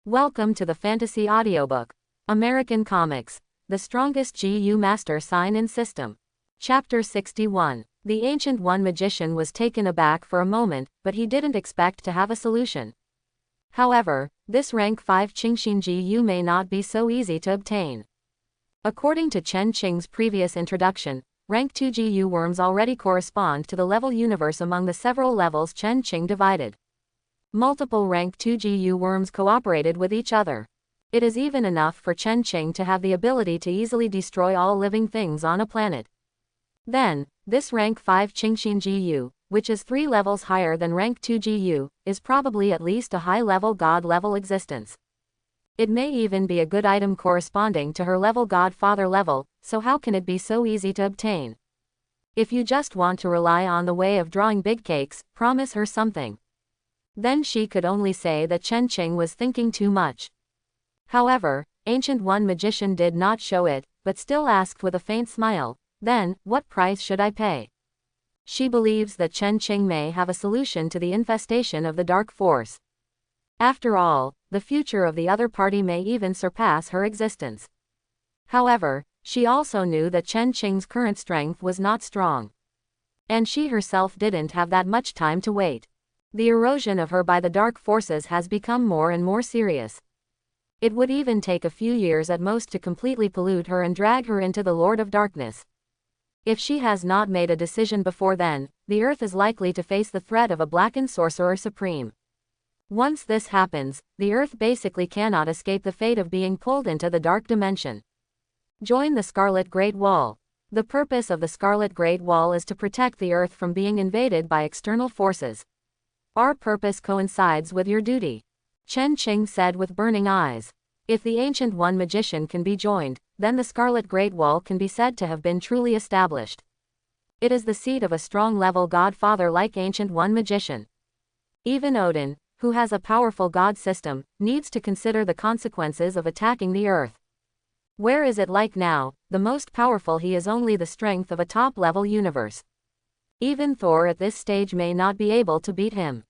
Welcome to the Fantasy Audiobook. American Comics. The Strongest GU Master Sign-In System. Chapter 61. The Ancient One Magician was taken aback for a moment, but he didn't expect to have a solution. However, this rank 5 Qingxin GU may not be so easy to obtain. According to Chen Qing's previous introduction, rank 2 GU worms already correspond to the level universe among the several levels Chen Qing divided. Multiple rank 2 GU worms cooperated with each other. It is even enough for Chen Qing to have the ability to easily destroy all living things on a planet. Then, this rank 5 Qingxin GU, which is 3 levels higher than rank 2 GU, is probably at least a high-level god-level existence. It may even be a good item corresponding to her level godfather level, so how can it be so easy to obtain? If you just want to rely on the way of drawing big cakes, promise her something. Then she could only say that Chen Qing was thinking too much. However, Ancient One Magician did not show it, but still asked with a faint smile, "Then, what price should I pay?" She believes that Chen Qing may have a solution to the infestation of the dark force. After all, the future of the other party may even surpass her existence. However, she also knew that Chen Qing's current strength was not strong. And she herself didn't have that much time to wait. The erosion of her by the dark forces has become more and more serious. It would even take a few years at most to completely pollute her and drag her into the Lord of Darkness. If she has not made a decision before then, the Earth is likely to face the threat of a blackened sorcerer supreme. Once this happens, the Earth basically cannot escape the fate of being pulled into the dark dimension. Join the Scarlet Great Wall. The purpose of the Scarlet Great Wall is to protect the Earth from being invaded by external forces. Our purpose coincides with your duty, Chen Qing said with burning eyes. If the Ancient One Magician can be joined, then the Scarlet Great Wall can be said to have been truly established. It is the seat of a strong level godfather like Ancient One Magician. Even Odin, who has a powerful god system, needs to consider the consequences of attacking the Earth. Where is it like now? The most powerful he is only the strength of a top-level universe. Even Thor at this stage may not be able to beat him.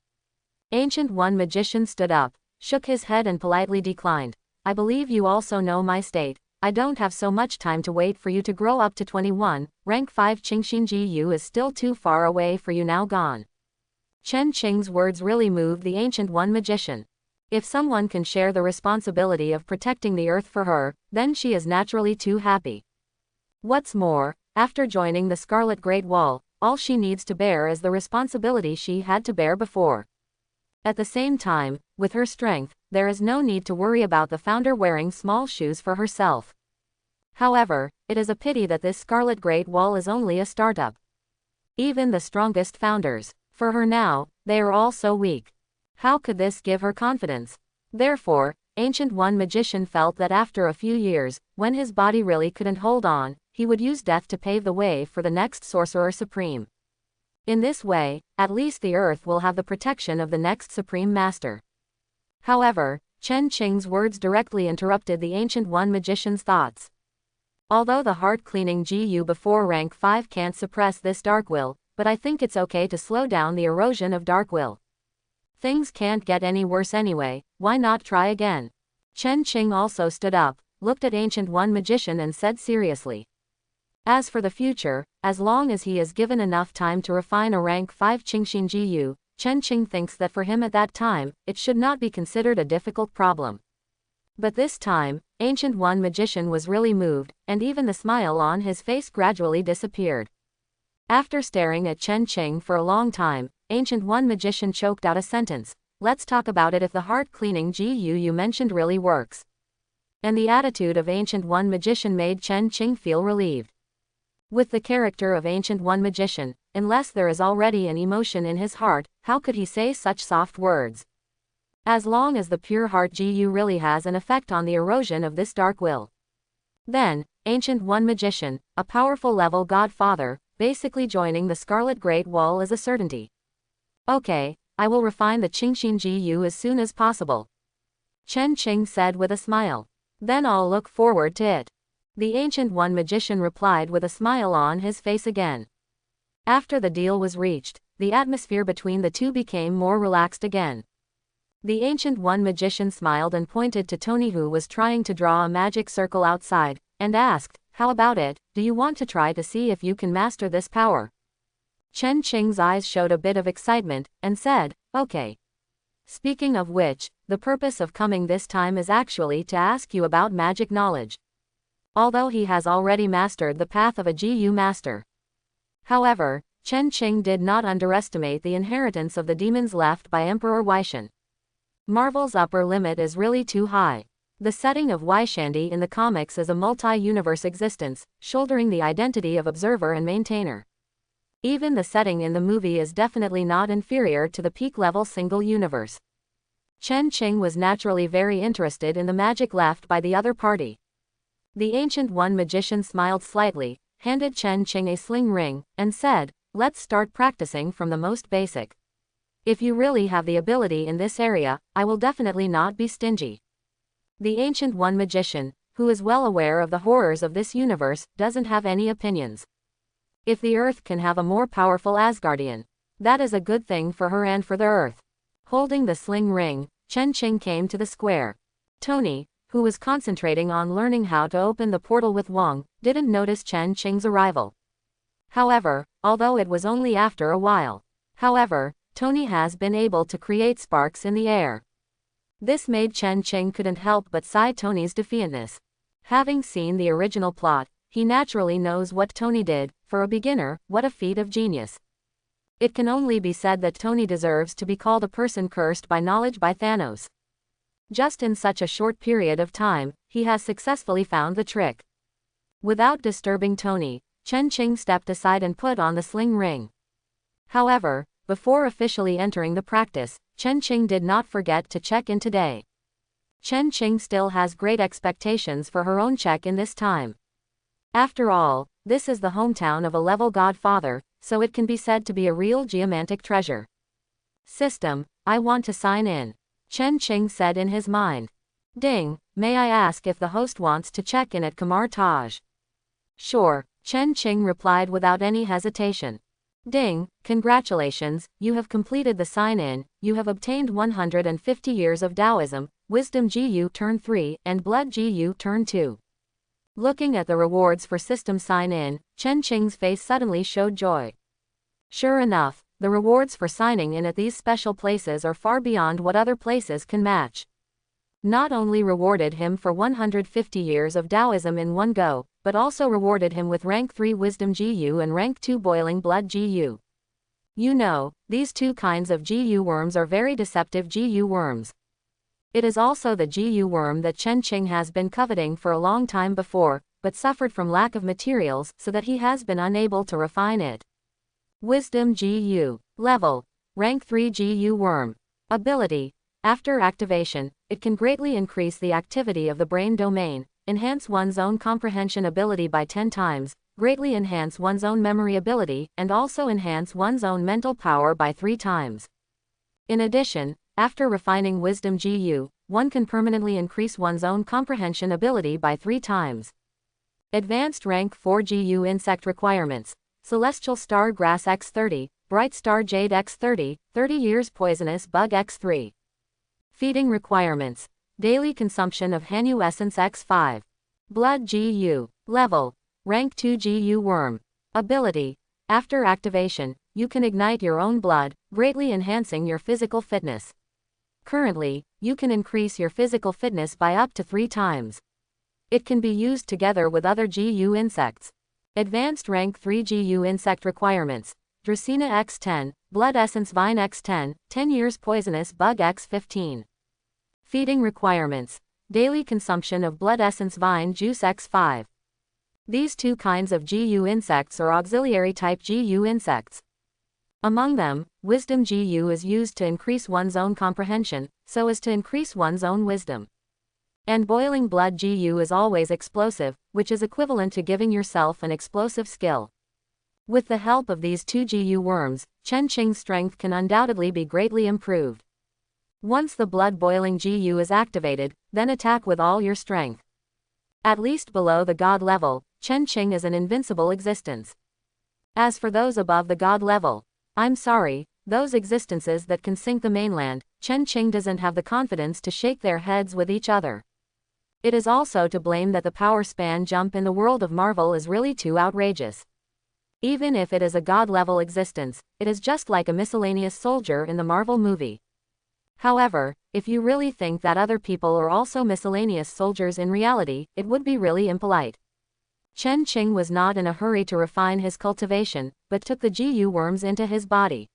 Ancient One Magician stood up, shook his head and politely declined. "I believe you also know my state. I don't have so much time to wait for you to grow up to 21, rank 5 Qingxin GU is still too far away for you now gone." Chen Qing's words really moved the Ancient One Magician. If someone can share the responsibility of protecting the Earth for her, then she is naturally too happy. What's more, after joining the Scarlet Great Wall, all she needs to bear is the responsibility she had to bear before. At the same time, with her strength, there is no need to worry about the founder wearing small shoes for herself. However, it is a pity that this Scarlet Great Wall is only a startup. Even the strongest founders, for her now, they are all so weak. How could this give her confidence? Therefore, Ancient One Magician felt that after a few years, when his body really couldn't hold on, he would use death to pave the way for the next Sorcerer Supreme. In this way, at least the Earth will have the protection of the next Supreme Master. However, Chen Qing's words directly interrupted the Ancient One Magician's thoughts. Although the heart-cleaning GU before rank 5 can't suppress this dark will, but I think it's okay to slow down the erosion of dark will. Things can't get any worse anyway, why not try again? Chen Qing also stood up, looked at Ancient One Magician and said seriously. As for the future, as long as he is given enough time to refine a rank 5 Qingxin GU, Chen Qing thinks that for him at that time, it should not be considered a difficult problem. But this time, Ancient One Magician was really moved, and even the smile on his face gradually disappeared. After staring at Chen Qing for a long time, Ancient One Magician choked out a sentence. "Let's talk about it if the heart-cleaning GU you mentioned really works." And the attitude of Ancient One Magician made Chen Qing feel relieved. With the character of Ancient One Magician, unless there is already an emotion in his heart, how could he say such soft words? As long as the pure heart GU really has an effect on the erosion of this dark will. Then, Ancient One Magician, a powerful level godfather, basically joining the Scarlet Great Wall is a certainty. "Okay, I will refine the Qingxin GU as soon as possible," Chen Qing said with a smile. "Then I'll look forward to it." The Ancient One Magician replied with a smile on his face again. After the deal was reached, the atmosphere between the two became more relaxed again. The Ancient One magician smiled and pointed to Tony, who was trying to draw a magic circle outside, and asked, "How about it? Do you want to try to see if you can master this power?" Chen Qing's eyes showed a bit of excitement, and said, "Okay. Speaking of which, the purpose of coming this time is actually to ask you about magic knowledge." Although he has already mastered the path of a GU master. However, Chen Qing did not underestimate the inheritance of the demons left by Emperor Weishan. Marvel's upper limit is really too high. The setting of S.H.I.E.L.D in the comics is a multi-universe existence, shouldering the identity of observer and maintainer. Even the setting in the movie is definitely not inferior to the peak-level single universe. Chen Qing was naturally very interested in the magic left by the other party. The Ancient One magician smiled slightly, handed Chen Qing a sling ring, and said, "Let's start practicing from the most basic. If you really have the ability in this area, I will definitely not be stingy." The Ancient One magician, who is well aware of the horrors of this universe, doesn't have any opinions. If the Earth can have a more powerful Asgardian, that is a good thing for her and for the Earth. Holding the sling ring, Chen Qing came to the square. Tony, who was concentrating on learning how to open the portal with Wang, didn't notice Chen Qing's arrival. However, although it was only after a while. However, Tony has been able to create sparks in the air. This made Chen Qing couldn't help but sigh Tony's defiantness. Having seen the original plot, he naturally knows what Tony did. For a beginner, what a feat of genius. It can only be said that Tony deserves to be called a person cursed by knowledge by Thanos. Just in such a short period of time, he has successfully found the trick. Without disturbing Tony, Chen Qing stepped aside and put on the sling ring. However, before officially entering the practice, Chen Qing did not forget to check in today. Chen Qing still has great expectations for her own check-in this time. After all, this is the hometown of a level godfather, so it can be said to be a real geomantic treasure. "System, I want to sign in," Chen Qing said in his mind. "Ding, may I ask if the host wants to check in at Kamar Taj?" "Sure," Chen Qing replied without any hesitation. "Ding, congratulations, you have completed the sign-in, you have obtained 150 years of Taoism, Wisdom GU Turn 3, and Blood GU Turn 2. Looking at the rewards for system sign-in, Chen Qing's face suddenly showed joy. Sure enough, the rewards for signing in at these special places are far beyond what other places can match. Not only rewarded him for 150 years of Taoism in one go, but also rewarded him with rank 3 Wisdom GU and rank 2 Boiling Blood GU. You know, these two kinds of GU worms are very deceptive GU worms. It is also the GU worm that Chen Qing has been coveting for a long time before, but suffered from lack of materials so that he has been unable to refine it. Wisdom GU. Level. Rank 3 GU worm. Ability. After activation, it can greatly increase the activity of the brain domain, enhance one's own comprehension ability by 10 times, greatly enhance one's own memory ability, and also enhance one's own mental power by 3 times. In addition, after refining Wisdom GU, one can permanently increase one's own comprehension ability by 3 times. Advanced Rank 4 GU Insect Requirements. Celestial Star Grass X30, Bright Star Jade X30, 30 Years Poisonous Bug X3. Feeding Requirements. Daily consumption of Hanu Essence X5. Blood GU. Level. Rank 2 GU Worm. Ability. After activation, you can ignite your own blood, greatly enhancing your physical fitness. Currently, you can increase your physical fitness by up to 3 times. It can be used together with other GU insects. Advanced Rank 3 GU Insect Requirements. Dracaena X10, Blood Essence Vine X10, 10 Years Poisonous Bug X15. Feeding Requirements. Daily consumption of Blood Essence Vine Juice X5. These two kinds of GU insects are auxiliary type GU insects. Among them, Wisdom GU is used to increase one's own comprehension, so as to increase one's own wisdom. And Boiling Blood GU is always explosive, which is equivalent to giving yourself an explosive skill. With the help of these two GU worms, Chen Qing's strength can undoubtedly be greatly improved. Once the Blood Boiling GU is activated, then attack with all your strength. At least below the God level, Chen Qing is an invincible existence. As for those above the God level, I'm sorry, those existences that can sink the mainland, Chen-Qing doesn't have the confidence to shake their heads with each other. It is also to blame that the power span jump in the world of Marvel is really too outrageous. Even if it is a god-level existence, it is just like a miscellaneous soldier in the Marvel movie. However, if you really think that other people are also miscellaneous soldiers in reality, it would be really impolite. Chen-Qing was not in a hurry to refine his cultivation, but took the GU worms into his body.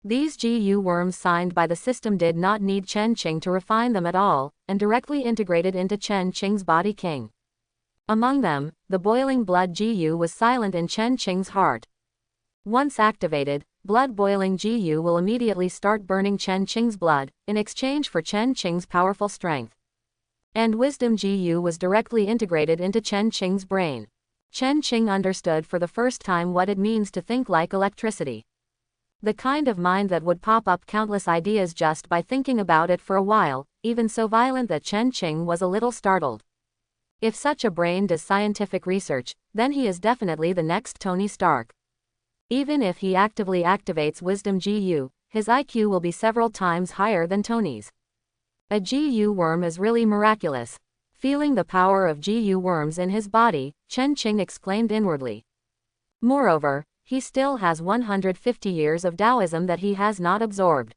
These GU worms signed by the system did not need Chen-Qing to refine them at all, and directly integrated into Chen-Qing's body king. Among them, the boiling blood GU was silent in Chen-Qing's heart. Once activated, blood-boiling GU will immediately start burning Chen-Qing's blood, in exchange for Chen-Qing's powerful strength. And wisdom GU was directly integrated into Chen-Qing's brain. Chen-Qing understood for the first time what it means to think like electricity. The kind of mind that would pop up countless ideas just by thinking about it for a while, even so violent that Chen-Qing was a little startled. If such a brain does scientific research, then he is definitely the next Tony Stark. Even if he actively activates Wisdom GU, his IQ will be several times higher than Tony's. A GU worm is really miraculous. Feeling the power of GU worms in his body, Chen-Qing exclaimed inwardly. Moreover, he still has 150 years of Taoism that he has not absorbed.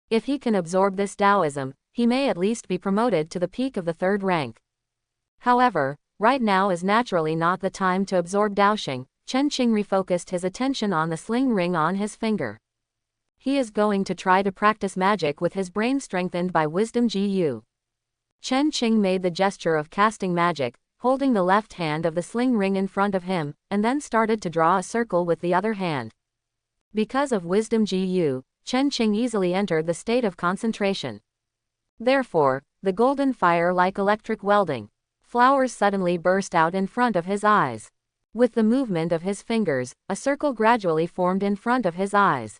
If he can absorb this Taoism, he may at least be promoted to the peak of the third rank. However, right now is naturally not the time to absorb Daoxing. Chen-Qing refocused his attention on the sling ring on his finger. He is going to try to practice magic with his brain strengthened by Wisdom GU. Chen-Qing made the gesture of casting magic, holding the left hand of the sling ring in front of him, and then started to draw a circle with the other hand. Because of Wisdom GU, Chen-Qing easily entered the state of concentration. Therefore, the golden fire like electric welding. Flowers suddenly burst out in front of his eyes. With the movement of his fingers, a circle gradually formed in front of his eyes.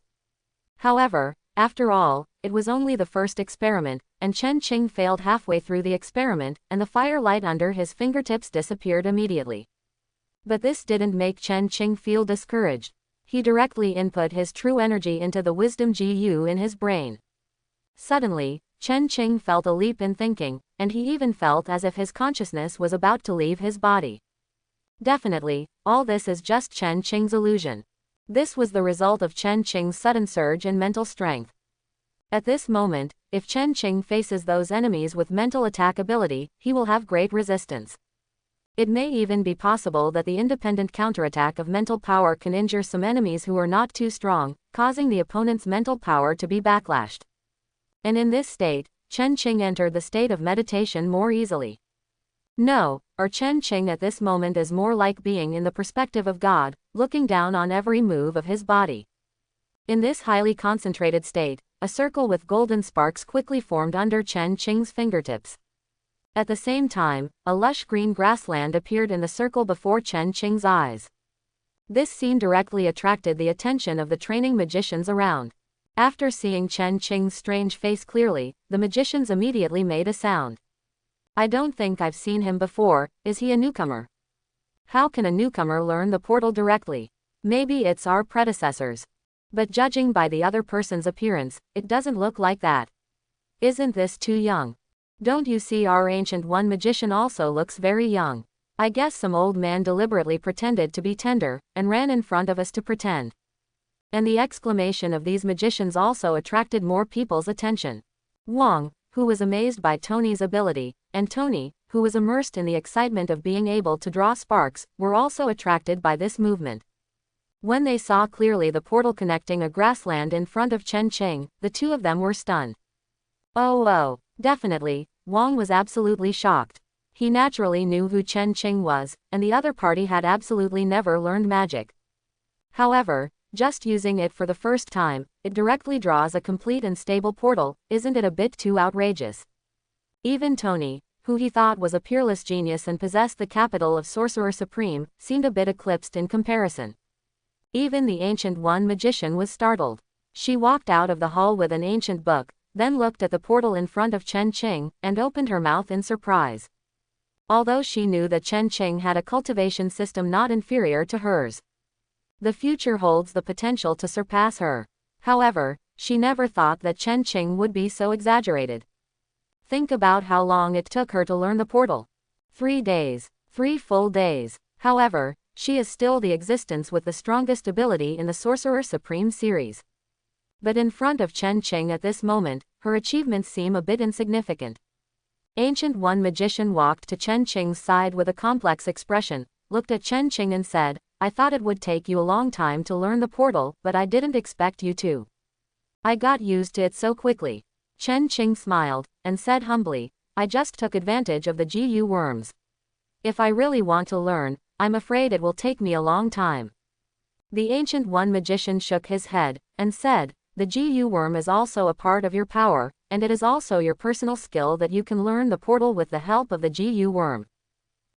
However, after all, it was only the first experiment, and Chen-Qing failed halfway through the experiment, and the firelight under his fingertips disappeared immediately. But this didn't make Chen-Qing feel discouraged. He directly input his true energy into the Wisdom GU in his brain. Suddenly, Chen-Qing felt a leap in thinking, and he even felt as if his consciousness was about to leave his body. Definitely, all this is just Chen-Qing's illusion. This was the result of Chen-Qing's sudden surge in mental strength. At this moment, if Chen-Qing faces those enemies with mental attack ability, he will have great resistance. It may even be possible that the independent counterattack of mental power can injure some enemies who are not too strong, causing the opponent's mental power to be backlashed. And in this state, Chen-Qing entered the state of meditation more easily. No, or Chen-Qing at this moment is more like being in the perspective of God, looking down on every move of his body. In this highly concentrated state, a circle with golden sparks quickly formed under Chen-Qing's fingertips. At the same time, a lush green grassland appeared in the circle before Chen-Qing's eyes. This scene directly attracted the attention of the training magicians around. After seeing Chen-Qing's strange face clearly, the magicians immediately made a sound. I don't think I've seen him before. Is he a newcomer? How can a newcomer learn the portal directly? Maybe it's our predecessors. But judging by the other person's appearance, it doesn't look like that. Isn't this too young? Don't you see our ancient one magician also looks very young? I guess some old man deliberately pretended to be tender, and ran in front of us to pretend. And the exclamation of these magicians also attracted more people's attention. Wang, who was amazed by Tony's ability, and Tony, who was immersed in the excitement of being able to draw sparks, were also attracted by this movement. When they saw clearly the portal connecting a grassland in front of Chen-Qing, the two of them were stunned. Oh, definitely, Wang was absolutely shocked. He naturally knew who Chen-Qing was, and the other party had absolutely never learned magic. However, just using it for the first time, it directly draws a complete and stable portal. Isn't it a bit too outrageous? Even Tony, who he thought was a peerless genius and possessed the capital of Sorcerer Supreme, seemed a bit eclipsed in comparison. Even the Ancient One magician was startled. She walked out of the hall with an ancient book, then looked at the portal in front of Chen-Qing, and opened her mouth in surprise. Although she knew that Chen-Qing had a cultivation system not inferior to hers. The future holds the potential to surpass her. However, she never thought that Chen Qing would be so exaggerated. Think about how long it took her to learn the portal. 3 days. 3 full days. However, she is still the existence with the strongest ability in the Sorcerer Supreme series. But in front of Chen Qing at this moment, her achievements seem a bit insignificant. Ancient One Magician walked to Chen Qing's side with a complex expression, looked at Chen Qing and said, I thought it would take you a long time to learn the portal, but I didn't expect you to. I got used to it so quickly. Chen Qing smiled, and said humbly, I just took advantage of the GU worms. If I really want to learn, I'm afraid it will take me a long time. The Ancient One Magician shook his head, and said, the GU worm is also a part of your power, and it is also your personal skill that you can learn the portal with the help of the GU worm.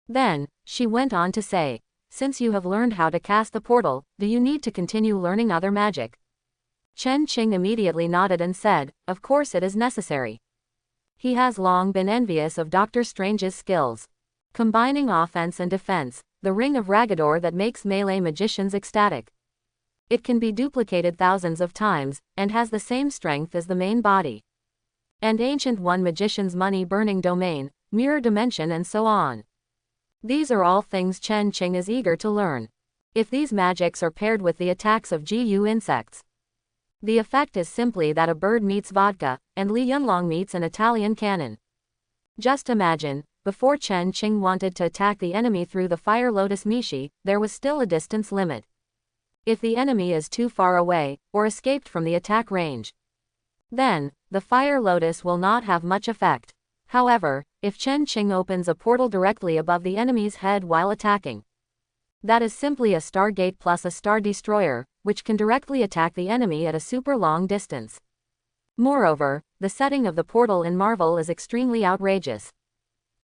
Then, she went on to say, since you have learned how to cast the portal, do you need to continue learning other magic? Chen Qing immediately nodded and said, of course it is necessary. He has long been envious of Dr. Strange's skills. Combining offense and defense, the ring of Ragador that makes melee magicians ecstatic. It can be duplicated thousands of times, and has the same strength as the main body. And Ancient One Magician's money-burning domain, mirror dimension and so on. These are all things Chen Qing is eager to learn. If these magics are paired with the attacks of GU insects, the effect is simply that a bird meets vodka, and Li Yunlong meets an Italian cannon. Just imagine, before Chen Qing wanted to attack the enemy through the Fire Lotus Mishi, there was still a distance limit. If the enemy is too far away, or escaped from the attack range, then, the Fire Lotus will not have much effect. However, if Chen Qing opens a portal directly above the enemy's head while attacking, that is simply a Stargate plus a Star Destroyer, which can directly attack the enemy at a super long distance. Moreover, the setting of the portal in Marvel is extremely outrageous.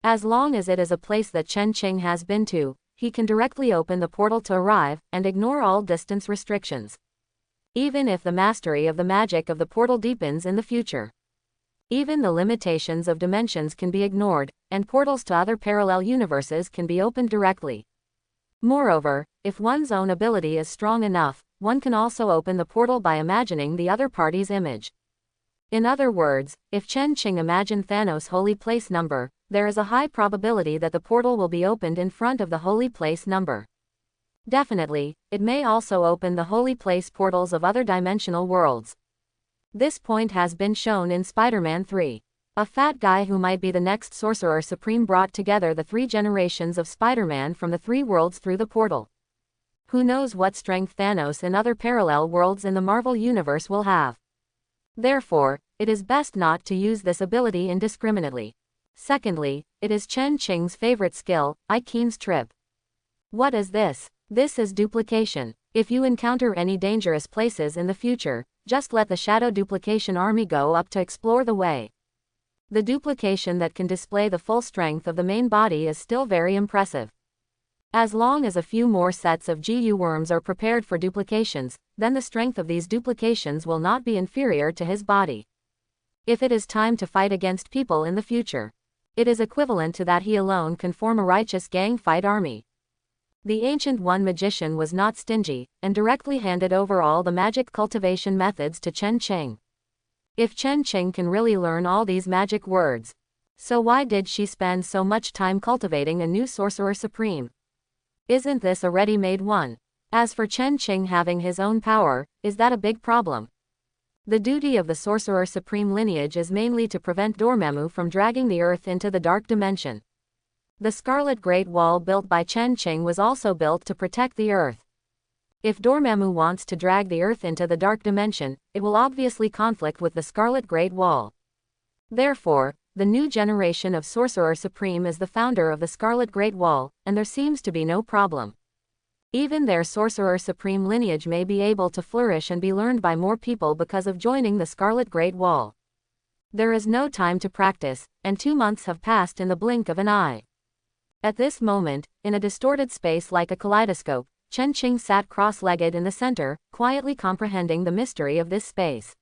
As long as it is a place that Chen Qing has been to, he can directly open the portal to arrive, and ignore all distance restrictions. Even if the mastery of the magic of the portal deepens in the future, even the limitations of dimensions can be ignored, and portals to other parallel universes can be opened directly. Moreover, if one's own ability is strong enough, one can also open the portal by imagining the other party's image. In other words, if Chen Qing imagined Thanos' holy place number, there is a high probability that the portal will be opened in front of the holy place number. Definitely, it may also open the holy place portals of other dimensional worlds. This point has been shown in Spider-Man 3. A fat guy who might be the next Sorcerer Supreme brought together the 3 generations of Spider-Man from the 3 worlds through the portal. Who knows what strength Thanos in other parallel worlds in the Marvel Universe will have. Therefore, it is best not to use this ability indiscriminately. Secondly, it is Chen Qing's favorite skill, I-Keen's trip. What is this? This is duplication. If you encounter any dangerous places in the future, just let the Shadow Duplication Army go up to explore the way. The duplication that can display the full strength of the main body is still very impressive. As long as a few more sets of GU worms are prepared for duplications, then the strength of these duplications will not be inferior to his body. If it is time to fight against people in the future, it is equivalent to that he alone can form a righteous gang fight army. The Ancient One Magician was not stingy, and directly handed over all the magic cultivation methods to Chen Qing. If Chen Qing can really learn all these magic words, so why did she spend so much time cultivating a new Sorcerer Supreme? Isn't this a ready-made one? As for Chen Qing having his own power, is that a big problem? The duty of the Sorcerer Supreme lineage is mainly to prevent Dormammu from dragging the Earth into the Dark Dimension. The Scarlet Great Wall built by Chen Qing was also built to protect the Earth. If Dormammu wants to drag the Earth into the Dark Dimension, it will obviously conflict with the Scarlet Great Wall. Therefore, the new generation of Sorcerer Supreme is the founder of the Scarlet Great Wall, and there seems to be no problem. Even their Sorcerer Supreme lineage may be able to flourish and be learned by more people because of joining the Scarlet Great Wall. There is no time to practice, and 2 months have passed in the blink of an eye. At this moment, in a distorted space like a kaleidoscope, Chen Qing sat cross-legged in the center, quietly comprehending the mystery of this space.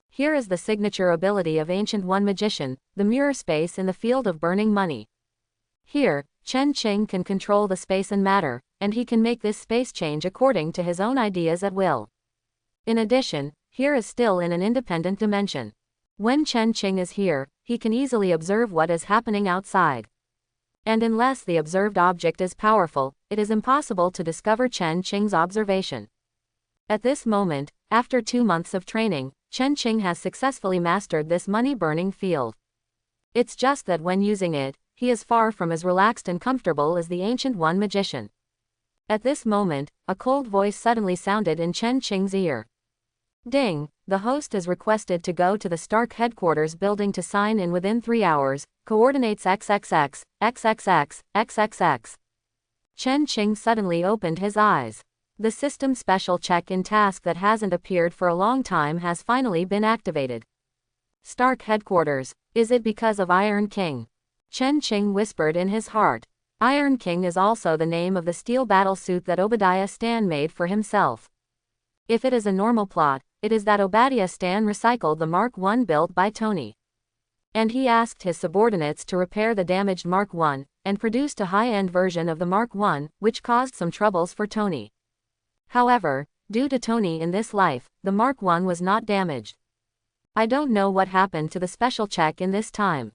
Here is the signature ability of Ancient One Magician, the mirror space in the field of burning money. Here, Chen Qing can control the space and matter, and he can make this space change according to his own ideas at will. In addition, here is still in an independent dimension. When Chen Qing is here, he can easily observe what is happening outside. And unless the observed object is powerful, it is impossible to discover Chen Qing's observation. At this moment, after 2 months of training, Chen Qing has successfully mastered this money-burning field. It's just that when using it, he is far from as relaxed and comfortable as the Ancient One magician. At this moment, a cold voice suddenly sounded in Chen Qing's ear. Ding, the host is requested to go to the Stark headquarters building to sign in within 3 hours, coordinates XXX, XXX, XXX. Chen Qing suddenly opened his eyes. The system special check-in task that hasn't appeared for a long time has finally been activated. Stark headquarters, is it because of Iron King? Chen Qing whispered in his heart. Iron King is also the name of the steel battlesuit that Obadiah Stane made for himself. If it is a normal plot, it is that Obadiah Stane recycled the Mark I built by Tony. And he asked his subordinates to repair the damaged Mark I, and produced a high-end version of the Mark I, which caused some troubles for Tony. However, due to Tony in this life, the Mark I was not damaged. I don't know what happened to the special check in this time.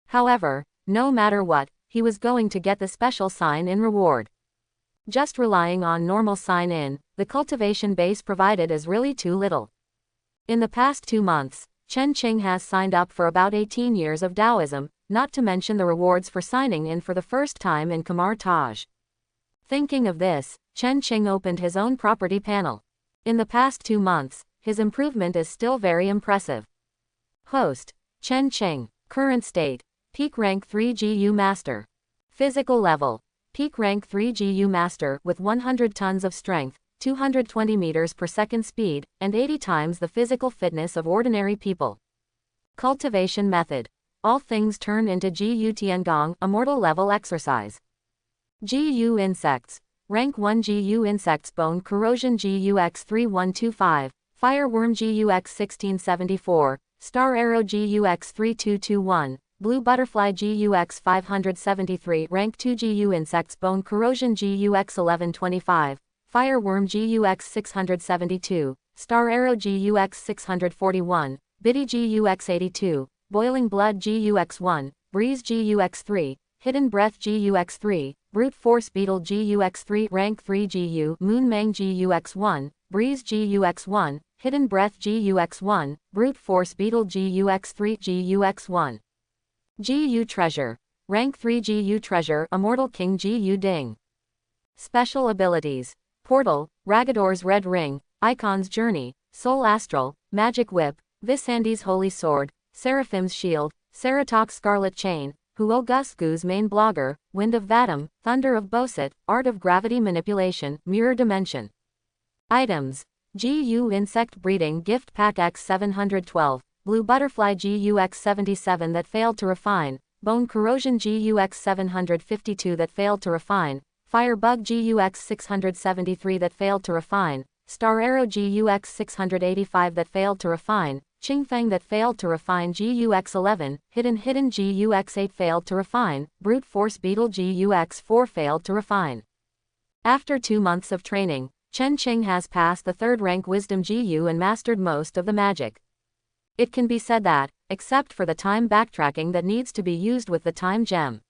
However, no matter what, he was going to get the special sign-in reward. Just relying on normal sign-in, the cultivation base provided is really too little. In the past 2 months, Chen Qing has signed up for about 18 years of Taoism, not to mention the rewards for signing in for the first time in Kamar Taj. Thinking of this, Chen Qing opened his own property panel. In the past 2 months, his improvement is still very impressive. Host, Chen Qing. Current state, peak rank 3 GU Master. Physical level, peak rank 3 GU Master with 100 tons of strength, 220 meters per second speed, and 80 times the physical fitness of ordinary people. Cultivation method. All things turn into GU Tiangong, a mortal level exercise. GU Insects. Rank 1 GU Insects Bone Corrosion GUX 3125, Fireworm GUX 1674, Star Arrow GUX 3221, Blue Butterfly GUX 573 Rank 2 GU Insects Bone Corrosion GUX 1125, Fireworm GUX 672, Star Arrow GUX 641, Biddy GUX 82, Boiling Blood GUX 1, Breeze GUX 3, Hidden Breath GUX 3, Brute Force Beetle GUX 3 Rank 3 GU Moon Mang GUX 1, Breeze GUX 1, Hidden Breath GUX 1, Brute Force Beetle GUX 3 GUX 1. GU Treasure. Rank 3 GU Treasure Immortal King GU Ding. Special abilities. Portal, Ragador's Red Ring, Icon's Journey, Soul Astral, Magic Whip, Visandi's Holy Sword, Seraphim's Shield, Ceratok's Scarlet Chain, Huogusku's main blogger, Wind of Vatum, Thunder of Bosit, Art of Gravity Manipulation, Mirror Dimension. Items. GU Insect Breeding Gift Pack X712, Blue Butterfly GUX 77 that failed to refine, Bone Corrosion GUX 752 that failed to refine, Firebug GUX 673 that failed to refine, Star Arrow GUX 685 that failed to refine, Qingfeng that failed to refine GUX 11, Hidden GUX 8 failed to refine, Brute Force Beetle GUX 4 failed to refine. After 2 months of training, Chen Qing has passed the 3rd rank Wisdom GU and mastered most of the magic. It can be said that, except for the time backtracking that needs to be used with the time gem,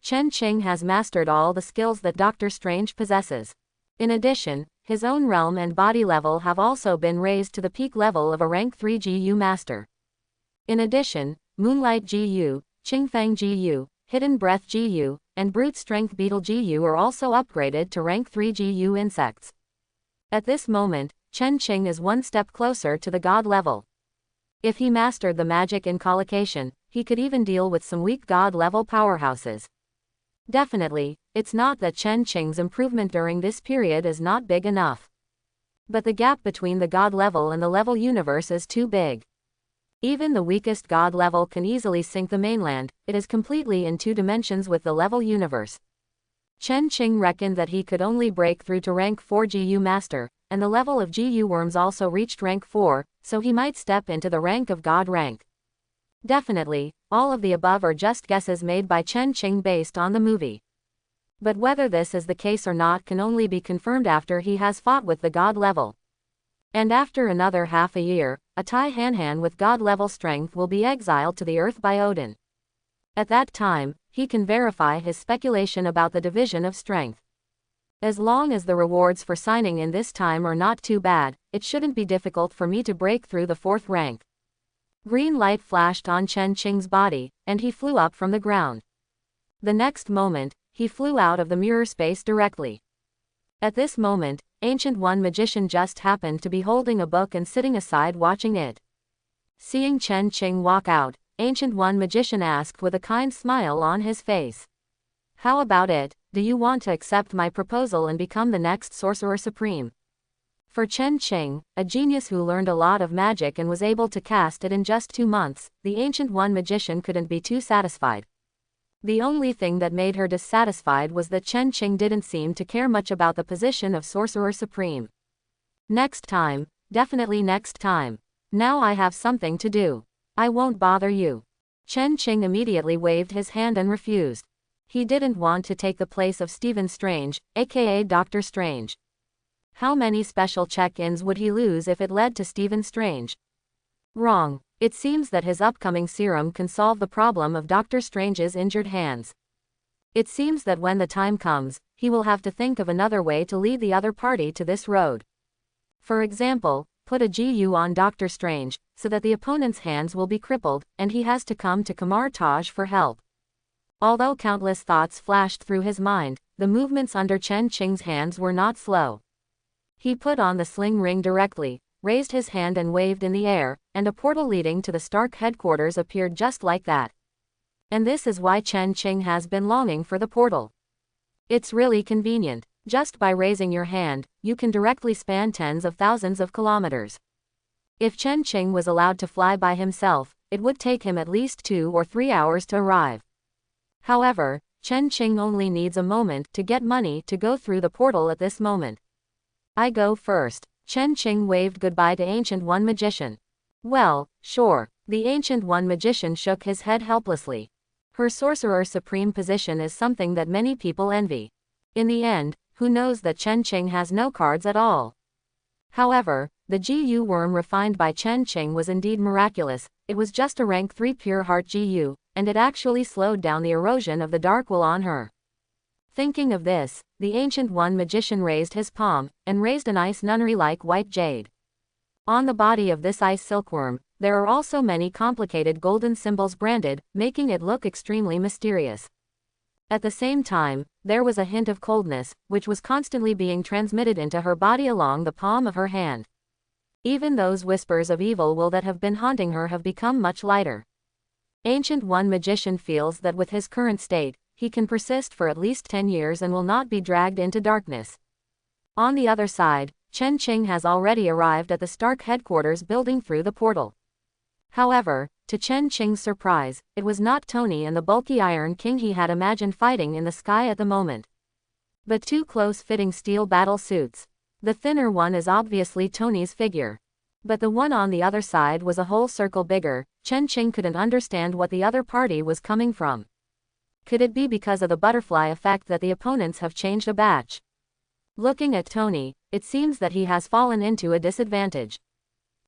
Chen Qing has mastered all the skills that Doctor Strange possesses. In addition, his own realm and body level have also been raised to the peak level of a rank 3 GU master. In addition, Moonlight GU, Qingfeng GU, Hidden Breath GU, and Brute Strength Beetle GU are also upgraded to rank 3 GU insects. At this moment, Chen Qing is 1 step closer to the god level. If he mastered the magic in collocation, he could even deal with some weak god level powerhouses. Definitely, it's not that Chen Qing's improvement during this period is not big enough. But the gap between the god level and the level universe is too big. Even the weakest god level can easily sink the mainland, it is completely in 2 dimensions with the level universe. Chen Qing reckoned that he could only break through to rank 4 GU master, and the level of GU worms also reached rank 4, so he might step into the rank of god rank. Definitely, all of the above are just guesses made by Chen Qing based on the movie. But whether this is the case or not can only be confirmed after he has fought with the god level. And after another half a year, a Tai-Han with god-level strength will be exiled to the earth by Odin. At that time, he can verify his speculation about the division of strength. As long as the rewards for signing in this time are not too bad, it shouldn't be difficult for me to break through the 4th rank. Green light flashed on Chen Qing's body, and he flew up from the ground. The next moment, he flew out of the mirror space directly. At this moment, Ancient One Magician just happened to be holding a book and sitting aside watching it. Seeing Chen Qing walk out, Ancient One Magician asked with a kind smile on his face. How about it, do you want to accept my proposal and become the next Sorcerer Supreme? For Chen Qing, a genius who learned a lot of magic and was able to cast it in just 2 months, the Ancient One Magician couldn't be too satisfied. The only thing that made her dissatisfied was that Chen Qing didn't seem to care much about the position of Sorcerer Supreme. Next time, definitely next time. Now I have something to do. I won't bother you. Chen Qing immediately waved his hand and refused. He didn't want to take the place of Stephen Strange, aka Dr. Strange. How many special check-ins would he lose if it led to Stephen Strange? Wrong. It seems that his upcoming serum can solve the problem of Dr. Strange's injured hands. It seems that when the time comes, he will have to think of another way to lead the other party to this road. For example, put a GU on Dr. Strange, so that the opponent's hands will be crippled, and he has to come to Kamar-Taj for help. Although countless thoughts flashed through his mind, the movements under Chen Qing's hands were not slow. He put on the sling ring directly, raised his hand and waved in the air, and a portal leading to the Stark headquarters appeared just like that. And this is why Chen Qing has been longing for the portal. It's really convenient. Just by raising your hand, you can directly span tens of thousands of kilometers. If Chen Qing was allowed to fly by himself, it would take him at least 2 or 3 hours to arrive. However, Chen Qing only needs a moment to get money to go through the portal at this moment. I go first. Chen Qing waved goodbye to Ancient One Magician. Well, sure. The Ancient One Magician shook his head helplessly. Her Sorcerer Supreme position is something that many people envy. In the end, who knows that Chen Qing has no cards at all? However, the GU worm refined by Chen Qing was indeed miraculous. It was just a rank 3 pure heart GU, and it actually slowed down the erosion of the dark will on her. Thinking of this, the Ancient One Magician raised his palm, and raised an ice nunnery-like white jade. On the body of this ice silkworm, there are also many complicated golden symbols branded, making it look extremely mysterious. At the same time, there was a hint of coldness, which was constantly being transmitted into her body along the palm of her hand. Even those whispers of evil will that have been haunting her have become much lighter. Ancient One Magician feels that with his current state, he can persist for at least 10 years and will not be dragged into darkness. On the other side, Chen Qing has already arrived at the Stark headquarters building through the portal. However, to Chen Qing's surprise, it was not Tony and the bulky Iron King he had imagined fighting in the sky at the moment, but 2 close-fitting steel battle suits. The thinner one is obviously Tony's figure, but the one on the other side was a whole circle bigger. Chen Qing couldn't understand what the other party was coming from. Could it be because of the butterfly effect that the opponents have changed a batch? Looking at Tony, it seems that he has fallen into a disadvantage.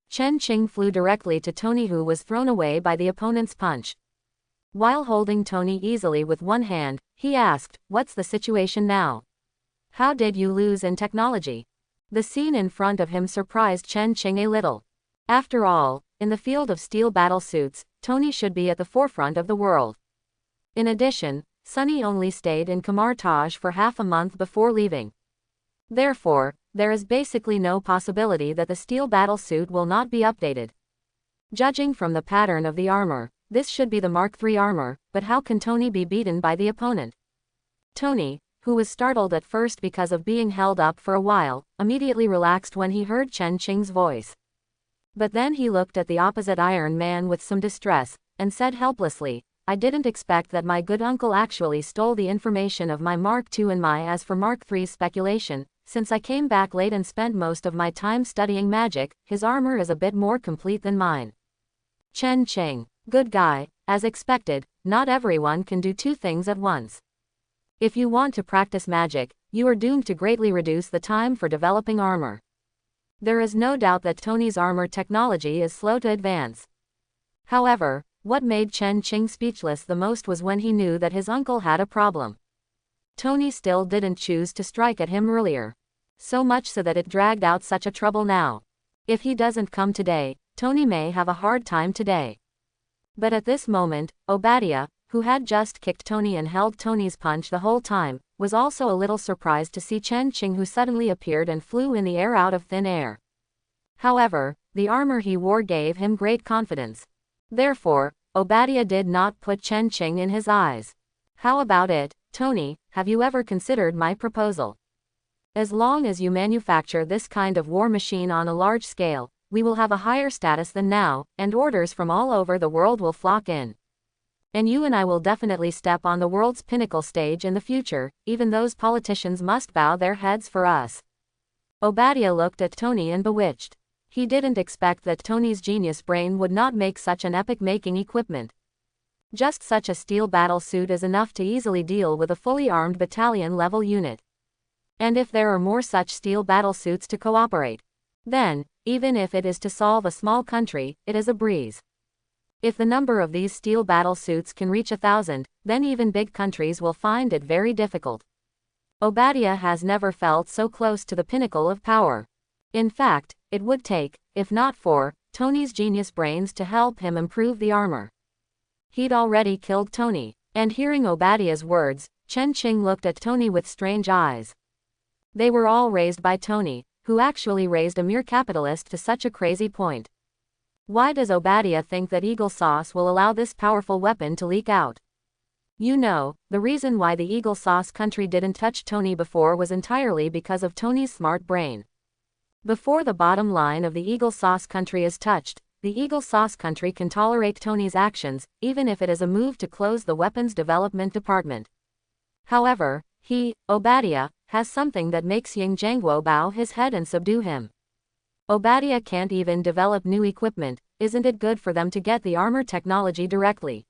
Chen Qing flew directly to Tony, who was thrown away by the opponent's punch. While holding Tony easily with one hand, he asked, "What's the situation now? How did you lose in technology?" The scene in front of him surprised Chen Qing a little. After all, in the field of steel battle suits, Tony should be at the forefront of the world. In addition, Sunny only stayed in Kamar-Taj for half a month before leaving. Therefore, there is basically no possibility that the steel battle suit will not be updated. Judging from the pattern of the armor, this should be the Mark III armor, but how can Tony be beaten by the opponent? Tony, who was startled at first because of being held up for a while, immediately relaxed when he heard Chen Qing's voice. But then he looked at the opposite Iron Man with some distress, and said helplessly, "I didn't expect that my good uncle actually stole the information of my Mark II and as for Mark III's speculation, since I came back late and spent most of my time studying magic, his armor is a bit more complete than mine." Chen Qing, good guy. As expected, not everyone can do 2 things at once. If you want to practice magic, you are doomed to greatly reduce the time for developing armor. There is no doubt that Tony's armor technology is slow to advance. However, what made Chen Qing speechless the most was when he knew that his uncle had a problem. Tony still didn't choose to strike at him earlier. So much so that it dragged out such a trouble now. If he doesn't come today, Tony may have a hard time today. But at this moment, Obadiah, who had just kicked Tony and held Tony's punch the whole time, was also a little surprised to see Chen Qing, who suddenly appeared and flew in the air out of thin air. However, the armor he wore gave him great confidence. Therefore, Obadiah did not put Chen Qing in his eyes. How about it, Tony, have you ever considered my proposal? As long as you manufacture this kind of war machine on a large scale, we will have a higher status than now, and orders from all over the world will flock in. And you and I will definitely step on the world's pinnacle stage in the future, even those politicians must bow their heads for us. Obadiah looked at Tony and bewitched. He didn't expect that Tony's genius brain would not make such an epic-making equipment. Just such a steel battle suit is enough to easily deal with a fully armed battalion-level unit. And if there are more such steel battle suits to cooperate, then, even if it is to solve a small country, it is a breeze. If the number of these steel battle suits can reach 1,000, then even big countries will find it very difficult. Obadiah has never felt so close to the pinnacle of power. In fact, it would take, if not for, Tony's genius brains to help him improve the armor. He'd already killed Tony, and hearing Obadiah's words, Chen Qing looked at Tony with strange eyes. They were all raised by Tony, who actually raised a mere capitalist to such a crazy point. Why does Obadiah think that Eagle Sauce will allow this powerful weapon to leak out? You know, the reason why the Eagle Sauce country didn't touch Tony before was entirely because of Tony's smart brain. Before the bottom line of the Eagle Sauce country is touched, the Eagle Sauce country can tolerate Tony's actions, even if it is a move to close the weapons development department. However, he, Obadiah, has something that makes Ying Zhangguo bow his head and subdue him. Obadiah can't even develop new equipment, isn't it good for them to get the armor technology directly?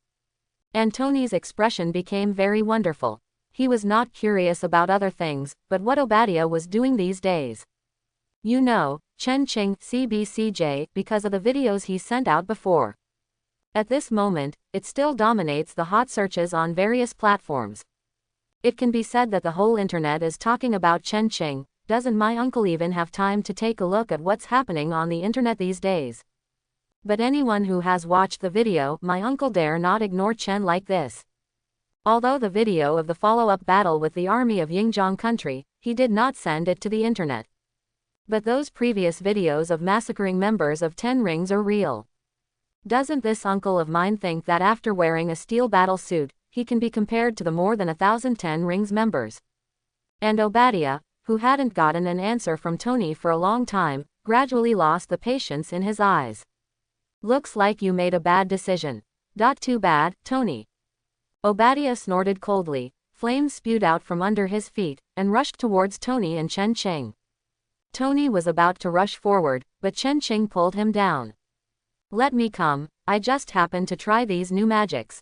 And Tony's expression became very wonderful. He was not curious about other things, but what Obadiah was doing these days. You know, Chen Qing, CBCJ, because of the videos he sent out before. At this moment, it still dominates the hot searches on various platforms. It can be said that the whole internet is talking about Chen Qing. Doesn't my uncle even have time to take a look at what's happening on the internet these days? But anyone who has watched the video, my uncle dare not ignore Chen like this. Although the video of the follow-up battle with the army of Yingzhong country, he did not send it to the internet. But those previous videos of massacring members of 10 Rings are real. Doesn't this uncle of mine think that after wearing a steel battle suit, he can be compared to the more than 1,000 10 Rings members? And Obadiah, who hadn't gotten an answer from Tony for a long time, gradually lost the patience in his eyes. Looks like you made a bad decision. Too bad, Tony. Obadiah snorted coldly, flames spewed out from under his feet, and rushed towards Tony and Chen Qing. Tony was about to rush forward, but Chen Qing pulled him down. Let me come, I just happened to try these new magics.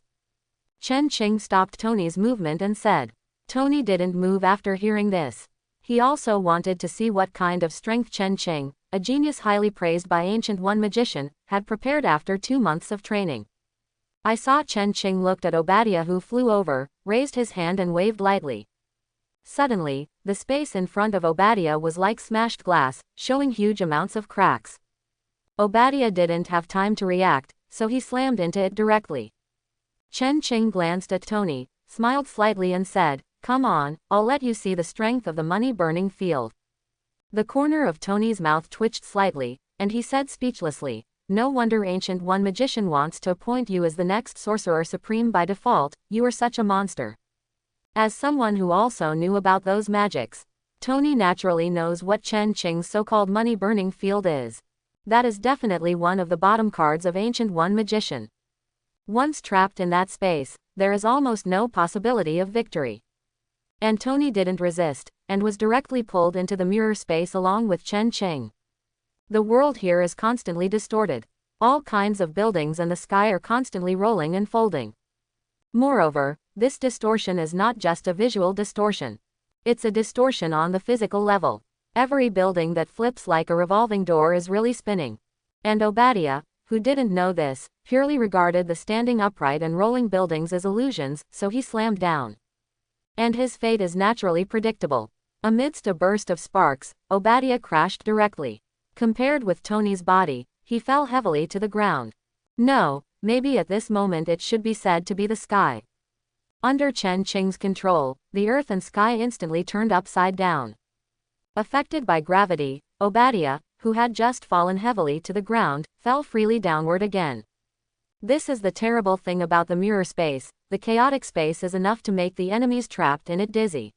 Chen Qing stopped Tony's movement and said. Tony didn't move after hearing this. He also wanted to see what kind of strength Chen Qing, a genius highly praised by Ancient One magician, had prepared after 2 months of training. I saw Chen Qing looked at Obadiah, who flew over, raised his hand and waved lightly. Suddenly, the space in front of Obadiah was like smashed glass, showing huge amounts of cracks. Obadiah didn't have time to react, so he slammed into it directly. Chen Qing glanced at Tony, smiled slightly and said, "Come on, I'll let you see the strength of the money-burning field." The corner of Tony's mouth twitched slightly, and he said speechlessly, "No wonder Ancient One magician wants to appoint you as the next sorcerer supreme by default, you are such a monster." As someone who also knew about those magics, Tony naturally knows what Chen Qing's so-called money-burning field is. That is definitely one of the bottom cards of Ancient One magician. Once trapped in that space, there is almost no possibility of victory. And Tony didn't resist, and was directly pulled into the mirror space along with Chen Qing. The world here is constantly distorted. All kinds of buildings and the sky are constantly rolling and folding. Moreover, this distortion is not just a visual distortion. It's a distortion on the physical level. Every building that flips like a revolving door is really spinning. And Obadiah, who didn't know this, purely regarded the standing upright and rolling buildings as illusions, so he slammed down. And his fate is naturally predictable. Amidst a burst of sparks, Obadiah crashed directly. Compared with Tony's body, he fell heavily to the ground. No, maybe at this moment it should be said to be the sky. Under Chen Qing's control, the earth and sky instantly turned upside down. Affected by gravity, Obadiah, who had just fallen heavily to the ground, fell freely downward again. This is the terrible thing about the mirror space, the chaotic space is enough to make the enemies trapped in it dizzy.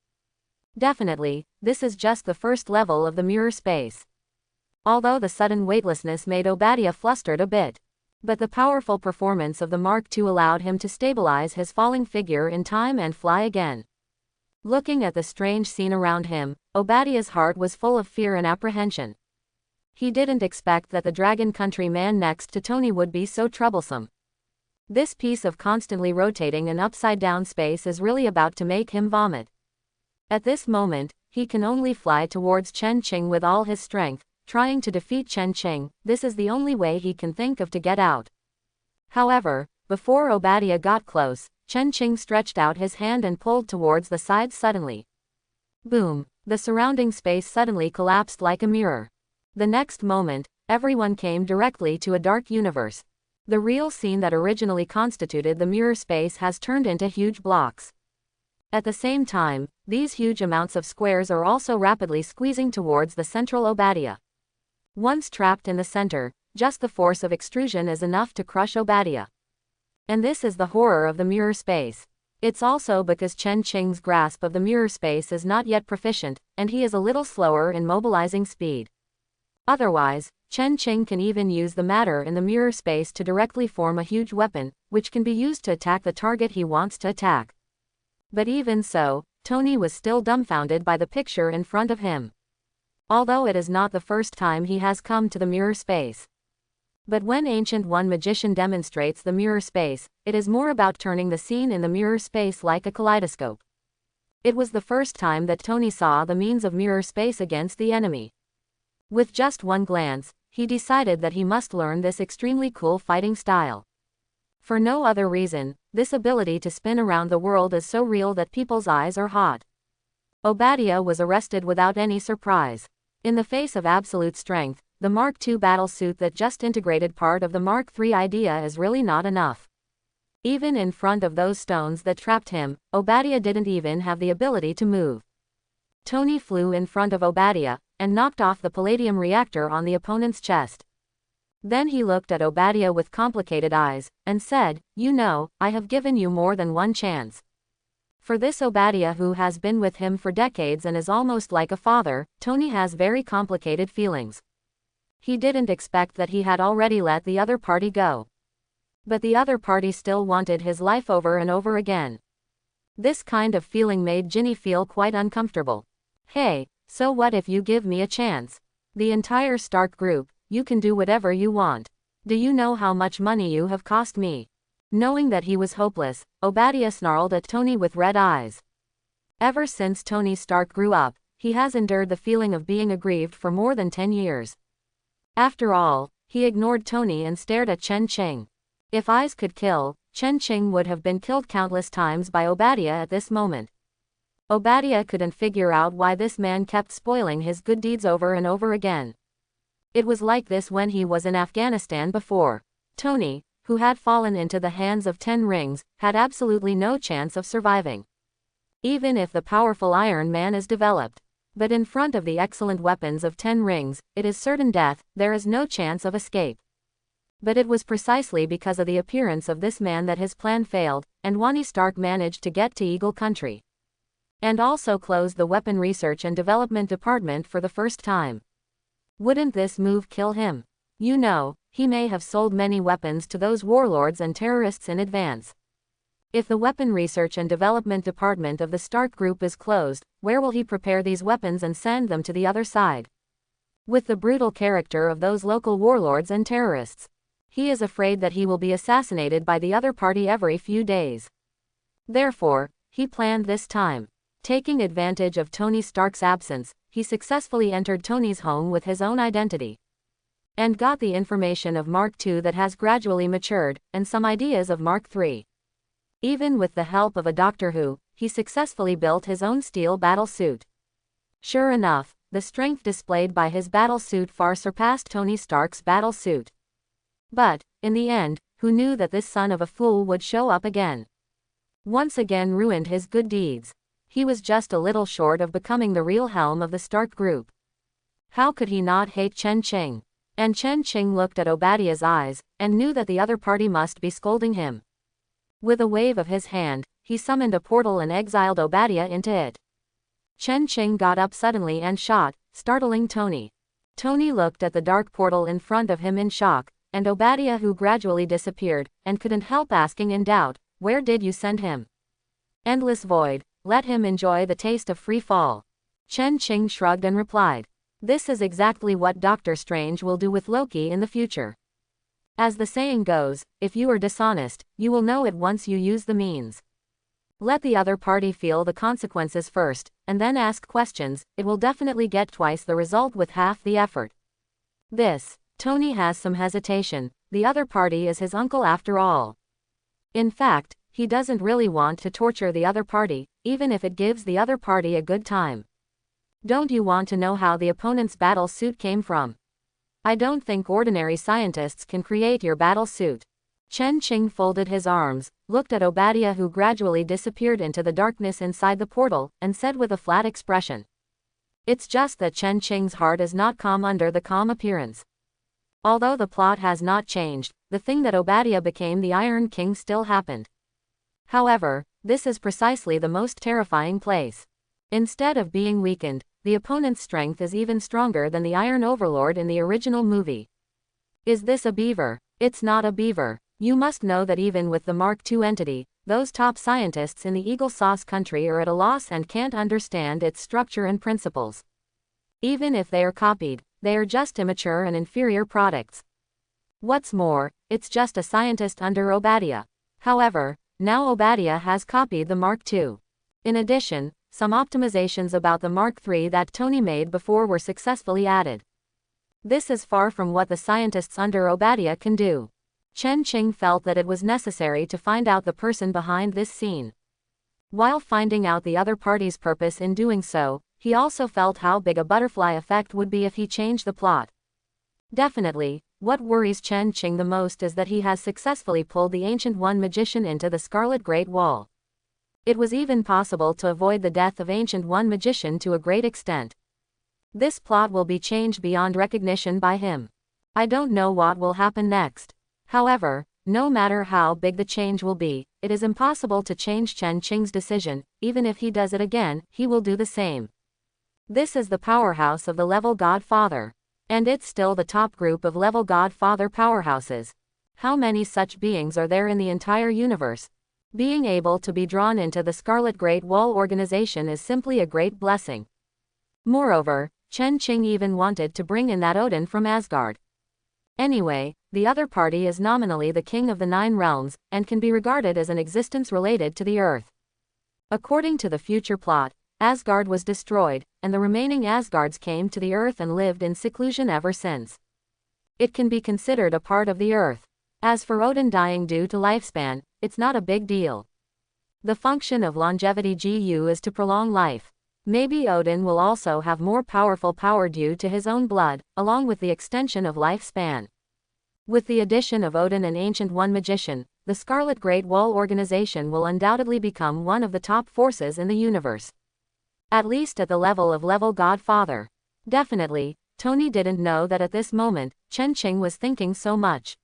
Definitely, this is just the first level of the mirror space. Although the sudden weightlessness made Obadiah flustered a bit. But the powerful performance of the Mark II allowed him to stabilize his falling figure in time and fly again. Looking at the strange scene around him, Obadiah's heart was full of fear and apprehension. He didn't expect that the Dragon Country man next to Tony would be so troublesome. This piece of constantly rotating and upside-down space is really about to make him vomit. At this moment, he can only fly towards Chen Qing with all his strength, trying to defeat Chen Qing. This is the only way he can think of to get out. However, before Obadiah got close, Chen Qing stretched out his hand and pulled towards the side suddenly. Boom! The surrounding space suddenly collapsed like a mirror. The next moment, everyone came directly to a dark universe. The real scene that originally constituted the mirror space has turned into huge blocks. At the same time, these huge amounts of squares are also rapidly squeezing towards the central Obadiah. Once trapped in the center, just the force of extrusion is enough to crush Obadiah. And this is the horror of the mirror space. It's also because Chen Qing's grasp of the mirror space is not yet proficient, and he is a little slower in mobilizing speed. Otherwise, Chen Qing can even use the matter in the mirror space to directly form a huge weapon, which can be used to attack the target he wants to attack. But even so, Tony was still dumbfounded by the picture in front of him. Although it is not the first time he has come to the mirror space. But when Ancient One magician demonstrates the mirror space, it is more about turning the scene in the mirror space like a kaleidoscope. It was the first time that Tony saw the means of mirror space against the enemy. With just one glance, he decided that he must learn this extremely cool fighting style. For no other reason, this ability to spin around the world is so real that people's eyes are hot. Obadiah was arrested without any surprise. In the face of absolute strength, the Mark II battle suit that just integrated part of the Mark III idea is really not enough. Even in front of those stones that trapped him, Obadiah didn't even have the ability to move. Tony flew in front of Obadiah, and knocked off the palladium reactor on the opponent's chest. Then he looked at Obadiah with complicated eyes, and said, "You know, I have given you more than one chance." For this Obadiah who has been with him for decades and is almost like a father, Tony has very complicated feelings. He didn't expect that he had already let the other party go. But the other party still wanted his life over and over again. This kind of feeling made Ginny feel quite uncomfortable. "Hey, so what if you give me a chance? The entire Stark group, you can do whatever you want. Do you know how much money you have cost me?" Knowing that he was hopeless, Obadiah snarled at Tony with red eyes. Ever since Tony Stark grew up, he has endured the feeling of being aggrieved for more than 10 years. After all, he ignored Tony and stared at Chen Qing. If eyes could kill, Chen Qing would have been killed countless times by Obadiah at this moment. Obadiah couldn't figure out why this man kept spoiling his good deeds over and over again. It was like this when he was in Afghanistan before. Tony, who had fallen into the hands of 10 rings, had absolutely no chance of surviving. Even if the powerful Iron Man is developed. But in front of the excellent weapons of 10 rings, it is certain death, there is no chance of escape. But it was precisely because of the appearance of this man that his plan failed, and Wani Stark managed to get to Eagle Country. And also closed the Weapon Research and Development Department for the first time. Wouldn't this move kill him? You know, he may have sold many weapons to those warlords and terrorists in advance. If the Weapon Research and Development Department of the Stark Group is closed, where will he prepare these weapons and send them to the other side? With the brutal character of those local warlords and terrorists, he is afraid that he will be assassinated by the other party every few days. Therefore, he planned this time. Taking advantage of Tony Stark's absence, he successfully entered Tony's home with his own identity. And got the information of Mark II that has gradually matured, and some ideas of Mark III. Even with the help of a doctor who, he successfully built his own steel battle suit. Sure enough, the strength displayed by his battle suit far surpassed Tony Stark's battle suit. But, in the end, who knew that this son of a fool would show up again? Once again ruined his good deeds. He was just a little short of becoming the real helm of the Stark group. How could he not hate Chen Qing? And Chen Qing looked at Obadiah's eyes, and knew that the other party must be scolding him. With a wave of his hand, he summoned a portal and exiled Obadiah into it. Chen Qing got up suddenly and shot, startling Tony. Tony looked at the dark portal in front of him in shock, and Obadiah who gradually disappeared, and couldn't help asking in doubt, "Where did you send him?" "Endless void, let him enjoy the taste of free fall." Chen Qing shrugged and replied, "This is exactly what Doctor Strange will do with Loki in the future. As the saying goes, if you are dishonest, you will know it once you use the means. Let the other party feel the consequences first, and then ask questions, it will definitely get twice the result with half the effort." Tony has some hesitation, the other party is his uncle after all. In fact, he doesn't really want to torture the other party, even if it gives the other party a good time. Don't you want to know how the opponent's battle suit came from? I don't think ordinary scientists can create your battle suit. Chen Qing folded his arms, looked at Obadiah who gradually disappeared into the darkness inside the portal, and said with a flat expression. It's just that Chen Qing's heart is not calm under the calm appearance. Although the plot has not changed, the thing that Obadiah became the Iron King still happened. However, this is precisely the most terrifying place. Instead of being weakened, the opponent's strength is even stronger than the Iron Overlord in the original movie. Is this a beaver? It's not a beaver. You must know that even with the Mark II entity, those top scientists in the Eagle Sauce country are at a loss and can't understand its structure and principles. Even if they are copied, they are just immature and inferior products. What's more, it's just a scientist under Obadiah. However, now Obadiah has copied the Mark II. In addition, some optimizations about the Mark III that Tony made before were successfully added. This is far from what the scientists under Obadiah can do. Chen Qing felt that it was necessary to find out the person behind this scene. While finding out the other party's purpose in doing so, he also felt how big a butterfly effect would be if he changed the plot. Definitely, what worries Chen Qing the most is that he has successfully pulled the Ancient One magician into the Scarlet Great Wall. It was even possible to avoid the death of Ancient One magician to a great extent. This plot will be changed beyond recognition by him. I don't know what will happen next. However, no matter how big the change will be, it is impossible to change Chen Qing's decision. Even if he does it again, he will do the same. This is the powerhouse of the Level Godfather. And it's still the top group of Level Godfather powerhouses. How many such beings are there in the entire universe? Being able to be drawn into the Scarlet Great Wall organization is simply a great blessing. Moreover, Chen Qing even wanted to bring in that Odin from Asgard. Anyway, the other party is nominally the king of the 9 realms, and can be regarded as an existence related to the earth. According to the future plot, Asgard was destroyed, and the remaining Asgards came to the earth and lived in seclusion ever since. It can be considered a part of the earth. As for Odin dying due to lifespan, it's not a big deal. The function of longevity GU is to prolong life. Maybe Odin will also have more powerful power due to his own blood, along with the extension of lifespan. With the addition of Odin and Ancient One magician, the Scarlet Great Wall organization will undoubtedly become one of the top forces in the universe. At least at the level of Level Godfather. Definitely, Tony didn't know that at this moment, Chen Qing was thinking so much.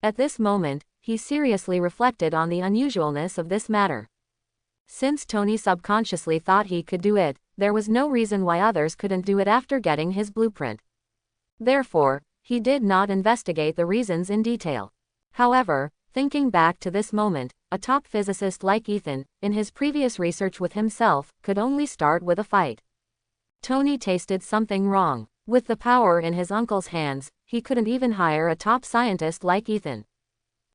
At this moment, he seriously reflected on the unusualness of this matter. Since Tony subconsciously thought he could do it, there was no reason why others couldn't do it after getting his blueprint. Therefore, he did not investigate the reasons in detail. However, thinking back to this moment, a top physicist like Ethan, in his previous research with himself, could only start with a fight. Tony tasted something wrong. With the power in his uncle's hands, he couldn't even hire a top scientist like Ethan.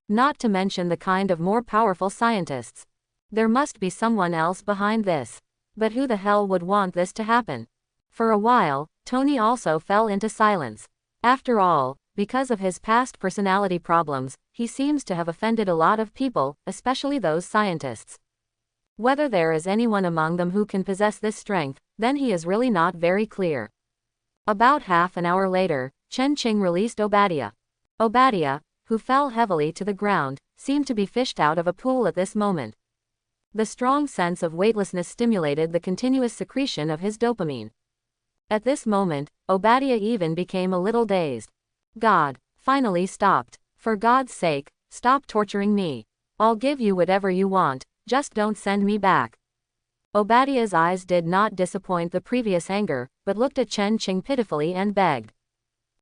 Not to mention the kind of more powerful scientists. There must be someone else behind this. But who the hell would want this to happen? For a while, Tony also fell into silence. After all, because of his past personality problems, he seems to have offended a lot of people, especially those scientists. Whether there is anyone among them who can possess this strength, then he is really not very clear. About half an hour later, Chen-Ching released Obadiah. Obadiah, who fell heavily to the ground, seemed to be fished out of a pool at this moment. The strong sense of weightlessness stimulated the continuous secretion of his dopamine. At this moment, Obadiah even became a little dazed. God, finally stopped. For God's sake, stop torturing me. I'll give you whatever you want, just don't send me back. Obadiah's eyes did not disappoint the previous anger, but looked at Chen-Ching pitifully and begged.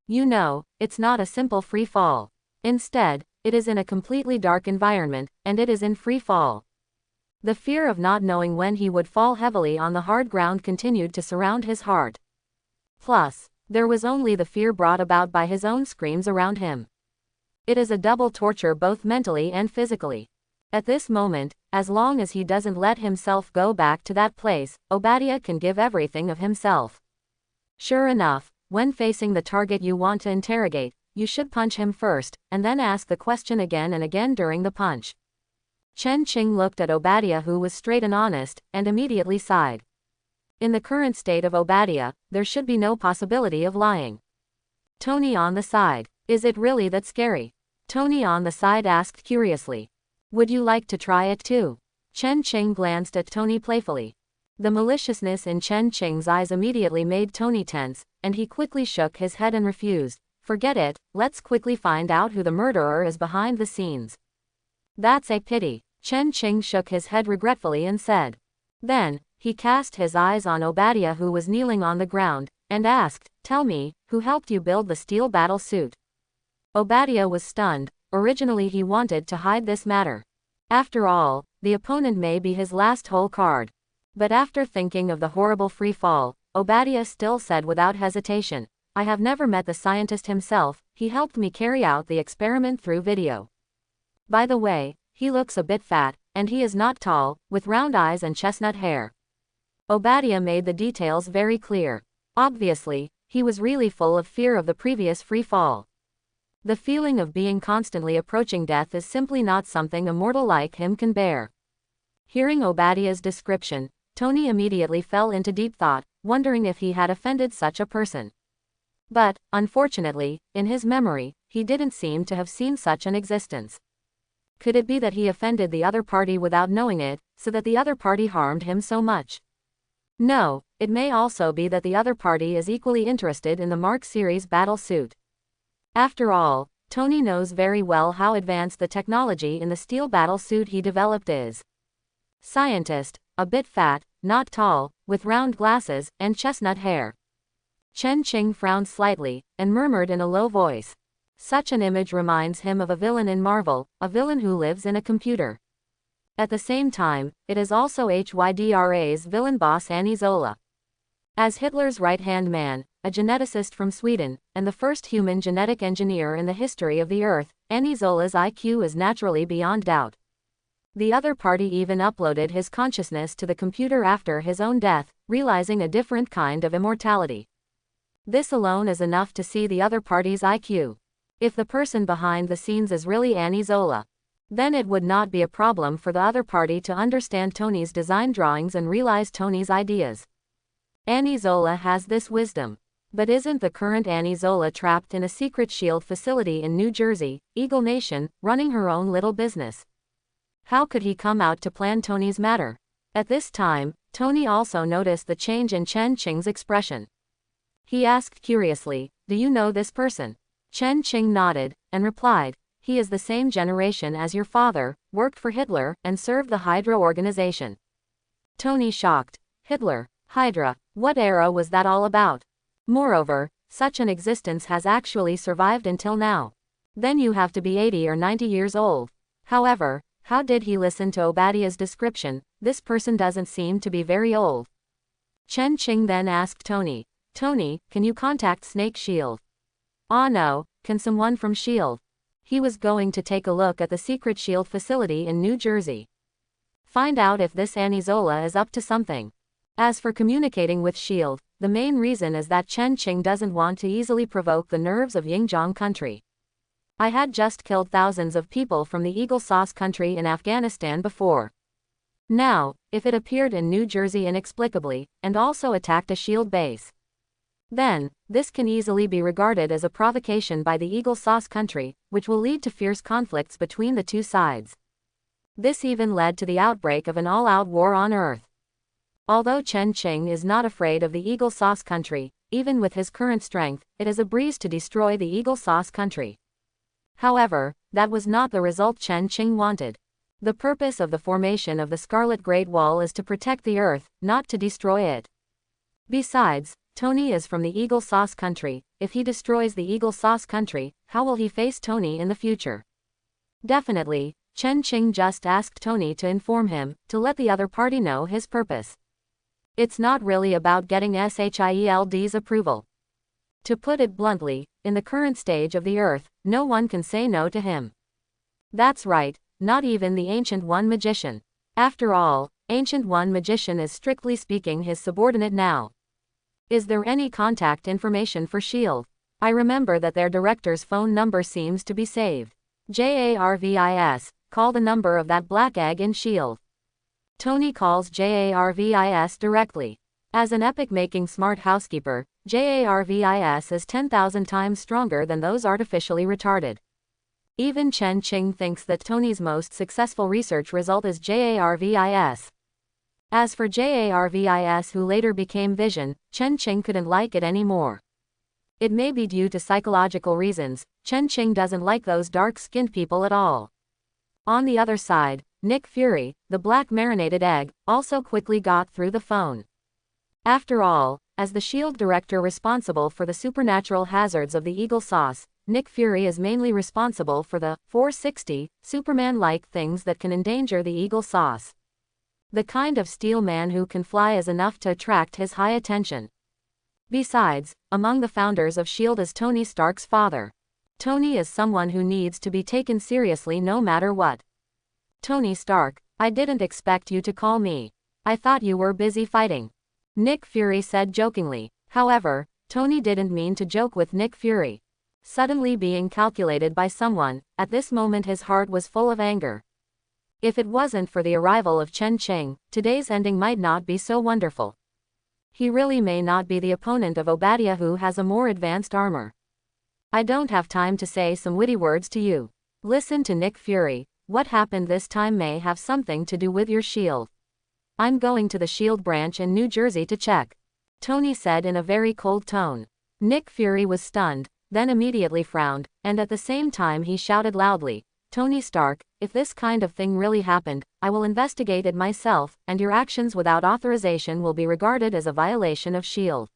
You know, it's not a simple free fall. Instead, it is in a completely dark environment, and it is in free fall. The fear of not knowing when he would fall heavily on the hard ground continued to surround his heart. Plus, there was only the fear brought about by his own screams around him. It is a double torture both mentally and physically. At this moment, as long as he doesn't let himself go back to that place, Obadiah can give everything of himself. Sure enough, when facing the target you want to interrogate, you should punch him first, and then ask the question again and again during the punch. Chen-Ching looked at Obadiah, who was straight and honest, and immediately sighed. In the current state of Obadiah, there should be no possibility of lying. Tony on the side. Is it really that scary? Tony on the side asked curiously. Would you like to try it too? Chen-Ching glanced at Tony playfully. The maliciousness in Chen-Ching's eyes immediately made Tony tense, and he quickly shook his head and refused. Forget it, let's quickly find out who the murderer is behind the scenes. That's a pity. Chen-Ching shook his head regretfully and said. Then, he cast his eyes on Obadiah, who was kneeling on the ground, and asked, Tell me, who helped you build the steel battle suit? Obadiah was stunned. Originally he wanted to hide this matter. After all, the opponent may be his last hole card. But after thinking of the horrible free fall, Obadiah still said without hesitation, I have never met the scientist himself, he helped me carry out the experiment through video. By the way, he looks a bit fat, and he is not tall, with round eyes and chestnut hair. Obadiah made the details very clear. Obviously, he was really full of fear of the previous free fall. The feeling of being constantly approaching death is simply not something a mortal like him can bear. Hearing Obadiah's description, Tony immediately fell into deep thought, wondering if he had offended such a person. But, unfortunately, in his memory, he didn't seem to have seen such an existence. Could it be that he offended the other party without knowing it, so that the other party harmed him so much? No, it may also be that the other party is equally interested in the Mark series battle suit. After all, Tony knows very well how advanced the technology in the steel battle suit he developed is. Scientist, a bit fat, not tall, with round glasses, and chestnut hair. Chen-Ching frowned slightly, and murmured in a low voice. Such an image reminds him of a villain in Marvel, a villain who lives in a computer. At the same time, it is also S.H.I.E.L.D's villain boss Annie Zola. As Hitler's right-hand man, a geneticist from Sweden, and the first human genetic engineer in the history of the Earth, Annie Zola's IQ is naturally beyond doubt. The other party even uploaded his consciousness to the computer after his own death, realizing a different kind of immortality. This alone is enough to see the other party's IQ. If the person behind the scenes is really Annie Zola, then it would not be a problem for the other party to understand Tony's design drawings and realize Tony's ideas. Annie Zola has this wisdom. But isn't the current Annie Zola trapped in a secret S.H.I.E.L.D. facility in New Jersey, Eagle Nation, running her own little business? How could he come out to plan Tony's matter? At this time, Tony also noticed the change in Chen-Ching's expression. He asked curiously, Do you know this person? Chen-Ching nodded, and replied, He is the same generation as your father, worked for Hitler, and served the Hydra organization. Tony shocked. Hitler, Hydra, what era was that all about? Moreover, such an existence has actually survived until now. Then you have to be 80 or 90 years old. However, how did he listen to Obadiah's description? This person doesn't seem to be very old. Chen-Ching then asked Tony, Tony, can you contact Snake S.H.I.E.L.D.? Ah no, can someone from S.H.I.E.L.D.? He was going to take a look at the secret S.H.I.E.L.D. facility in New Jersey. Find out if this Annie Zola is up to something. As for communicating with S.H.I.E.L.D., the main reason is that Chen Qing doesn't want to easily provoke the nerves of Yingjiang country. I had just killed thousands of people from the Eagle Sauce country in Afghanistan before. Now, if it appeared in New Jersey inexplicably, and also attacked a S.H.I.E.L.D. base, then, this can easily be regarded as a provocation by the Eagle Sauce country, which will lead to fierce conflicts between the two sides. This even led to the outbreak of an all-out war on Earth. Although Chen Qing is not afraid of the Eagle Sauce country, even with his current strength, it is a breeze to destroy the Eagle Sauce country. However, that was not the result Chen Qing wanted. The purpose of the formation of the Scarlet Great Wall is to protect the Earth, not to destroy it. Besides, Tony is from the Eagle Sauce country. If he destroys the Eagle Sauce country, how will he face Tony in the future? Definitely, Chen Qing just asked Tony to inform him, to let the other party know his purpose. It's not really about getting S.H.I.E.L.D's approval. To put it bluntly, in the current stage of the Earth, no one can say no to him. That's right, not even the Ancient One Magician. After all, Ancient One Magician is strictly speaking his subordinate now. Is there any contact information for S.H.I.E.L.D? I remember that their director's phone number seems to be saved. JARVIS, call the number of that black egg in S.H.I.E.L.D. Tony calls JARVIS directly. As an epic-making smart housekeeper, JARVIS is 10,000 times stronger than those artificially retarded. Even Chen Qing thinks that Tony's most successful research result is JARVIS. As for JARVIS, who later became Vision, Chen Qing couldn't like it anymore. It may be due to psychological reasons, Chen Qing doesn't like those dark-skinned people at all. On the other side, Nick Fury, the black marinated egg, also quickly got through the phone. After all, as the S.H.I.E.L.D. director responsible for the supernatural hazards of the Eagle Sauce, Nick Fury is mainly responsible for the 460 Superman-like things that can endanger the Eagle Sauce. The kind of steel man who can fly is enough to attract his high attention. Besides, among the founders of S.H.I.E.L.D. is Tony Stark's father. Tony is someone who needs to be taken seriously no matter what. Tony Stark, I didn't expect you to call me. I thought you were busy fighting. Nick Fury said jokingly. However, Tony didn't mean to joke with Nick Fury. Suddenly being calculated by someone, at this moment his heart was full of anger. If it wasn't for the arrival of Chen Qing, today's ending might not be so wonderful. He really may not be the opponent of Obadiah, who has a more advanced armor. I don't have time to say some witty words to you. Listen to Nick Fury, what happened this time may have something to do with your S.H.I.E.L.D. I'm going to the S.H.I.E.L.D. branch in New Jersey to check, Tony said in a very cold tone. Nick Fury was stunned, then immediately frowned, and at the same time he shouted loudly, Tony Stark, if this kind of thing really happened, I will investigate it myself, and your actions without authorization will be regarded as a violation of S.H.I.E.L.D.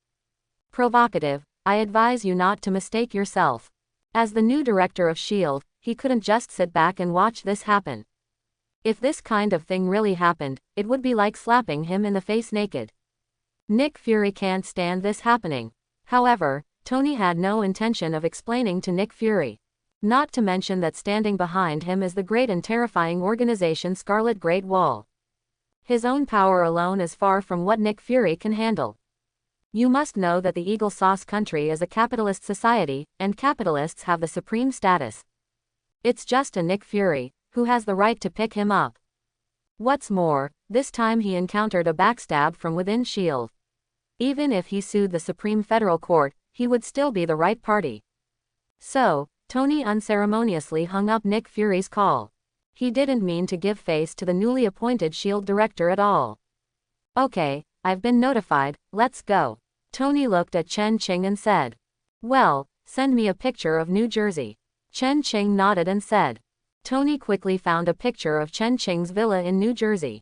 Provocative, I advise you not to mistake yourself. As the new director of S.H.I.E.L.D., he couldn't just sit back and watch this happen. If this kind of thing really happened, it would be like slapping him in the face naked. Nick Fury can't stand this happening. However, Tony had no intention of explaining to Nick Fury. Not to mention that standing behind him is the great and terrifying organization Scarlet Great Wall. His own power alone is far from what Nick Fury can handle. You must know that the Eagle Sauce country is a capitalist society, and capitalists have the supreme status. It's just a Nick Fury who has the right to pick him up. What's more, this time he encountered a backstab from within S.H.I.E.L.D. Even if he sued the Supreme Federal Court, he would still be the right party. So, Tony unceremoniously hung up Nick Fury's call. He didn't mean to give face to the newly appointed S.H.I.E.L.D. director at all. Okay, I've been notified, let's go. Tony looked at Chen Qing and said. Well, send me a picture of New Jersey. Chen Qing nodded and said. Tony quickly found a picture of Chen Qing's villa in New Jersey.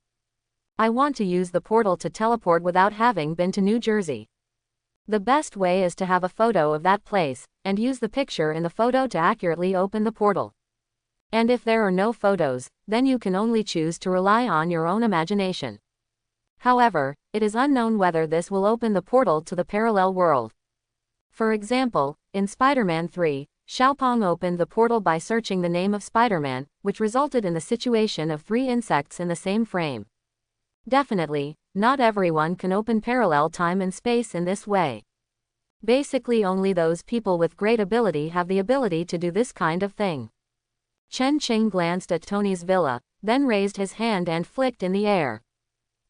I want to use the portal to teleport without having been to New Jersey. The best way is to have a photo of that place, and use the picture in the photo to accurately open the portal. And if there are no photos, then you can only choose to rely on your own imagination. However, it is unknown whether this will open the portal to the parallel world. For example, in Spider-Man 3, Xiaopeng opened the portal by searching the name of Spider-Man, which resulted in the situation of 3 insects in the same frame. Definitely, Not everyone can open parallel time and space in this way. Basically only those people with great ability have the ability to do this kind of thing. Chen Qing glanced at Tony's villa, then raised his hand and flicked in the air.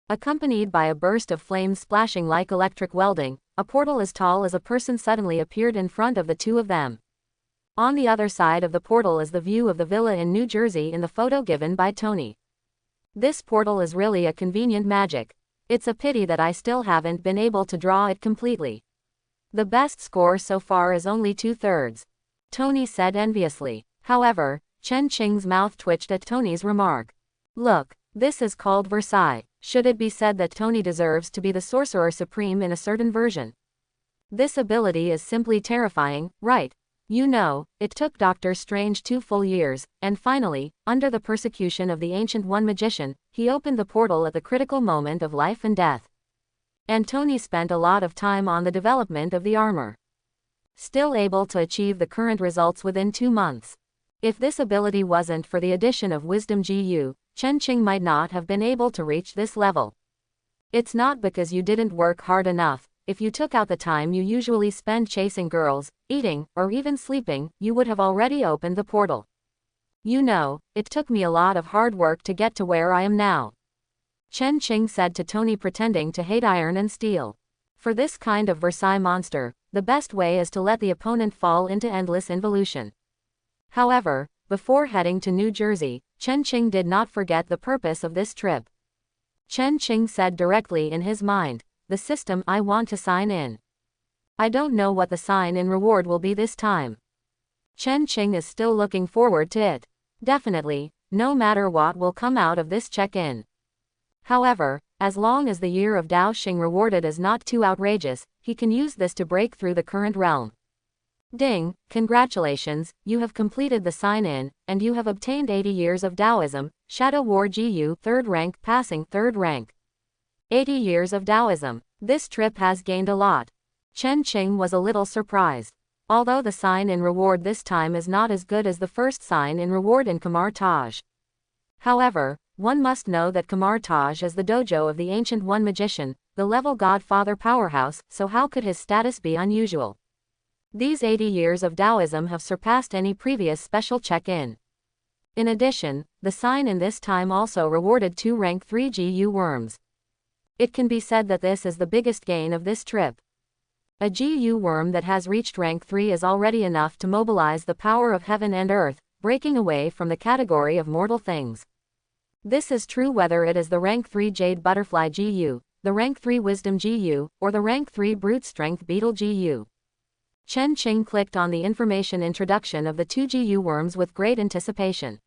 Accompanied by a burst of flames splashing like electric welding, a portal as tall as a person suddenly appeared in front of the two of them. On the other side of the portal is the view of the villa in New Jersey in the photo given by Tony. This portal is really a convenient magic. It's a pity that I still haven't been able to draw it completely. The best score so far is only 2/3. Tony said enviously. However, Chen Qing's mouth twitched at Tony's remark. Look, this is called Versailles. Should it be said that Tony deserves to be the sorcerer supreme in a certain version? This ability is simply terrifying, right? You know, it took Doctor Strange 2 full years, and finally, under the persecution of the Ancient One magician, he opened the portal at the critical moment of life and death. And Tony spent a lot of time on the development of the armor. Still able to achieve the current results within 2 months. If this ability wasn't for the addition of Wisdom GU, Chen Qing might not have been able to reach this level. It's not because you didn't work hard enough. If you took out the time you usually spend chasing girls, eating, or even sleeping, you would have already opened the portal. You know, it took me a lot of hard work to get to where I am now. Chen Qing said to Tony, pretending to hate iron and steel. For this kind of Versailles monster, the best way is to let the opponent fall into endless involution. However, before heading to New Jersey, Chen Qing did not forget the purpose of this trip. Chen Qing said directly in his mind, the system I want to sign in. I don't know what the sign-in reward will be this time. Chen Qing is still looking forward to it. Definitely, no matter what will come out of this check-in. However, as long as the year of Dao Xing rewarded is not too outrageous, he can use this to break through the current realm. Ding, congratulations, you have completed the sign-in, and you have obtained 80 years of Taoism, Shadow War GU 3rd rank, passing 3rd rank. 80 years of Taoism. This trip has gained a lot. Chen Qing was a little surprised. Although the sign-in reward this time is not as good as the first sign-in reward in Kamar Taj. However, one must know that Kamar Taj is the dojo of the Ancient One magician, the level Godfather powerhouse, so how could his status be unusual? These 80 years of Taoism have surpassed any previous special check-in. In addition, the sign-in this time also rewarded 2 rank 3 GU worms. It can be said that this is the biggest gain of this trip. A GU worm that has reached rank 3 is already enough to mobilize the power of heaven and earth, breaking away from the category of mortal things. This is true whether it is the rank 3 Jade Butterfly GU, the rank 3 Wisdom GU, or the rank 3 Brute Strength Beetle GU. Chen Qing clicked on the information introduction of the 2 GU worms with great anticipation.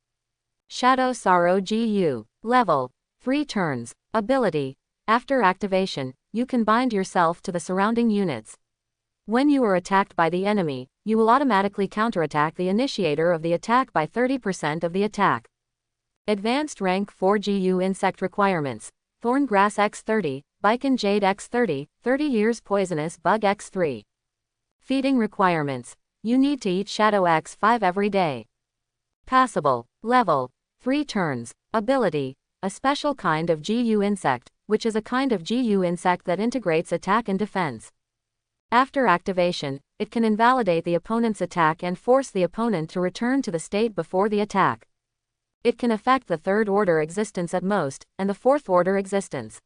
Shadow Sorrow GU. Level 3 turns. Ability. After activation, you can bind yourself to the surrounding units. When you are attacked by the enemy, you will automatically counterattack the initiator of the attack by 30% of the attack. Advanced rank 4 GU insect requirements. Thorn Grass X30, Biken Jade X30, 30 years Poisonous Bug X3. Feeding requirements. You need to eat Shadow X5 every day. Passable. Level 3 turns. Ability. A special kind of GU insect, which is a kind of GU insect that integrates attack and defense. After activation, it can invalidate the opponent's attack and force the opponent to return to the state before the attack. It can affect the 3rd order existence at most, and the 4th order existence.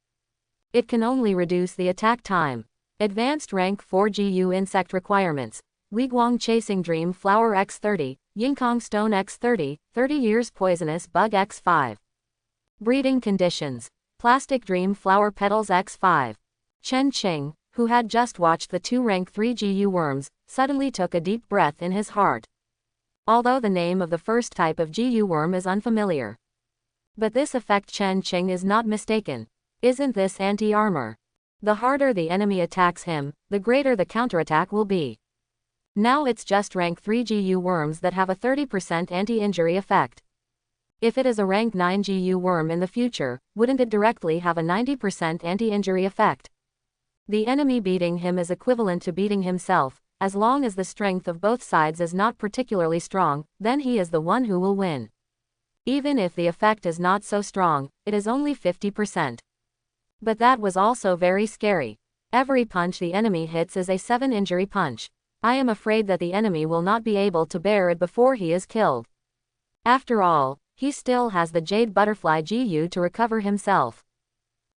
It can only reduce the attack time. Advanced rank 4 GU insect requirements. Wiguang Chasing Dream Flower X30, Yingkong Stone X30, 30 years Poisonous Bug X5. Breeding conditions. Plastic Dream Flower Petals X5. Chen Qing, who had just watched the 2 rank 3 GU worms, suddenly took a deep breath in his heart. Although the name of the first type of GU worm is unfamiliar. But this effect Chen Qing is not mistaken. Isn't this anti-armor? The harder the enemy attacks him, the greater the counterattack will be. Now it's just rank 3 GU worms that have a 30% anti-injury effect. If it is a rank 9 GU worm in the future, wouldn't it directly have a 90% anti-injury effect? The enemy beating him is equivalent to beating himself. As long as the strength of both sides is not particularly strong, then he is the one who will win. Even if the effect is not so strong, it is only 50%. But that was also very scary. Every punch the enemy hits is a 7-injury punch. I am afraid that the enemy will not be able to bear it before he is killed. After all, he still has the Jade Butterfly GU to recover himself.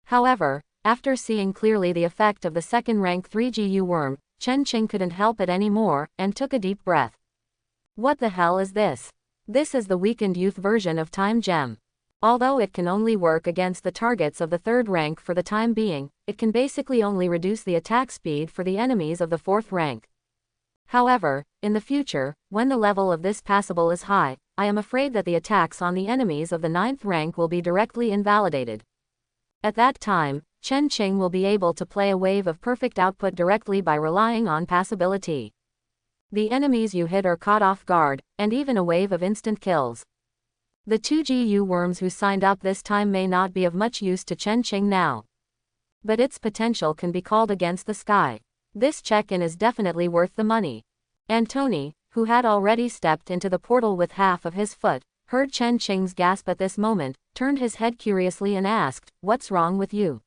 However, after seeing clearly the effect of the second rank 3 GU worm, Chen Qing couldn't help it anymore, and took a deep breath. What the hell is this? This is the weakened youth version of Time Gem. Although it can only work against the targets of the third rank for the time being, it can basically only reduce the attack speed for the enemies of the fourth rank. However, in the future, when the level of this passable is high, I am afraid that the attacks on the enemies of the 9th rank will be directly invalidated. At that time, Chen Qing will be able to play a wave of perfect output directly by relying on passability. The enemies you hit are caught off guard, and even a wave of instant kills. The 2 GU worms who signed up this time may not be of much use to Chen Qing now. But its potential can be called against the sky. This check-in is definitely worth the money. And Tony, who had already stepped into the portal with half of his foot, heard Chen Qing's gasp at this moment, turned his head curiously and asked, "What's wrong with you?"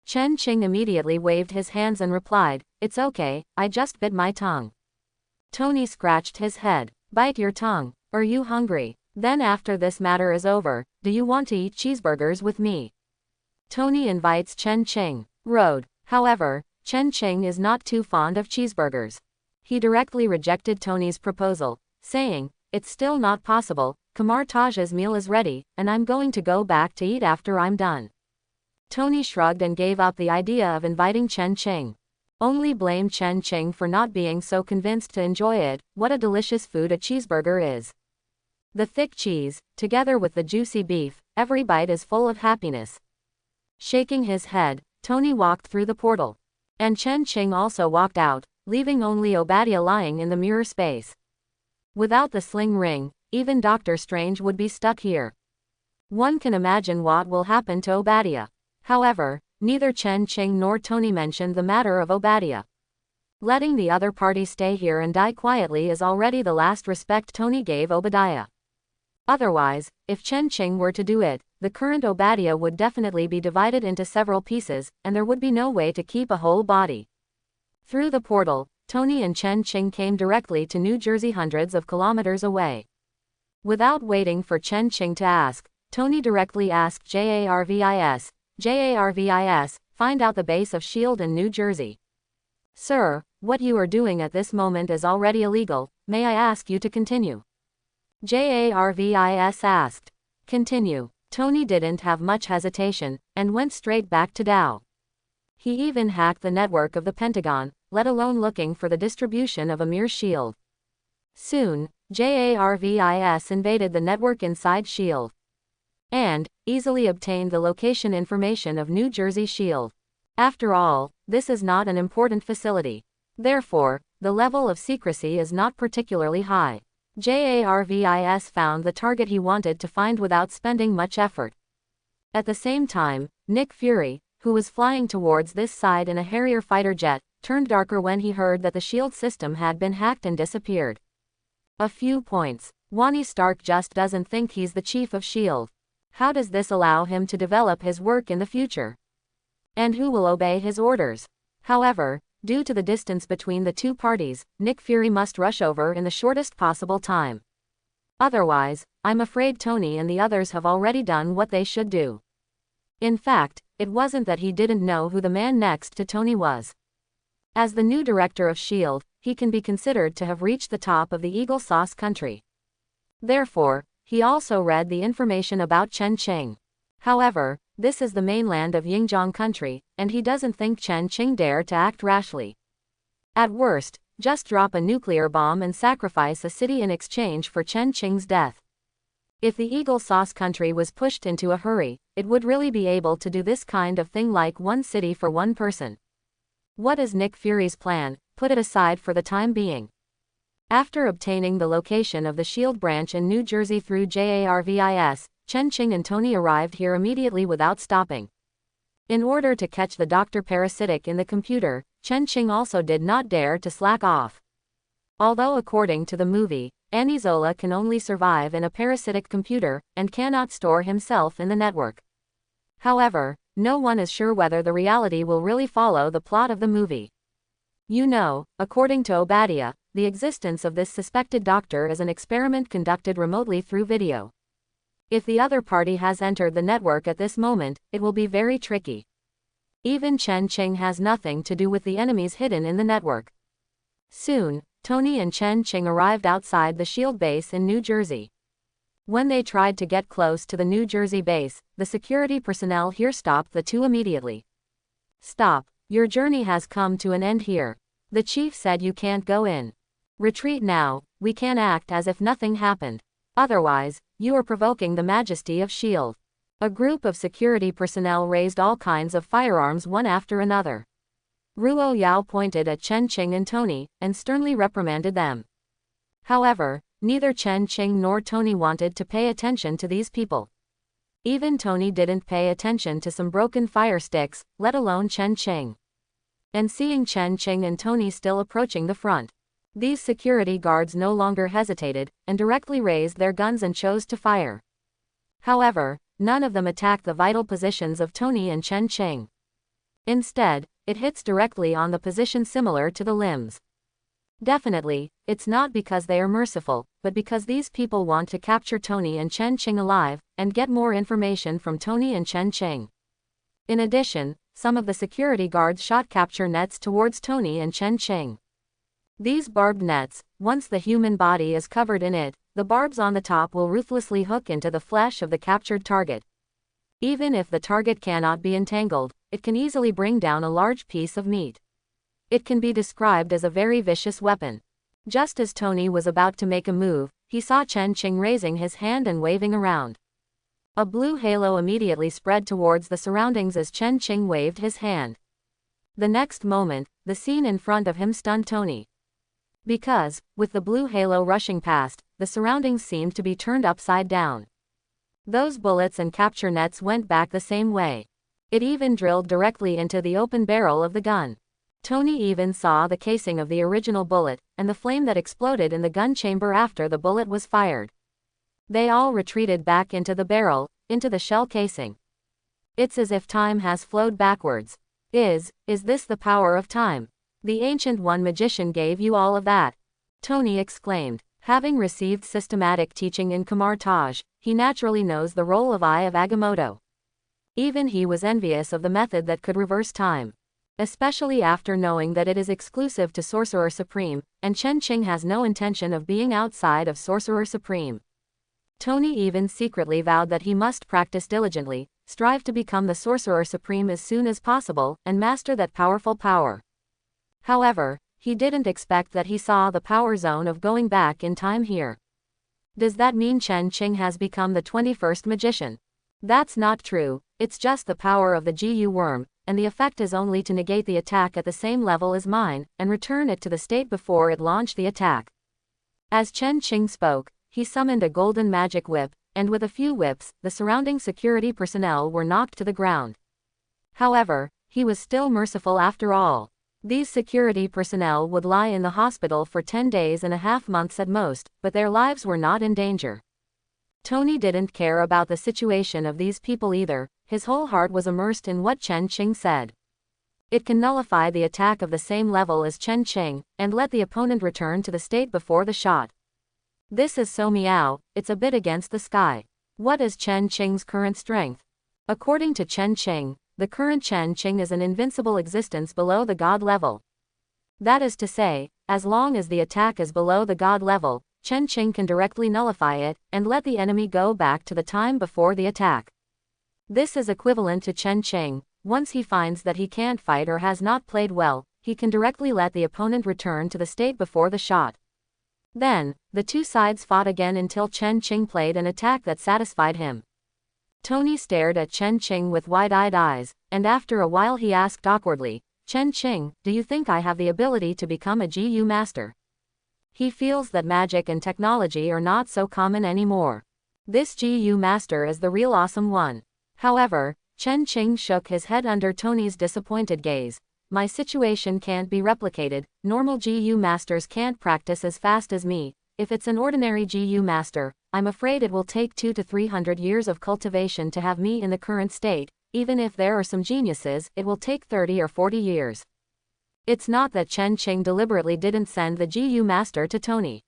Chen Qing immediately waved his hands and replied, "It's okay, I just bit my tongue." Tony scratched his head. "Bite your tongue. Are you hungry? Then after this matter is over, do you want to eat cheeseburgers with me?" Tony invites Chen Qing. Road. However, Chen Qing is not too fond of cheeseburgers. He directly rejected Tony's proposal, saying, "It's still not possible, Kamar Taj's meal is ready, and I'm going to go back to eat after I'm done." Tony shrugged and gave up the idea of inviting Chen Qing. Only blame Chen Qing for not being so convinced to enjoy it. What a delicious food a cheeseburger is. The thick cheese, together with the juicy beef, every bite is full of happiness. Shaking his head, Tony walked through the portal. And Chen Qing also walked out, leaving only Obadiah lying in the mirror space. Without the sling ring, even Doctor Strange would be stuck here. One can imagine what will happen to Obadiah. However, neither Chen Qing nor Tony mentioned the matter of Obadiah. Letting the other party stay here and die quietly is already the last respect Tony gave Obadiah. Otherwise, if Chen Qing were to do it, the current Obadiah would definitely be divided into several pieces, and there would be no way to keep a whole body. Through the portal, Tony and Chen Qing came directly to New Jersey, hundreds of kilometers away. Without waiting for Chen Qing to ask, Tony directly asked JARVIS, find out the base of S.H.I.E.L.D. in New Jersey. "Sir, what you are doing at this moment is already illegal, may I ask you to continue?" JARVIS asked. "Continue." Tony didn't have much hesitation, and went straight back to Dow. He even hacked the network of the Pentagon, let alone looking for the distribution of a mere S.H.I.E.L.D. Soon, JARVIS invaded the network inside S.H.I.E.L.D. and easily obtained the location information of New Jersey S.H.I.E.L.D. After all, this is not an important facility. Therefore, the level of secrecy is not particularly high. JARVIS found the target he wanted to find without spending much effort. At the same time, Nick Fury, who was flying towards this side in a Harrier fighter jet, turned darker when he heard that the S.H.I.E.L.D. system had been hacked and disappeared. A few points. Tony Stark just doesn't think he's the chief of S.H.I.E.L.D. How does this allow him to develop his work in the future? And who will obey his orders? However, due to the distance between the two parties, Nick Fury must rush over in the shortest possible time. Otherwise, I'm afraid Tony and the others have already done what they should do. In fact, it wasn't that he didn't know who the man next to Tony was. As the new director of S.H.I.E.L.D., he can be considered to have reached the top of the Eagle Sauce country. Therefore, he also read the information about Chen Qing. However, this is the mainland of Yingjiang country, and he doesn't think Chen Qing dare to act rashly. At worst, just drop a nuclear bomb and sacrifice a city in exchange for Chen Qing's death. If the Eagle Sauce country was pushed into a hurry, it would really be able to do this kind of thing, like one city for one person. What is Nick Fury's plan? Put it aside for the time being. After obtaining the location of the S.H.I.E.L.D. branch in New Jersey through JARVIS, Chen Qing and Tony arrived here immediately without stopping. In order to catch the Dr. Parasitic in the computer, Chen Qing also did not dare to slack off. Although according to the movie, Zola can only survive in a parasitic computer, and cannot store himself in the network. However, no one is sure whether the reality will really follow the plot of the movie. You know, according to Obadiah, the existence of this suspected doctor is an experiment conducted remotely through video. If the other party has entered the network at this moment, it will be very tricky. Even Chen Qing has nothing to do with the enemies hidden in the network. Soon, Tony and Chen Qing arrived outside the S.H.I.E.L.D. base in New Jersey. When they tried to get close to the New Jersey base, the security personnel here stopped the two immediately. Stop, your journey has come to an end here. The chief said you can't go in. Retreat now, we can act as if nothing happened. Otherwise, you are provoking the majesty of S.H.I.E.L.D. A group of security personnel raised all kinds of firearms one after another. Ruo Yao pointed at Chen Qing and Tony, and sternly reprimanded them. However, neither Chen Qing nor Tony wanted to pay attention to these people. Even Tony didn't pay attention to some broken fire sticks, let alone Chen Qing. And seeing Chen Qing and Tony still approaching the front, these security guards no longer hesitated, and directly raised their guns and chose to fire. However, none of them attacked the vital positions of Tony and Chen Qing. Instead, it hits directly on the position similar to the limbs. Definitely, it's not because they are merciful, but because these people want to capture Tony and Chen Qing alive, and get more information from Tony and Chen Qing. In addition, some of the security guards shot capture nets towards Tony and Chen Qing. These barbed nets, once the human body is covered in it, the barbs on the top will ruthlessly hook into the flesh of the captured target. Even if the target cannot be entangled, it can easily bring down a large piece of meat. It can be described as a very vicious weapon. Just as Tony was about to make a move, he saw Chen Qing raising his hand and waving around. A blue halo immediately spread towards the surroundings as Chen Qing waved his hand. The next moment, the scene in front of him stunned Tony. Because, with the blue halo rushing past, the surroundings seemed to be turned upside down. Those bullets and capture nets went back the same way. It even drilled directly into the open barrel of the gun. Tony even saw the casing of the original bullet, and the flame that exploded in the gun chamber after the bullet was fired. They all retreated back into the barrel, into the shell casing. It's as if time has flowed backwards. Is this the power of time? The Ancient One magician gave you all of that? Tony exclaimed. Having received systematic teaching in Kamar Taj, he naturally knows the role of Eye of Agamotto. Even he was envious of the method that could reverse time. Especially after knowing that it is exclusive to Sorcerer Supreme, and Chen Qing has no intention of being outside of Sorcerer Supreme. Tony even secretly vowed that he must practice diligently, strive to become the Sorcerer Supreme as soon as possible, and master that powerful power. However, he didn't expect that he saw the power zone of going back in time here. Does that mean Chen Qing has become the 21st magician? That's not true, it's just the power of the GU worm, and the effect is only to negate the attack at the same level as mine, and return it to the state before it launched the attack. As Chen Qing spoke, he summoned a golden magic whip, and with a few whips, the surrounding security personnel were knocked to the ground. However, he was still merciful after all. These security personnel would lie in the hospital for 10 days and a half months at most, but their lives were not in danger. Tony didn't care about the situation of these people either, his whole heart was immersed in what Chen Qing said. It can nullify the attack of the same level as Chen Qing, and let the opponent return to the state before the shot. This is so meow, it's a bit against the sky. What is Chen Qing's current strength? According to Chen Qing, the current Chen Qing is an invincible existence below the god level. That is to say, as long as the attack is below the god level, Chen Qing can directly nullify it, and let the enemy go back to the time before the attack. This is equivalent to Chen Qing. Once he finds that he can't fight or has not played well, he can directly let the opponent return to the state before the shot. Then, the two sides fought again until Chen Qing played an attack that satisfied him. Tony stared at Chen Qing with wide-eyed eyes, and after a while he asked awkwardly, Chen Qing, do you think I have the ability to become a GU master? He feels that magic and technology are not so common anymore. This GU master is the real awesome one. However, Chen Qing shook his head under Tony's disappointed gaze. My situation can't be replicated, normal GU masters can't practice as fast as me. If it's an ordinary GU master, I'm afraid it will take 200 to 300 years of cultivation to have me in the current state, even if there are some geniuses, it will take 30 or 40 years. It's not that Chen Qing deliberately didn't send the GU master to Tony.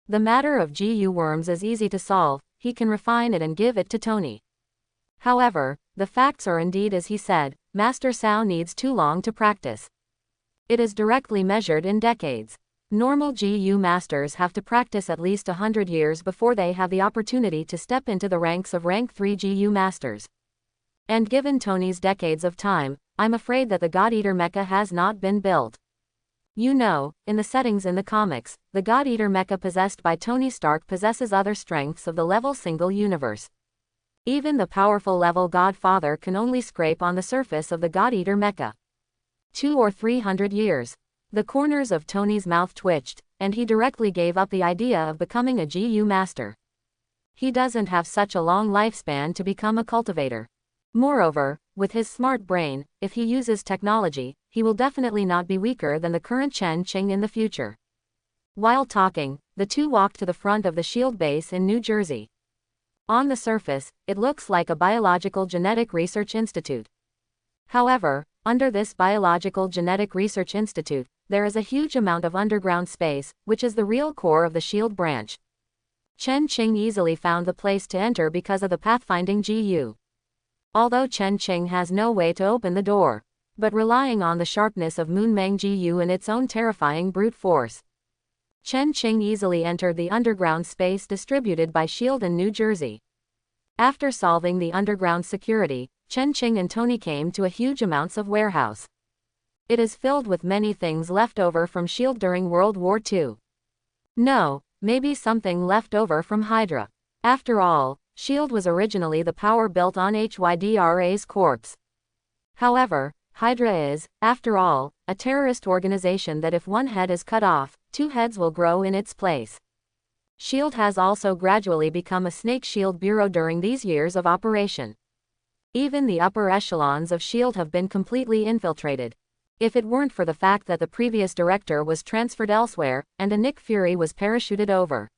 The matter of GU worms is easy to solve, he can refine it and give it to Tony. However, the facts are indeed as he said, Master Cao needs too long to practice. It is directly measured in decades. Normal GU masters have to practice at least 100 years before they have the opportunity to step into the ranks of rank 3 GU masters. And given Tony's decades of time, I'm afraid that the God Eater mecha has not been built. You know, in the settings in the comics, the God Eater mecha possessed by Tony Stark possesses other strengths of the level single universe. Even the powerful level Godfather can only scrape on the surface of the God Eater mecha. 200 or 300 years. The corners of Tony's mouth twitched, and he directly gave up the idea of becoming a GU master. He doesn't have such a long lifespan to become a cultivator. Moreover, with his smart brain, if he uses technology, he will definitely not be weaker than the current Chen Qing in the future. While talking, the two walked to the front of the S.H.I.E.L.D. base in New Jersey. On the surface, it looks like a biological genetic research institute. However, under this biological genetic research institute, there is a huge amount of underground space, which is the real core of the S.H.I.E.L.D. branch. Chen Qing easily found the place to enter because of the pathfinding GU. Although Chen Qing has no way to open the door, but relying on the sharpness of Moonmeng GU and its own terrifying brute force, Chen Qing easily entered the underground space distributed by S.H.I.E.L.D. in New Jersey. After solving the underground security, Chen Qing and Tony came to a huge amounts of warehouse. It is filled with many things left over from S.H.I.E.L.D. during World War II. No, maybe something left over from Hydra. After all, S.H.I.E.L.D. was originally the power built on Hydra's corpse. However, Hydra is, after all, a terrorist organization that if one head is cut off, 2 heads will grow in its place. S.H.I.E.L.D. has also gradually become a snake shield bureau during these years of operation. Even the upper echelons of S.H.I.E.L.D. have been completely infiltrated. If it weren't for the fact that the previous director was transferred elsewhere, and a Nick Fury was parachuted over.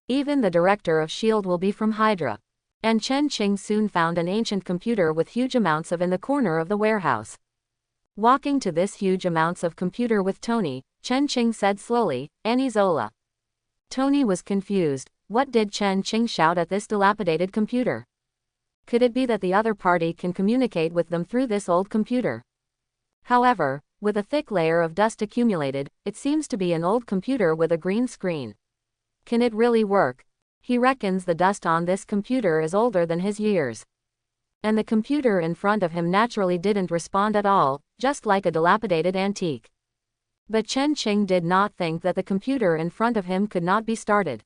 Even the director of S.H.I.E.L.D. will be from Hydra. And Chen Qing soon found an ancient computer with huge amounts of in the corner of the warehouse. Walking to this huge amounts of computer with Tony, Chen Qing said slowly, "Annie Zola." Tony was confused. What did Chen Qing shout at this dilapidated computer? Could it be that the other party can communicate with them through this old computer? However, with a thick layer of dust accumulated, it seems to be an old computer with a green screen. Can it really work? He reckons the dust on this computer is older than his years. And the computer in front of him naturally didn't respond at all, just like a dilapidated antique. But Chen Qing did not think that the computer in front of him could not be started.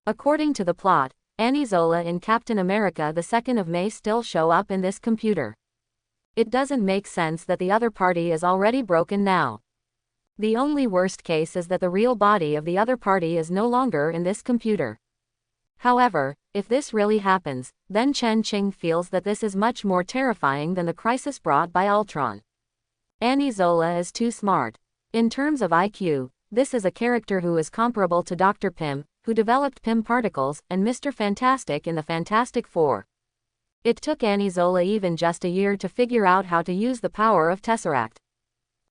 According to the plot, Annie Zola in Captain America the 2nd of May still show up in this computer. It doesn't make sense that the other party is already broken now. The only worst case is that the real body of the other party is no longer in this computer. However, if this really happens, then Chen Qing feels that this is much more terrifying than the crisis brought by Ultron. Annie Zola is too smart. In terms of IQ, this is a character who is comparable to Dr. Pym, who developed Pym particles, and Mr. Fantastic in the Fantastic Four. It took Annie Zola even just a year to figure out how to use the power of Tesseract.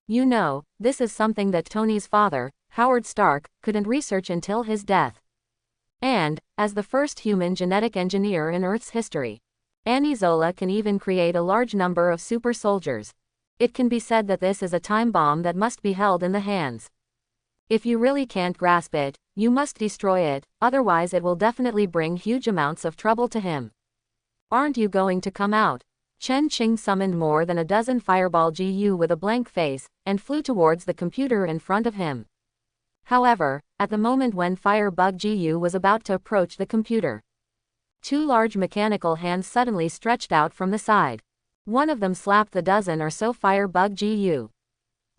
You know, this is something that Tony's father, Howard Stark, couldn't research until his death. And, as the first human genetic engineer in Earth's history, Annie Zola can even create a large number of super soldiers. It can be said that this is a time bomb that must be held in the hands. If you really can't grasp it, you must destroy it, otherwise it will definitely bring huge amounts of trouble to him. Aren't you going to come out? Chen Qing summoned more than a dozen fireball GU with a blank face, and flew towards the computer in front of him. However, at the moment when Firebug GU was about to approach the computer, 2 large mechanical hands suddenly stretched out from the side. One of them slapped the dozen or so Firebug GU.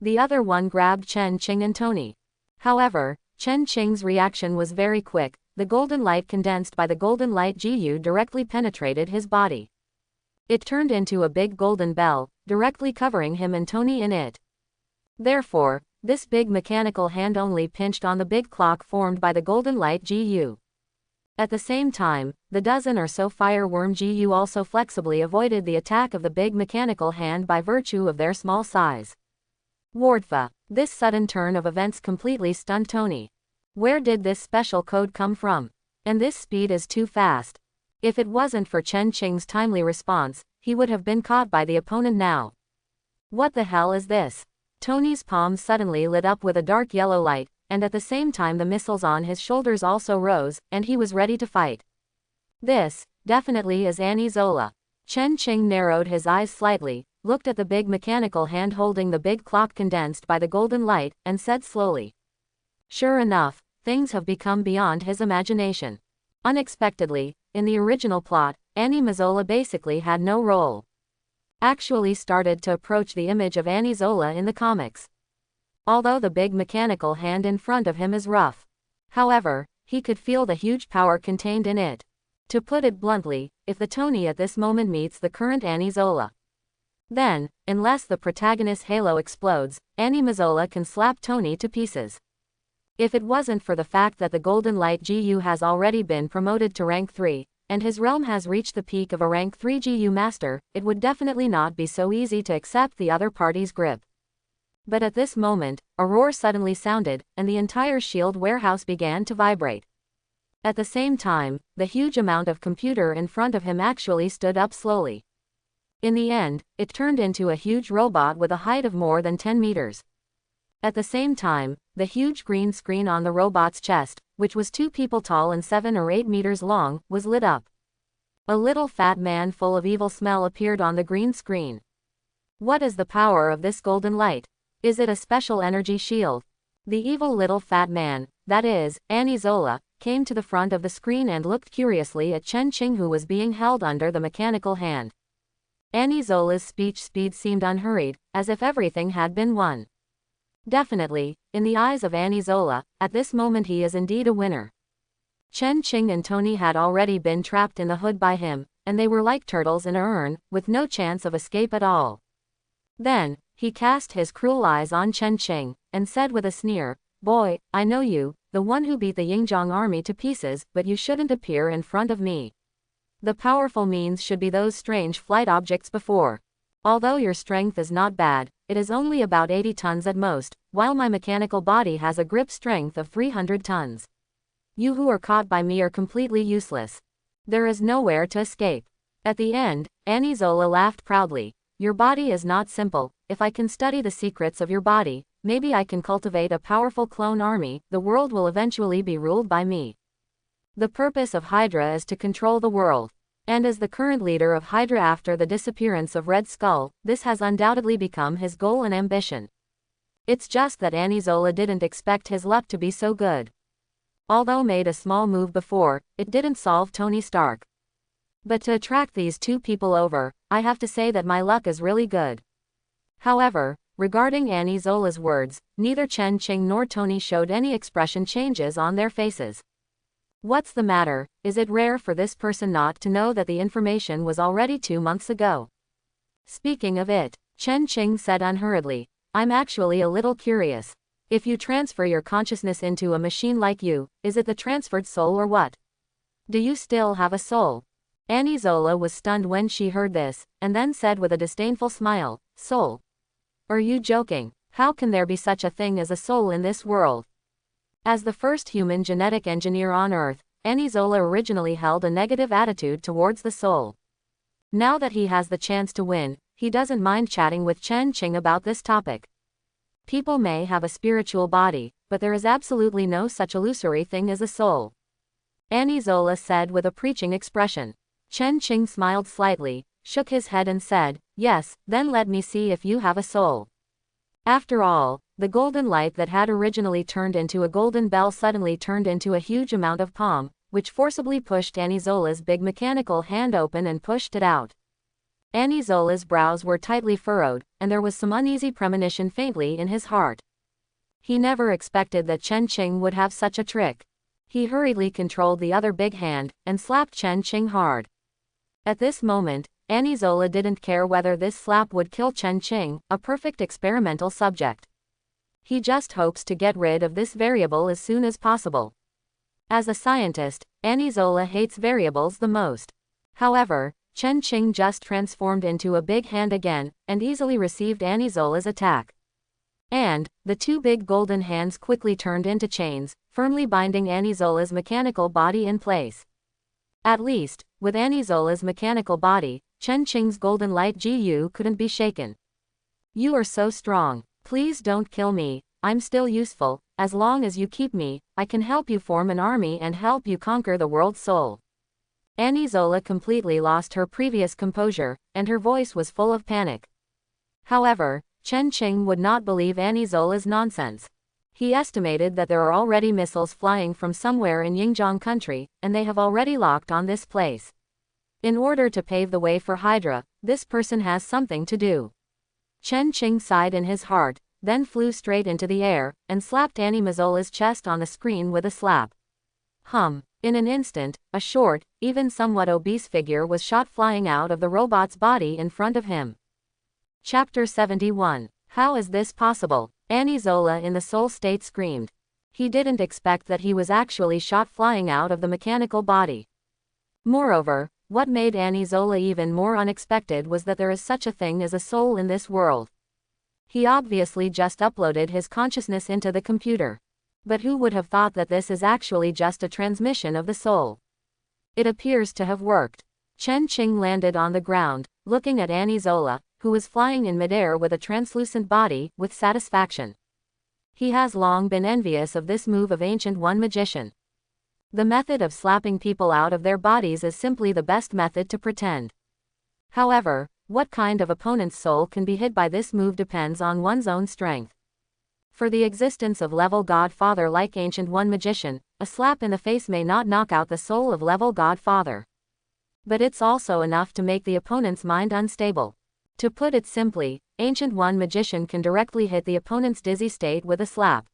The other one grabbed Chen Qing and Tony. However, Chen Qing's reaction was very quick. The golden light condensed by the golden light GU directly penetrated his body. It turned into a big golden bell, directly covering him and Tony in it. Therefore, this big mechanical hand only pinched on the big clock formed by the golden light GU. At the same time, the dozen or so fireworm GU also flexibly avoided the attack of the big mechanical hand by virtue of their small size. Wardfa. This sudden turn of events completely stunned Tony. Where did this special code come from? And this speed is too fast. If it wasn't for Chen Qing's timely response, he would have been caught by the opponent now. What the hell is this? Tony's palms suddenly lit up with a dark yellow light, and at the same time the muscles on his shoulders also rose, and he was ready to fight. This, definitely is Annie Zola. Chen Qing narrowed his eyes slightly, looked at the big mechanical hand holding the big clock condensed by the golden light, and said slowly. Sure enough, things have become beyond his imagination. Unexpectedly, in the original plot, Annie Zola basically had no role. Actually started to approach the image of Annie Zola in the comics. Although the big mechanical hand in front of him is rough. However, he could feel the huge power contained in it. To put it bluntly, if the Tony at this moment meets the current Annie Zola, then, unless the protagonist's halo explodes, Annie Zola can slap Tony to pieces. If it wasn't for the fact that the Golden Light GU has already been promoted to rank 3, and his realm has reached the peak of a rank 3 GU master, it would definitely not be so easy to accept the other party's grip. But at this moment, a roar suddenly sounded, and the entire S.H.I.E.L.D. warehouse began to vibrate. At the same time, the huge amount of computer in front of him actually stood up slowly. In the end, it turned into a huge robot with a height of more than 10 meters. At the same time, the huge green screen on the robot's chest, which was 2 people tall and 7 or 8 meters long, was lit up. A little fat man full of evil smell appeared on the green screen. What is the power of this golden light? Is it a special energy shield? The evil little fat man, that is, Annie Zola, came to the front of the screen and looked curiously at Chen Qing, who was being held under the mechanical hand. Annie Zola's speech speed seemed unhurried, as if everything had been won. Definitely, in the eyes of Annie Zola, at this moment he is indeed a winner. Chen Qing and Tony had already been trapped in the hood by him, and they were like turtles in a urn, with no chance of escape at all. Then, he cast his cruel eyes on Chen Qing, and said with a sneer, "Boy, I know you, the one who beat the Yingzhong army to pieces, but you shouldn't appear in front of me. The powerful means should be those strange flight objects before. Although your strength is not bad, it is only about 80 tons at most, while my mechanical body has a grip strength of 300 tons. You who are caught by me are completely useless. There is nowhere to escape." At the end, Annie Zola laughed proudly. "Your body is not simple. If I can study the secrets of your body, maybe I can cultivate a powerful clone army. The world will eventually be ruled by me. The purpose of Hydra is to control the world. And as the current leader of Hydra after the disappearance of Red Skull, this has undoubtedly become his goal and ambition. It's just that Annie Zola didn't expect his luck to be so good. Although made a small move before, it didn't solve Tony Stark. But to attract these 2 people over, I have to say that my luck is really good." However, regarding Annie Zola's words, neither Chen Qing nor Tony showed any expression changes on their faces. What's the matter? Is it rare for this person not to know that the information was already 2 months ago? Speaking of it, Chen Qing said unhurriedly, "I'm actually a little curious. If you transfer your consciousness into a machine like you, is it the transferred soul or what? Do you still have a soul?" Annie Zola was stunned when she heard this, and then said with a disdainful smile, "Soul? Are you joking? How can there be such a thing as a soul in this world?" As the first human genetic engineer on Earth, Annie Zola originally held a negative attitude towards the soul. Now that he has the chance to win, he doesn't mind chatting with Chen Qing about this topic. People may have a spiritual body, but there is absolutely no such illusory thing as a soul. Annie Zola said with a preaching expression. Chen Qing smiled slightly, shook his head and said, "Yes, then let me see if you have a soul." After all, the golden light that had originally turned into a golden bell suddenly turned into a huge amount of palm, which forcibly pushed Annie Zola's big mechanical hand open and pushed it out. Annie Zola's brows were tightly furrowed, and there was some uneasy premonition faintly in his heart. He never expected that Chen Qing would have such a trick. He hurriedly controlled the other big hand, and slapped Chen Qing hard. At this moment, Annie Zola didn't care whether this slap would kill Chen Qing, a perfect experimental subject. He just hopes to get rid of this variable as soon as possible. As a scientist, Zola hates variables the most. However, Chen Qing just transformed into a big hand again, and easily received Zola's attack. And, the two big golden hands quickly turned into chains, firmly binding Zola's mechanical body in place. At least, with Zola's mechanical body, Chen Qing's golden light GU couldn't be shaken. You are so strong. Please don't kill me, I'm still useful. As long as you keep me, I can help you form an army and help you conquer the world's soul. Zola completely lost her previous composure, and her voice was full of panic. However, Chen Qing would not believe Zola's nonsense. He estimated that there are already missiles flying from somewhere in Yingjiang country, and they have already locked on this place. In order to pave the way for Hydra, this person has something to do. Chen Qing sighed in his heart, then flew straight into the air, and slapped Zola's chest on the screen with a slap. In an instant, a short, even somewhat obese figure was shot flying out of the robot's body in front of him. Chapter 71. How is this possible? Zola in the soul state screamed. He didn't expect that he was actually shot flying out of the mechanical body. Moreover, what made Zola even more unexpected was that there is such a thing as a soul in this world. He obviously just uploaded his consciousness into the computer. But who would have thought that this is actually just a transmission of the soul? It appears to have worked. Chen Qing landed on the ground, looking at Zola, who was flying in midair with a translucent body, with satisfaction. He has long been envious of this move of Ancient One magician. The method of slapping people out of their bodies is simply the best method to pretend. However, what kind of opponent's soul can be hit by this move depends on one's own strength. For the existence of level Godfather like Ancient One magician, a slap in the face may not knock out the soul of level Godfather. But it's also enough to make the opponent's mind unstable. To put it simply, Ancient One magician can directly hit the opponent's dizzy state with a slap.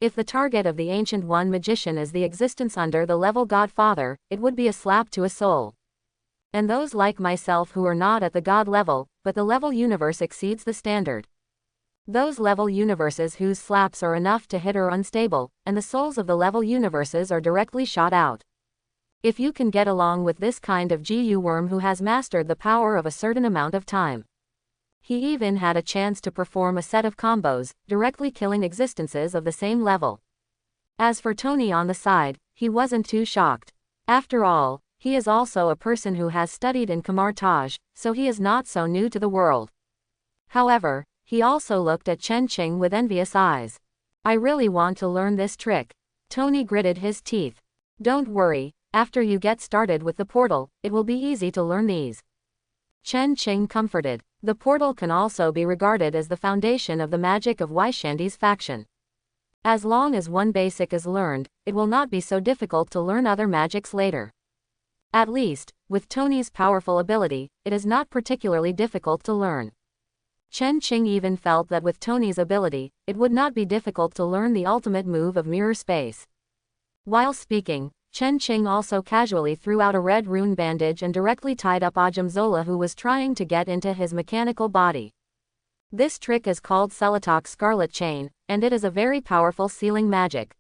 If the target of the Ancient One magician is the existence under the level Godfather, it would be a slap to a soul. And those like myself who are not at the God level, but the level universe exceeds the standard. Those level universes whose slaps are enough to hit are unstable, and the souls of the level universes are directly shot out. If you can get along with this kind of GU worm who has mastered the power of a certain amount of time. He even had a chance to perform a set of combos, directly killing existences of the same level. As for Tony on the side, he wasn't too shocked. After all, he is also a person who has studied in Kamartaj, so he is not so new to the world. However, he also looked at Chen Qing with envious eyes. I really want to learn this trick. Tony gritted his teeth. Don't worry, after you get started with the portal, it will be easy to learn these. Chen Qing comforted. The portal can also be regarded as the foundation of the magic of Weishandi's faction. As long as one basic is learned, it will not be so difficult to learn other magics later. At least, with Tony's powerful ability, it is not particularly difficult to learn. Chen Qing even felt that with Tony's ability, it would not be difficult to learn the ultimate move of mirror space. While speaking, Chen Qing also casually threw out a red rune bandage and directly tied up Zola who was trying to get into his mechanical body. This trick is called S.H.I.E.L.D Scarlet Chain, and it is a very powerful sealing magic.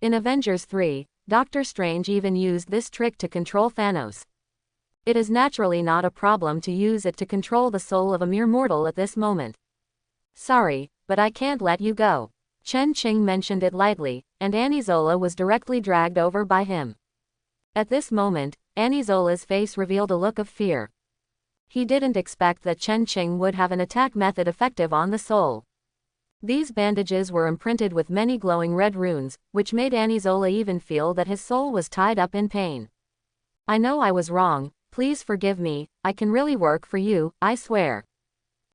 In Avengers 3, Doctor Strange even used this trick to control Thanos. It is naturally not a problem to use it to control the soul of a mere mortal at this moment. Sorry, but I can't let you go. Chen Qing mentioned it lightly, and Zola was directly dragged over by him. At this moment, Zola's face revealed a look of fear. He didn't expect that Chen Qing would have an attack method effective on the soul. These bandages were imprinted with many glowing red runes, which made Zola even feel that his soul was tied up in pain. I know I was wrong, please forgive me, I can really work for you, I swear.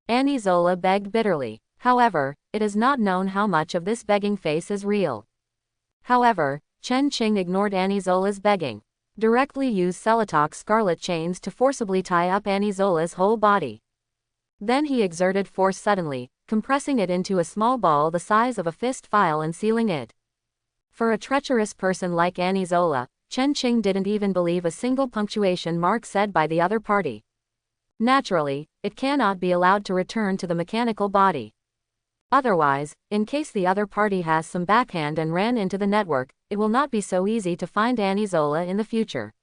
Zola begged bitterly. However, it is not known how much of this begging face is real. However, Chen Qing ignored Zola's begging. Directly used S.H.I.E.L.D scarlet chains to forcibly tie up Zola's whole body. Then he exerted force suddenly, compressing it into a small ball the size of a fist file and sealing it. For a treacherous person like Zola, Chen Qing didn't even believe a single punctuation mark said by the other party. Naturally, it cannot be allowed to return to the mechanical body. Otherwise, in case the other party has some backhand and ran into the network, it will not be so easy to find Zola in the future.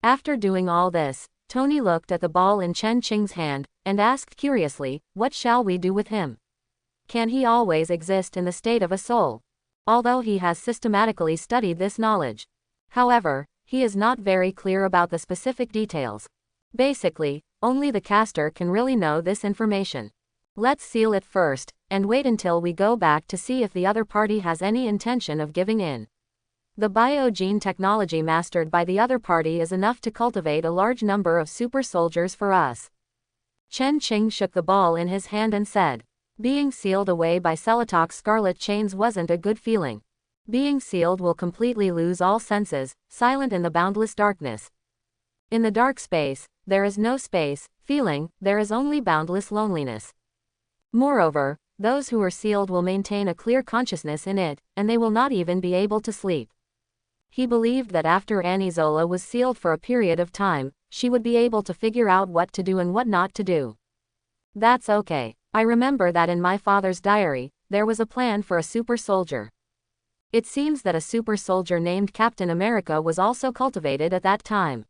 After doing all this, Tony looked at the ball in Chen Qing's hand, and asked curiously, "What shall we do with him? Can he always exist in the state of a soul?" Although he has systematically studied this knowledge. However, he is not very clear about the specific details. Basically, only the caster can really know this information. Let's seal it first, and wait until we go back to see if the other party has any intention of giving in. The biogene technology mastered by the other party is enough to cultivate a large number of super soldiers for us. Chen Qing shook the ball in his hand and said, "Being sealed away by Selotok's scarlet chains wasn't a good feeling. Being sealed will completely lose all senses, silent in the boundless darkness. In the dark space, there is no space, feeling, there is only boundless loneliness. Moreover, those who are sealed will maintain a clear consciousness in it, and they will not even be able to sleep." He believed that after Zola was sealed for a period of time, she would be able to figure out what to do and what not to do. "That's okay. I remember that in my father's diary, there was a plan for a super soldier. It seems that a super soldier named Captain America was also cultivated at that time.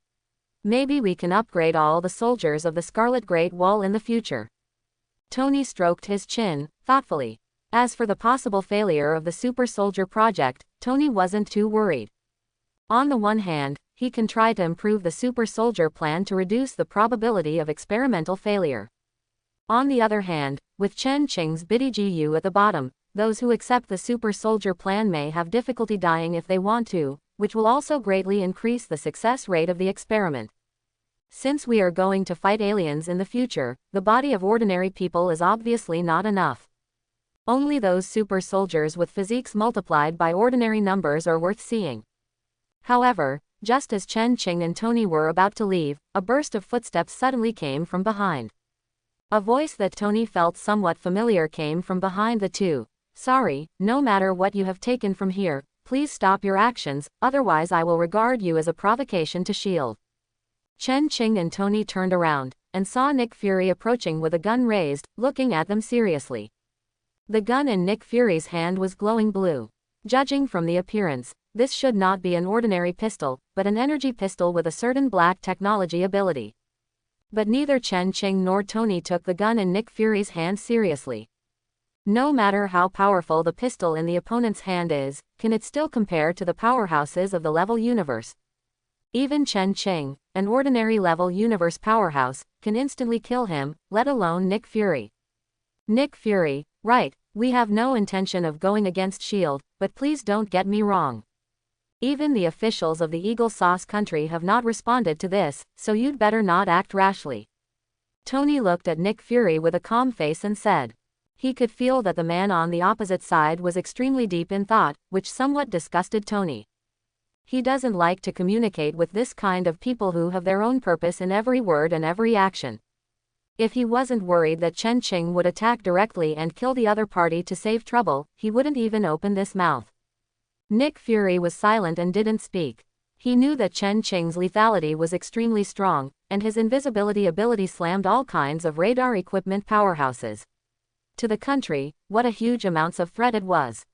Maybe we can upgrade all the soldiers of the Scarlet Great Wall in the future." Tony stroked his chin, thoughtfully. As for the possible failure of the super soldier project, Tony wasn't too worried. On the one hand, he can try to improve the super soldier plan to reduce the probability of experimental failure. On the other hand, with Chen Qing's BDGU at the bottom, those who accept the super soldier plan may have difficulty dying if they want to, which will also greatly increase the success rate of the experiment. Since we are going to fight aliens in the future, the body of ordinary people is obviously not enough. Only those super soldiers with physiques multiplied by ordinary numbers are worth seeing. However, just as Chen Qing and Tony were about to leave, a burst of footsteps suddenly came from behind. A voice that Tony felt somewhat familiar came from behind the two. "Sorry, no matter what you have taken from here, please stop your actions, otherwise I will regard you as a provocation to S.H.I.E.L.D. Chen Qing and Tony turned around, and saw Nick Fury approaching with a gun raised, looking at them seriously. The gun in Nick Fury's hand was glowing blue. Judging from the appearance, this should not be an ordinary pistol, but an energy pistol with a certain black technology ability. But neither Chen Qing nor Tony took the gun in Nick Fury's hand seriously. No matter how powerful the pistol in the opponent's hand is, can it still compare to the powerhouses of the level universe? Even Chen Qing, an ordinary level universe powerhouse, can instantly kill him, let alone Nick Fury. Nick Fury, right, we have no intention of going against S.H.I.E.L.D, but please don't get me wrong. Even the officials of the Eagle Sauce country have not responded to this, so you'd better not act rashly. Tony looked at Nick Fury with a calm face and said. He could feel that the man on the opposite side was extremely deep in thought, which somewhat disgusted Tony. He doesn't like to communicate with this kind of people who have their own purpose in every word and every action. If he wasn't worried that Chen Qing would attack directly and kill the other party to save trouble, he wouldn't even open this mouth. Nick Fury was silent and didn't speak. He knew that Chen Qing's lethality was extremely strong, and his invisibility ability slammed all kinds of radar equipment powerhouses. To the country, what a huge amounts of threat it was.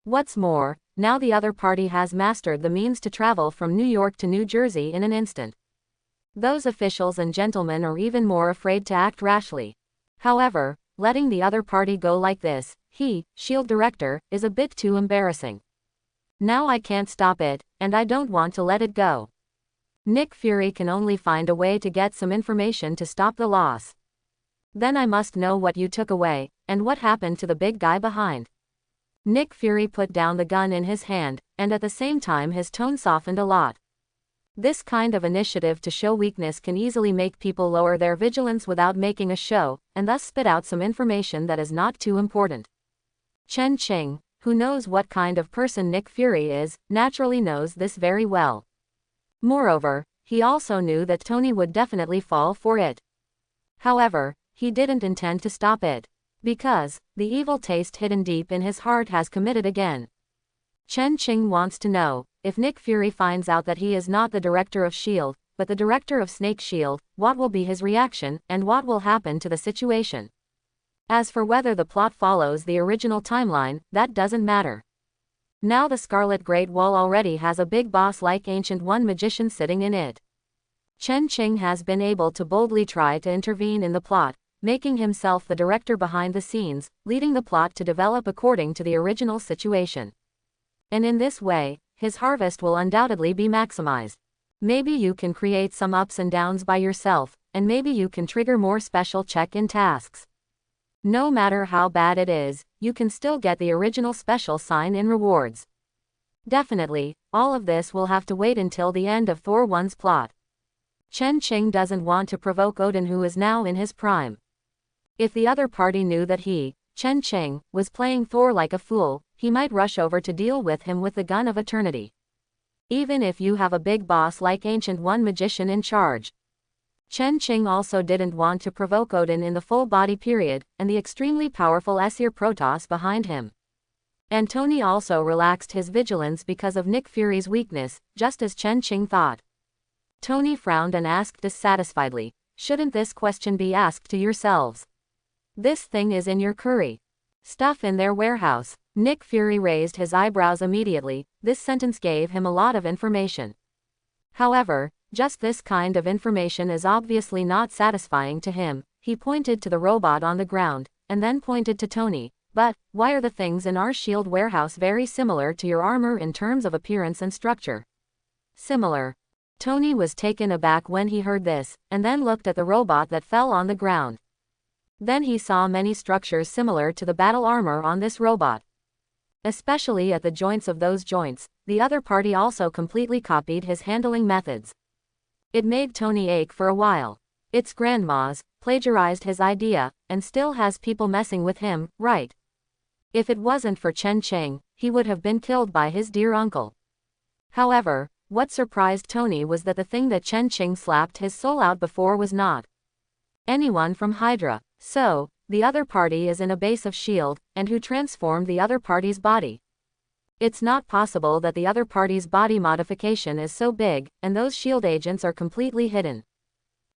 What's more, now the other party has mastered the means to travel from New York to New Jersey in an instant. Those officials and gentlemen are even more afraid to act rashly. However, letting the other party go like this, S.H.I.E.L.D. director, is a bit too embarrassing. Now I can't stop it, and I don't want to let it go. Nick Fury can only find a way to get some information to stop the loss. Then I must know what you took away, and what happened to the big guy behind. Nick Fury put down the gun in his hand, and at the same time his tone softened a lot. This kind of initiative to show weakness can easily make people lower their vigilance without making a show, and thus spit out some information that is not too important. Chen Qing, who knows what kind of person Nick Fury is, naturally knows this very well. Moreover, he also knew that Tony would definitely fall for it. However, he didn't intend to stop it. Because, the evil taste hidden deep in his heart has committed again. Chen Qing wants to know, if Nick Fury finds out that he is not the director of S.H.I.E.L.D, but the director of Snake S.H.I.E.L.D, what will be his reaction, and what will happen to the situation? As for whether the plot follows the original timeline, that doesn't matter. Now the Scarlet Great Wall already has a big boss like Ancient One magician sitting in it. Chen Qing has been able to boldly try to intervene in the plot, making himself the director behind the scenes, leading the plot to develop according to the original situation. And in this way, his harvest will undoubtedly be maximized. Maybe you can create some ups and downs by yourself, and maybe you can trigger more special check-in tasks. No matter how bad it is, you can still get the original special sign-in rewards. Definitely, all of this will have to wait until the end of Thor 1's plot. Chen Qing doesn't want to provoke Odin, who is now in his prime. If the other party knew that he, Chen Qing, was playing Thor like a fool, he might rush over to deal with him with the gun of eternity. Even if you have a big boss like Ancient One magician in charge. Chen Qing also didn't want to provoke Odin in the full body period, and the extremely powerful Aesir Protoss behind him. And Tony also relaxed his vigilance because of Nick Fury's weakness, just as Chen Qing thought. Tony frowned and asked dissatisfiedly, "Shouldn't this question be asked to yourselves? This thing is in your curry stuff in their warehouse." Nick Fury raised his eyebrows immediately. This sentence gave him a lot of information. However, just this kind of information is obviously not satisfying to him. He pointed to the robot on the ground, and then pointed to Tony. "But, why are the things in our S.H.I.E.L.D. warehouse very similar to your armor in terms of appearance and structure?" "Similar." Tony was taken aback when he heard this, and then looked at the robot that fell on the ground. Then he saw many structures similar to the battle armor on this robot. Especially at the joints of those joints, the other party also completely copied his handling methods. It made Tony ache for a while. Its grandmas plagiarized his idea, and still has people messing with him, right? If it wasn't for Chen Qing, he would have been killed by his dear uncle. However, what surprised Tony was that the thing that Chen Qing slapped his soul out before was not anyone from Hydra. So, the other party is in a base of S.H.I.E.L.D., and who transformed the other party's body? It's not possible that the other party's body modification is so big, and those S.H.I.E.L.D. agents are completely hidden.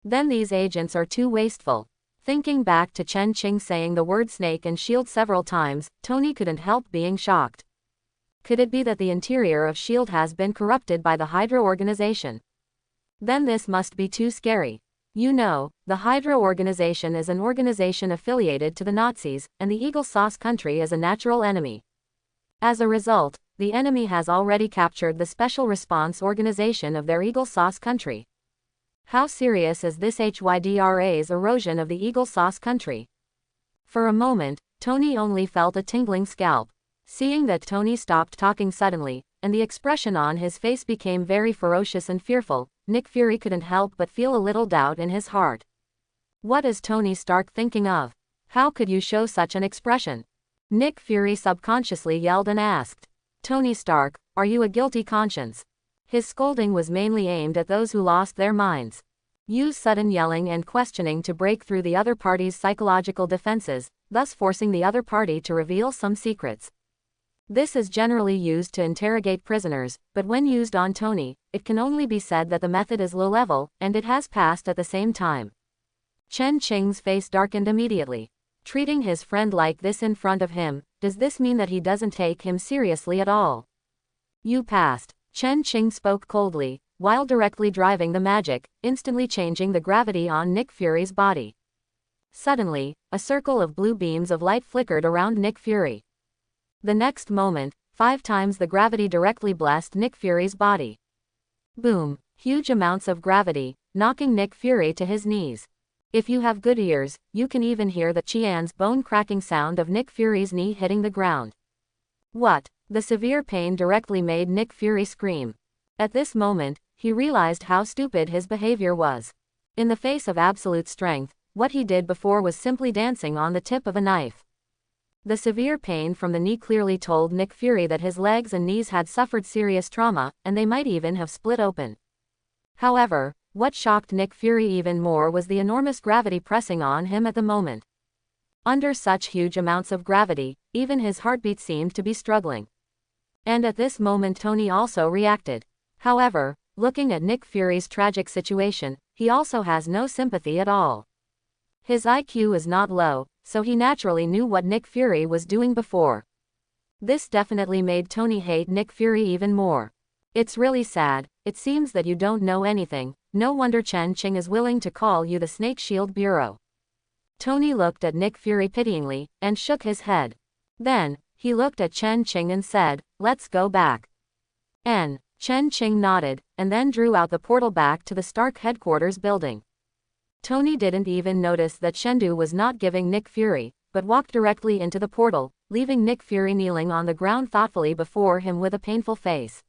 Then these agents are too wasteful. Thinking back to Chen Qing saying the word snake and S.H.I.E.L.D. several times, Tony couldn't help being shocked. Could it be that the interior of S.H.I.E.L.D. has been corrupted by the Hydra organization? Then this must be too scary. You know, the Hydra organization is an organization affiliated to the Nazis, and the Eagle Sauce country is a natural enemy. As a result, the enemy has already captured the special response organization of their Eagle Sauce country. How serious is this Hydra's erosion of the Eagle Sauce country? For a moment, Tony only felt a tingling scalp. Seeing that Tony stopped talking suddenly, and the expression on his face became very ferocious and fearful, Nick Fury couldn't help but feel a little doubt in his heart. What is Tony Stark thinking of? How could you show such an expression? Nick Fury subconsciously yelled and asked. Tony Stark, are you a guilty conscience? His scolding was mainly aimed at those who lost their minds. Use sudden yelling and questioning to break through the other party's psychological defenses, thus forcing the other party to reveal some secrets. This is generally used to interrogate prisoners, but when used on Tony, it can only be said that the method is low level, and it has passed at the same time. Chen Qing's face darkened immediately. Treating his friend like this in front of him, does this mean that he doesn't take him seriously at all? You passed. Chen Qing spoke coldly, while directly driving the magic, instantly changing the gravity on Nick Fury's body. Suddenly, a circle of blue beams of light flickered around Nick Fury. The next moment, 5 times the gravity directly blessed Nick Fury's body. Boom! Huge amounts of gravity, knocking Nick Fury to his knees. If you have good ears, you can even hear the Qian's bone-cracking sound of Nick Fury's knee hitting the ground. What? The severe pain directly made Nick Fury scream. At this moment, he realized how stupid his behavior was. In the face of absolute strength, what he did before was simply dancing on the tip of a knife. The severe pain from the knee clearly told Nick Fury that his legs and knees had suffered serious trauma, and they might even have split open. However, what shocked Nick Fury even more was the enormous gravity pressing on him at the moment. Under such huge amounts of gravity, even his heartbeat seemed to be struggling. And at this moment Tony also reacted. However, looking at Nick Fury's tragic situation, he also has no sympathy at all. His IQ is not low, so he naturally knew what Nick Fury was doing before. This definitely made Tony hate Nick Fury even more. It's really sad, it seems that you don't know anything, no wonder Chen Qing is willing to call you the Snake Shield Bureau. Tony looked at Nick Fury pityingly, and shook his head. Then, he looked at Chen Qing and said, "Let's go back." Chen Qing nodded, and then drew out the portal back to the Stark headquarters building. Tony didn't even notice that Chengdu was not giving Nick Fury, but walked directly into the portal, leaving Nick Fury kneeling on the ground thoughtfully before him with a painful face.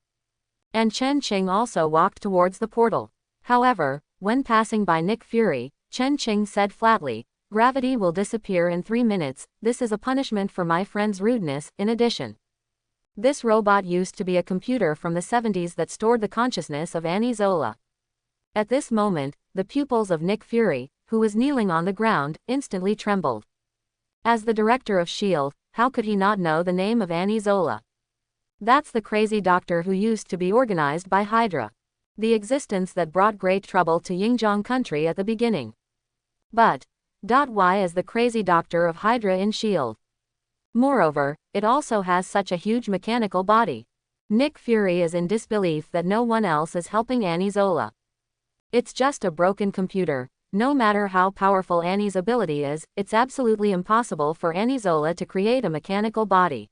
And Chen Qing also walked towards the portal. However, when passing by Nick Fury, Chen Qing said flatly, "Gravity will disappear in 3 minutes, this is a punishment for my friend's rudeness." In addition, this robot used to be a computer from the 70s that stored the consciousness of Annie Zola. At this moment, the pupils of Nick Fury, who was kneeling on the ground, instantly trembled. As the director of S.H.I.E.L.D., how could he not know the name of Annie Zola? That's the crazy doctor who used to be organized by Hydra. The existence that brought great trouble to Yingjiang country at the beginning. But, why is the crazy doctor of Hydra in S.H.I.E.L.D.? Moreover, it also has such a huge mechanical body. Nick Fury is in disbelief that no one else is helping Annie Zola. It's just a broken computer. No matter how powerful Annie's ability is, it's absolutely impossible for Annie Zola to create a mechanical body.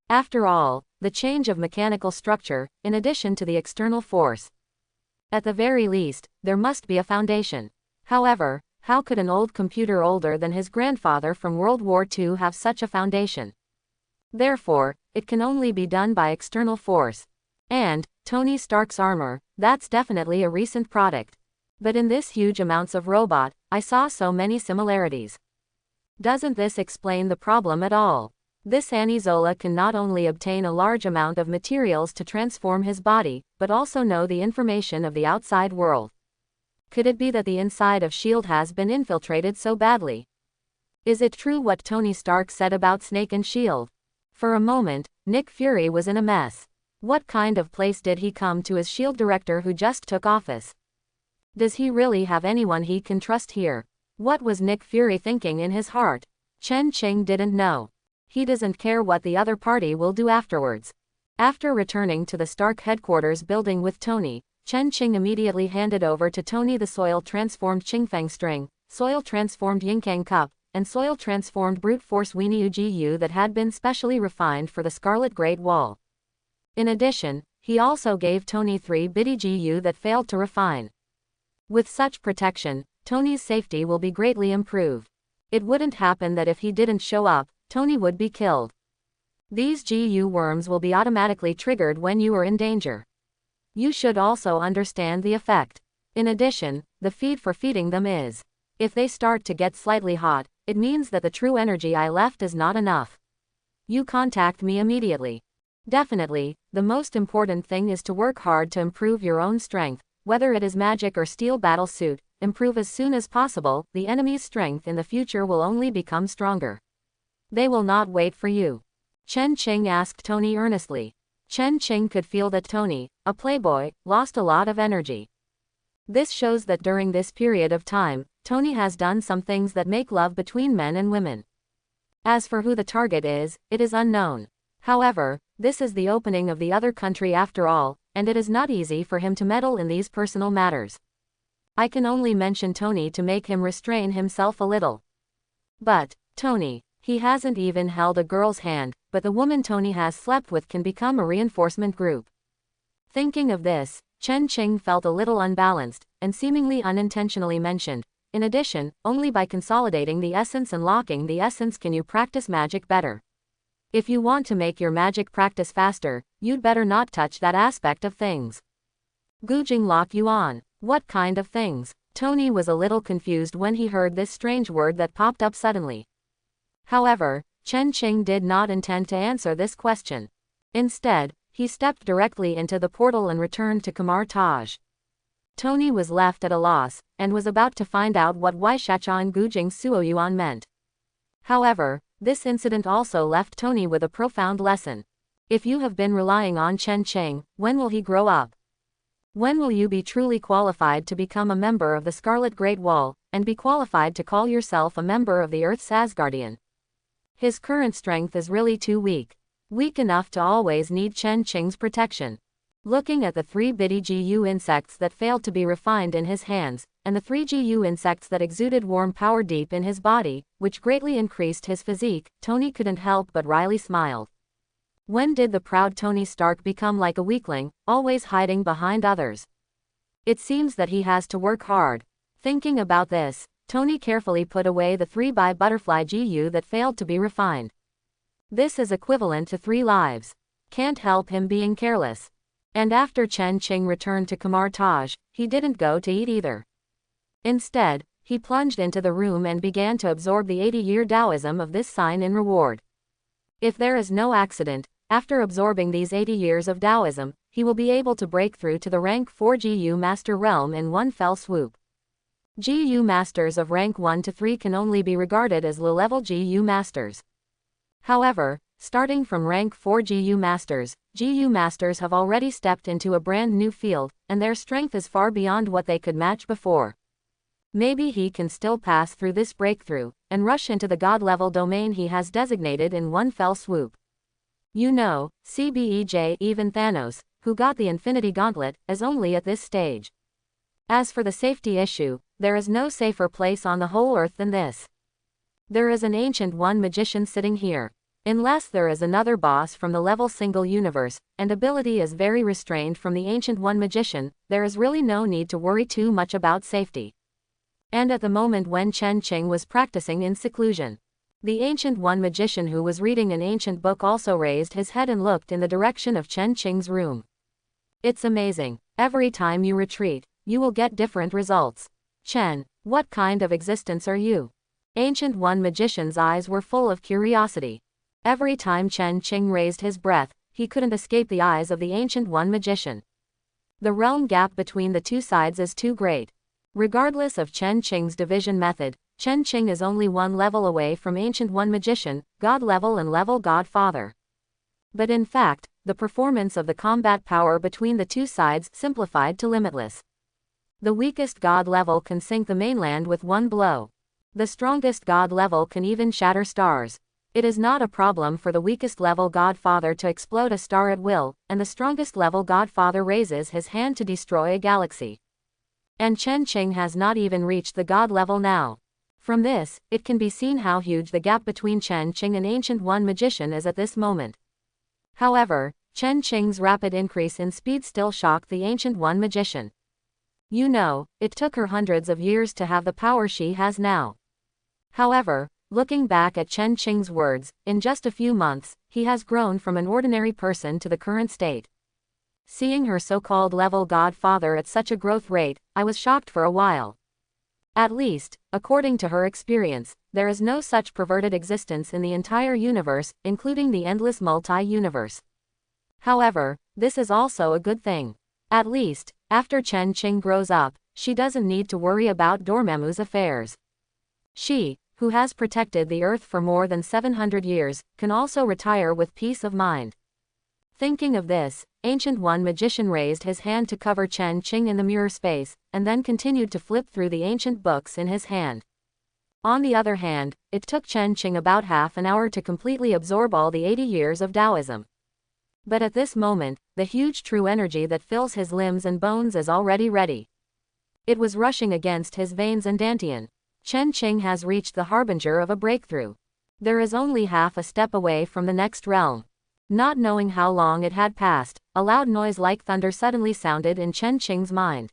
After all, the change of mechanical structure, in addition to the external force. At the very least, there must be a foundation. However, how could an old computer older than his grandfather from World War II have such a foundation? Therefore, it can only be done by external force. And, Tony Stark's armor, that's definitely a recent product. But in this huge amounts of robot, I saw so many similarities. Doesn't this explain the problem at all? This Annie Zola can not only obtain a large amount of materials to transform his body, but also know the information of the outside world. Could it be that the inside of S.H.I.E.L.D. has been infiltrated so badly? Is it true what Tony Stark said about Snake and S.H.I.E.L.D.? For a moment, Nick Fury was in a mess. What kind of place did he come to as S.H.I.E.L.D. director who just took office? Does he really have anyone he can trust here? What was Nick Fury thinking in his heart? Chen Qing didn't know. He doesn't care what the other party will do afterwards. After returning to the Stark headquarters building with Tony, Chen Qing immediately handed over to Tony the soil-transformed Qingfeng string, soil-transformed Yingkang cup, and soil-transformed brute force Weiniu Jiyu that had been specially refined for the Scarlet Great Wall. In addition, he also gave Tony 3 bitty Jiyu that failed to refine. With such protection, Tony's safety will be greatly improved. It wouldn't happen that if he didn't show up, Tony would be killed. These GU worms will be automatically triggered when you are in danger. You should also understand the effect. In addition, the feed for feeding them is. If they start to get slightly hot, it means that the true energy I left is not enough. You contact me immediately. Definitely, the most important thing is to work hard to improve your own strength, whether it is magic or steel battle suit, improve as soon as possible, the enemy's strength in the future will only become stronger. They will not wait for you. Chen Qing asked Tony earnestly. Chen Qing could feel that Tony, a playboy, lost a lot of energy. This shows that during this period of time, Tony has done some things that make love between men and women. As for who the target is, it is unknown. However, this is the opening of the other country after all, and it is not easy for him to meddle in these personal matters. I can only mention Tony to make him restrain himself a little. But, Tony, he hasn't even held a girl's hand, but the woman Tony has slept with can become a reinforcement group. Thinking of this, Chen Qing felt a little unbalanced, and seemingly unintentionally mentioned, in addition, only by consolidating the essence and locking the essence can you practice magic better. If you want to make your magic practice faster, you'd better not touch that aspect of things. Gujing lock you on. What kind of things? Tony was a little confused when he heard this strange word that popped up suddenly. However, Chen Qing did not intend to answer this question. Instead, he stepped directly into the portal and returned to Kamar Taj. Tony was left at a loss, and was about to find out what Weishachan Gujing Suoyuan meant. However, this incident also left Tony with a profound lesson. If you have been relying on Chen Qing, when will he grow up? When will you be truly qualified to become a member of the Scarlet Great Wall, and be qualified to call yourself a member of the Earth's Asgardian. His current strength is really too weak. Weak enough to always need Chen Qing's protection. Looking at the 3 bitty GU insects that failed to be refined in his hands, and the 3 GU insects that exuded warm power deep in his body, which greatly increased his physique, Tony couldn't help but wryly smiled. When did the proud Tony Stark become like a weakling, always hiding behind others? It seems that he has to work hard. Thinking about this, Tony carefully put away the 3 by butterfly GU that failed to be refined. This is equivalent to 3 lives. Can't help him being careless. And after Chen Qing returned to Kamar Taj, he didn't go to eat either. Instead, he plunged into the room and began to absorb the 80-year Taoism of this sign in reward. If there is no accident, after absorbing these 80 years of Taoism, he will be able to break through to the rank 4 GU Master realm in one fell swoop. GU Masters of rank 1 to 3 can only be regarded as low-level GU Masters. However, starting from rank 4 GU Masters have already stepped into a brand new field, and their strength is far beyond what they could match before. Maybe he can still pass through this breakthrough, and rush into the God-level domain he has designated in one fell swoop. You know, CBEJ even Thanos, who got the Infinity Gauntlet, is only at this stage. As for the safety issue, there is no safer place on the whole earth than this. There is an Ancient One magician sitting here. Unless there is another boss from the level single universe, and ability is very restrained from the Ancient One magician, there is really no need to worry too much about safety. And at the moment when Chen Qing was practicing in seclusion, the Ancient One magician who was reading an ancient book also raised his head and looked in the direction of Chen Qing's room. It's amazing. Every time you retreat, you will get different results. Chen, what kind of existence are you? Ancient One magician's eyes were full of curiosity. Every time Chen Qing raised his breath, he couldn't escape the eyes of the Ancient One magician. The realm gap between the two sides is too great. Regardless of Chen Qing's division method, Chen Qing is only one level away from Ancient One magician, God level and level Godfather. But in fact, the performance of the combat power between the two sides simplified to limitless. The weakest God level can sink the mainland with one blow. The strongest God level can even shatter stars. It is not a problem for the weakest level Godfather to explode a star at will, and the strongest level Godfather raises his hand to destroy a galaxy. And Chen Qing has not even reached the God level now. From this, it can be seen how huge the gap between Chen Qing and Ancient One magician is at this moment. However, Chen Qing's rapid increase in speed still shocked the Ancient One magician. You know, it took her hundreds of years to have the power she has now. However, looking back at Chen Qing's words, in just a few months, he has grown from an ordinary person to the current state. Seeing her so-called level Godfather at such a growth rate, I was shocked for a while. At least, according to her experience, there is no such perverted existence in the entire universe, including the endless multi-universe. However, this is also a good thing. At least, after Chen Qing grows up, she doesn't need to worry about Dormammu's affairs. She, who has protected the Earth for more than 700 years, can also retire with peace of mind. Thinking of this, Ancient One magician raised his hand to cover Chen Qing in the mirror space, and then continued to flip through the ancient books in his hand. On the other hand, it took Chen Qing about half an hour to completely absorb all the 80 years of Taoism. But at this moment, the huge true energy that fills his limbs and bones is already ready. It was rushing against his veins and dantian. Chen Qing has reached the harbinger of a breakthrough. There is only half a step away from the next realm. Not knowing how long it had passed, a loud noise like thunder suddenly sounded in Chen Qing's mind.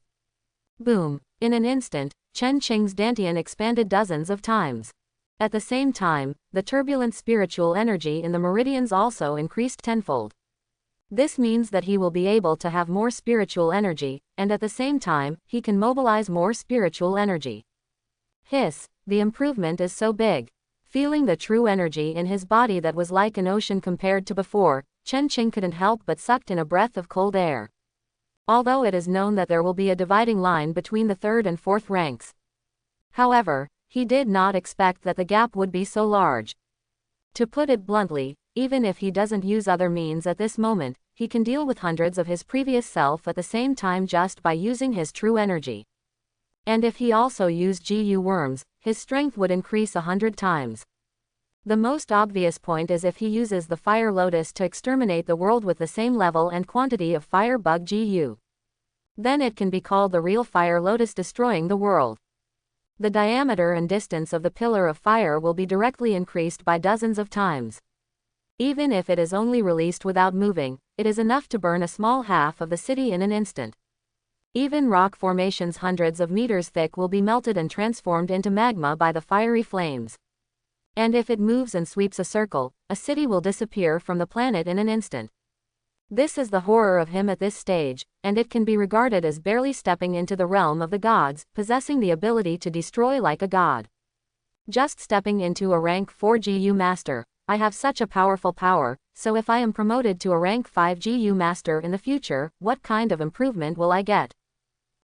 Boom! In an instant, Chen Qing's dantian expanded dozens of times. At the same time, the turbulent spiritual energy in the meridians also increased tenfold. This means that he will be able to have more spiritual energy, and at the same time, he can mobilize more spiritual energy. Hiss, the improvement is so big. Feeling the true energy in his body that was like an ocean compared to before, Chen Qing couldn't help but sucked in a breath of cold air. Although it is known that there will be a dividing line between the third and fourth ranks. However, he did not expect that the gap would be so large. To put it bluntly, even if he doesn't use other means at this moment, he can deal with hundreds of his previous self at the same time just by using his true energy. And if he also used GU worms, his strength would increase 100 times. The most obvious point is if he uses the fire lotus to exterminate the world with the same level and quantity of fire bug GU. Then it can be called the real fire lotus destroying the world. The diameter and distance of the pillar of fire will be directly increased by dozens of times. Even if it is only released without moving, it is enough to burn a small half of the city in an instant. Even rock formations hundreds of meters thick will be melted and transformed into magma by the fiery flames. And if it moves and sweeps a circle, a city will disappear from the planet in an instant. This is the horror of him at this stage, and it can be regarded as barely stepping into the realm of the gods, possessing the ability to destroy like a god. Just stepping into a rank 4 GU master, I have such a powerful power, so if I am promoted to a rank 5 GU master in the future, what kind of improvement will I get?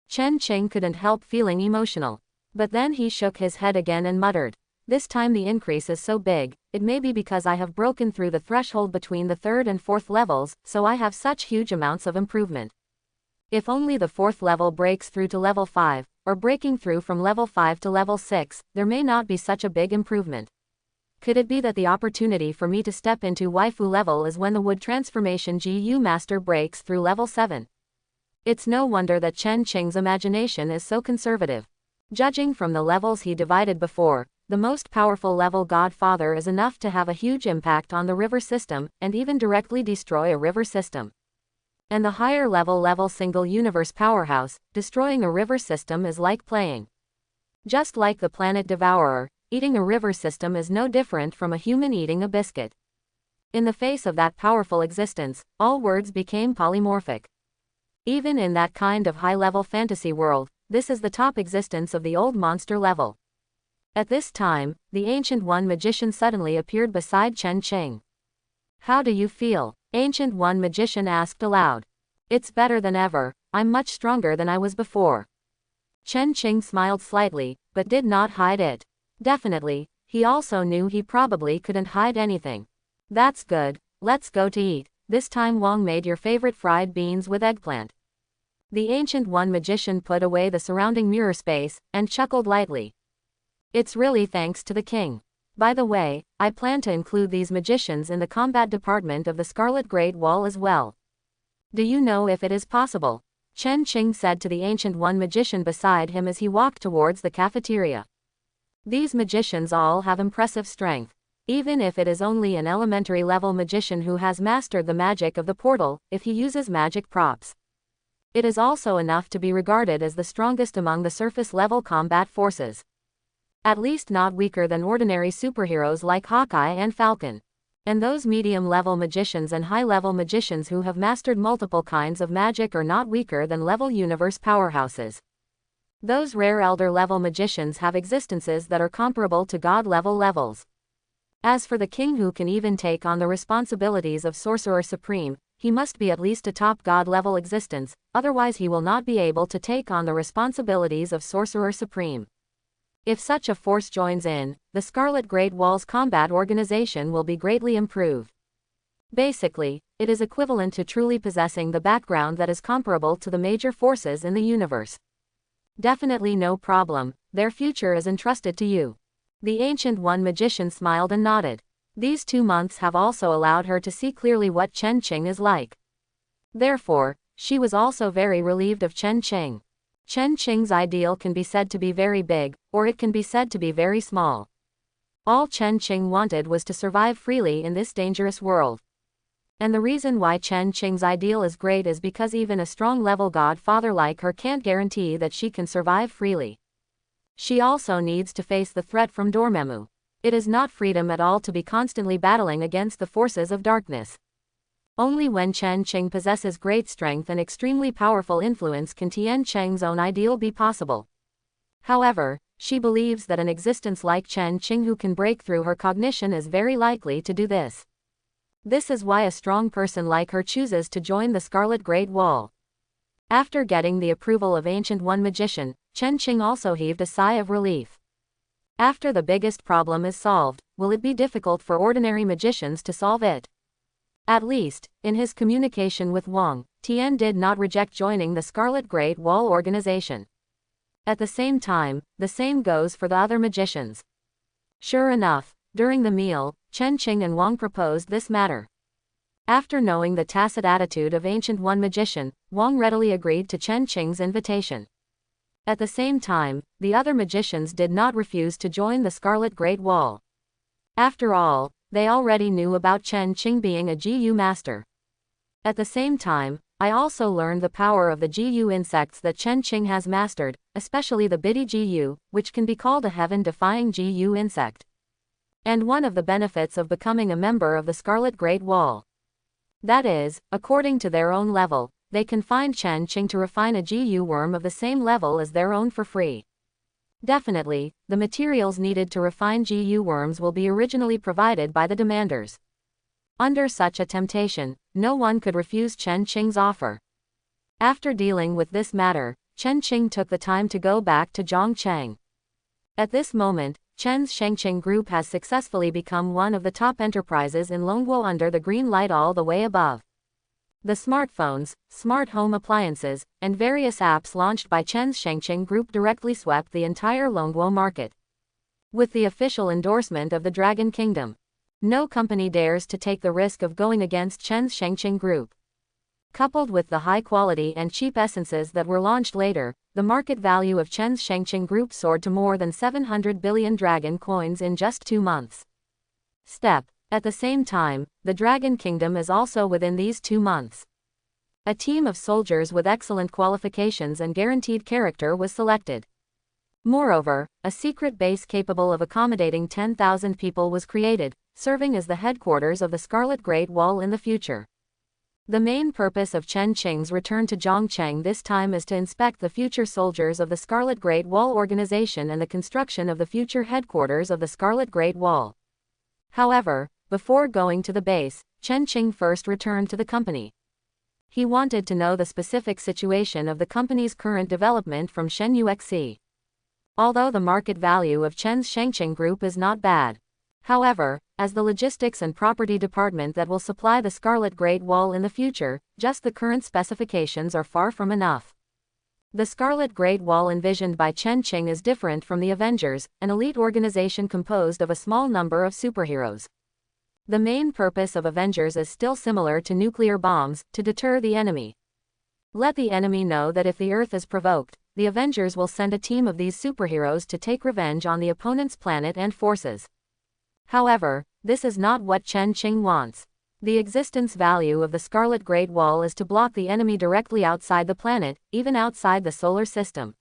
Chen Qing couldn't help feeling emotional. But then he shook his head again and muttered, "This time the increase is so big, it may be because I have broken through the threshold between the 3rd and 4th levels, so I have such huge amounts of improvement. If only the 4th level breaks through to level 5, or breaking through from level 5 to level 6, there may not be such a big improvement. Could it be that the opportunity for me to step into waifu level is when the wood transformation GU master breaks through level 7? It's no wonder that Chen Qing's imagination is so conservative. Judging from the levels he divided before, the most powerful level Godfather is enough to have a huge impact on the river system, and even directly destroy a river system. And the higher level single universe powerhouse, destroying a river system is like playing. Just like the planet devourer, eating a river system is no different from a human eating a biscuit. In the face of that powerful existence, all words became polymorphic. Even in that kind of high-level fantasy world, this is the top existence of the old monster level. At this time, the Ancient One magician suddenly appeared beside Chen Qing. "How do you feel?" Ancient One magician asked aloud. "It's better than ever, I'm much stronger than I was before." Chen Qing smiled slightly, but did not hide it. Definitely, he also knew he probably couldn't hide anything. "That's good, let's go to eat. This time Wang made your favorite fried beans with eggplant." The Ancient One magician put away the surrounding mirror space, and chuckled lightly. "It's really thanks to the king. By the way, I plan to include these magicians in the combat department of the Scarlet Great Wall as well. Do you know if it is possible?" Chen Qing said to the Ancient One magician beside him as he walked towards the cafeteria. "These magicians all have impressive strength. Even if it is only an elementary level magician who has mastered the magic of the portal, if he uses magic props, it is also enough to be regarded as the strongest among the surface level combat forces. At least not weaker than ordinary superheroes like Hawkeye and Falcon. And those medium-level magicians and high-level magicians who have mastered multiple kinds of magic are not weaker than level universe powerhouses. Those rare elder-level magicians have existences that are comparable to god-level levels. As for the king who can even take on the responsibilities of Sorcerer Supreme, he must be at least a top god-level existence, otherwise he will not be able to take on the responsibilities of Sorcerer Supreme. If such a force joins in, the Scarlet Great Wall's combat organization will be greatly improved. Basically, it is equivalent to truly possessing the background that is comparable to the major forces in the universe. Definitely no problem, their future is entrusted to you." The Ancient One magician smiled and nodded. These 2 months have also allowed her to see clearly what Chen Qing is like. Therefore, she was also very relieved of Chen Qing. Chen Qing's ideal can be said to be very big, or it can be said to be very small. All Chen Qing wanted was to survive freely in this dangerous world. And the reason why Chen Qing's ideal is great is because even a strong level godfather like her can't guarantee that she can survive freely. She also needs to face the threat from Dormammu. It is not freedom at all to be constantly battling against the forces of darkness. Only when Chen Qing possesses great strength and extremely powerful influence can Tian Cheng's own ideal be possible. However, she believes that an existence like Chen Qing who can break through her cognition is very likely to do this. This is why a strong person like her chooses to join the Scarlet Great Wall. After getting the approval of Ancient One magician, Chen Qing also heaved a sigh of relief. After the biggest problem is solved, will it be difficult for ordinary magicians to solve it? At least, in his communication with Wang, Tian did not reject joining the Scarlet Great Wall organization. At the same time, the same goes for the other magicians. Sure enough, during the meal, Chen Qing and Wang proposed this matter. After knowing the tacit attitude of Ancient One magician, Wang readily agreed to Chen Qing's invitation. At the same time, the other magicians did not refuse to join the Scarlet Great Wall. After all, they already knew about Chen Qing being a GU master. At the same time, I also learned the power of the GU insects that Chen Qing has mastered, especially the bitty GU, which can be called a heaven-defying GU insect. And one of the benefits of becoming a member of the Scarlet Great Wall. That is, according to their own level, they can find Chen Qing to refine a GU worm of the same level as their own for free. Definitely, the materials needed to refine GU worms will be originally provided by the demanders. Under such a temptation, no one could refuse Chen Qing's offer. After dealing with this matter, Chen Qing took the time to go back to Zhongcheng. At this moment, Chen's Shengqing Group has successfully become one of the top enterprises in Longguo under the green light all the way above. The smartphones, smart home appliances, and various apps launched by Chen's Shengqing Group directly swept the entire Longguo market. With the official endorsement of the Dragon Kingdom, no company dares to take the risk of going against Chen's Shengqing Group. Coupled with the high quality and cheap essences that were launched later, the market value of Chen's Shengqing Group soared to more than 700 billion dragon coins in just 2 months. At the same time, the Dragon Kingdom is also within these 2 months. A team of soldiers with excellent qualifications and guaranteed character was selected. Moreover, a secret base capable of accommodating 10,000 people was created, serving as the headquarters of the Scarlet Great Wall in the future. The main purpose of Chen Qing's return to Zhongcheng this time is to inspect the future soldiers of the Scarlet Great Wall organization and the construction of the future headquarters of the Scarlet Great Wall. However, before going to the base, Chen Qing first returned to the company. He wanted to know the specific situation of the company's current development from Shen Yuexi. Although the market value of Chen's Shengqing Group is not bad. However, as the logistics and property department that will supply the Scarlet Great Wall in the future, just the current specifications are far from enough. The Scarlet Great Wall envisioned by Chen Qing is different from the Avengers, an elite organization composed of a small number of superheroes. The main purpose of Avengers is still similar to nuclear bombs, to deter the enemy. Let the enemy know that if the Earth is provoked, the Avengers will send a team of these superheroes to take revenge on the opponent's planet and forces. However, this is not what Chen Qing wants. The existence value of the Scarlet Great Wall is to block the enemy directly outside the planet, even outside the solar system.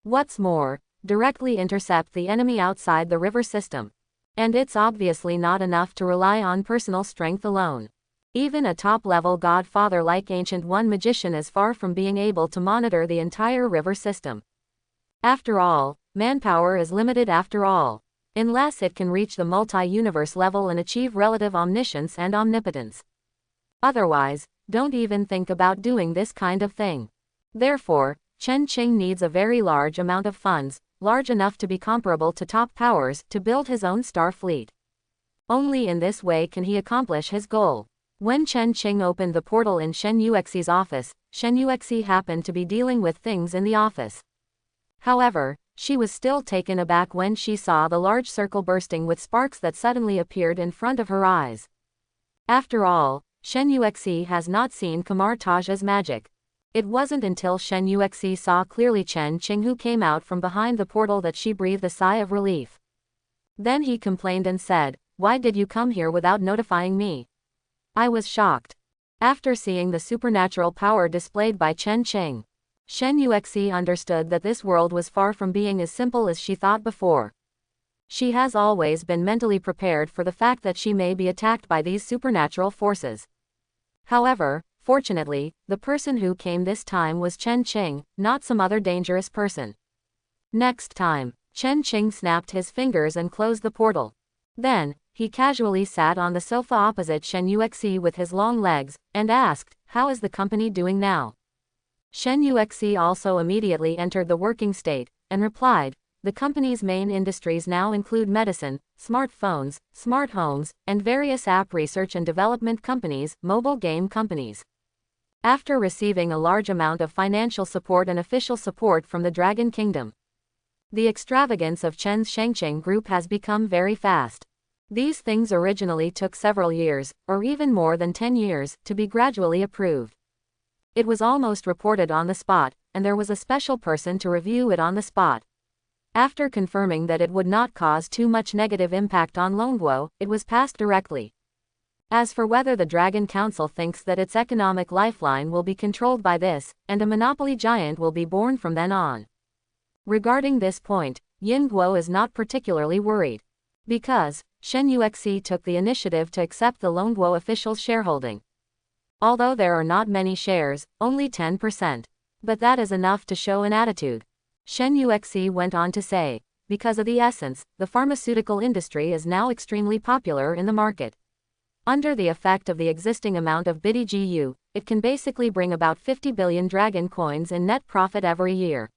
What's more, directly intercept the enemy outside the river system. And it's obviously not enough to rely on personal strength alone. Even a top-level godfather like Ancient One magician is far from being able to monitor the entire river system. After all, manpower is limited after all. Unless it can reach the multi-universe level and achieve relative omniscience and omnipotence. Otherwise, don't even think about doing this kind of thing. Therefore, Chen Qing needs a very large amount of funds, large enough to be comparable to top powers, to build his own star fleet. Only in this way can he accomplish his goal. When Chen Qing opened the portal in Shen Yuexi's office, Shen Yuexi happened to be dealing with things in the office. However, she was still taken aback when she saw the large circle bursting with sparks that suddenly appeared in front of her eyes. After all, Shen Yuexi has not seen Kamar Taj's magic. It wasn't until Shen Yuexi saw clearly Chen Qing who came out from behind the portal that she breathed a sigh of relief. Then he complained and said, "Why did you come here without notifying me?" I was shocked. After seeing the supernatural power displayed by Chen Qing, Shen Yuexi understood that this world was far from being as simple as she thought before. She has always been mentally prepared for the fact that she may be attacked by these supernatural forces. However, fortunately, the person who came this time was Chen Qing, not some other dangerous person. Next time, Chen Qing snapped his fingers and closed the portal. Then, he casually sat on the sofa opposite Shen Yuexi with his long legs, and asked, "How is the company doing now?" Shen Yuexi also immediately entered the working state, and replied, "The company's main industries now include medicine, smartphones, smart homes, and various app research and development companies, mobile game companies." after receiving a large amount of financial support and official support from the Dragon Kingdom. The extravagance of Chen's Shangqing group has become very fast. These things originally took several years, or even more than 10 years, to be gradually approved. It was almost reported on the spot, and there was a special person to review it on the spot. After confirming that it would not cause too much negative impact on Longguo, it was passed directly. As for whether the Dragon Council thinks that its economic lifeline will be controlled by this, and a monopoly giant will be born from then on. Regarding this point, Yin Guo is not particularly worried. Because, Shen Yuexi took the initiative to accept the Longguo official's shareholding. Although there are not many shares, only 10%. But that is enough to show an attitude. Shen Yuexi went on to say, because of the essence, the pharmaceutical industry is now extremely popular in the market. Under the effect of the existing amount of BDGU, it can basically bring about 50 billion dragon coins in net profit every year.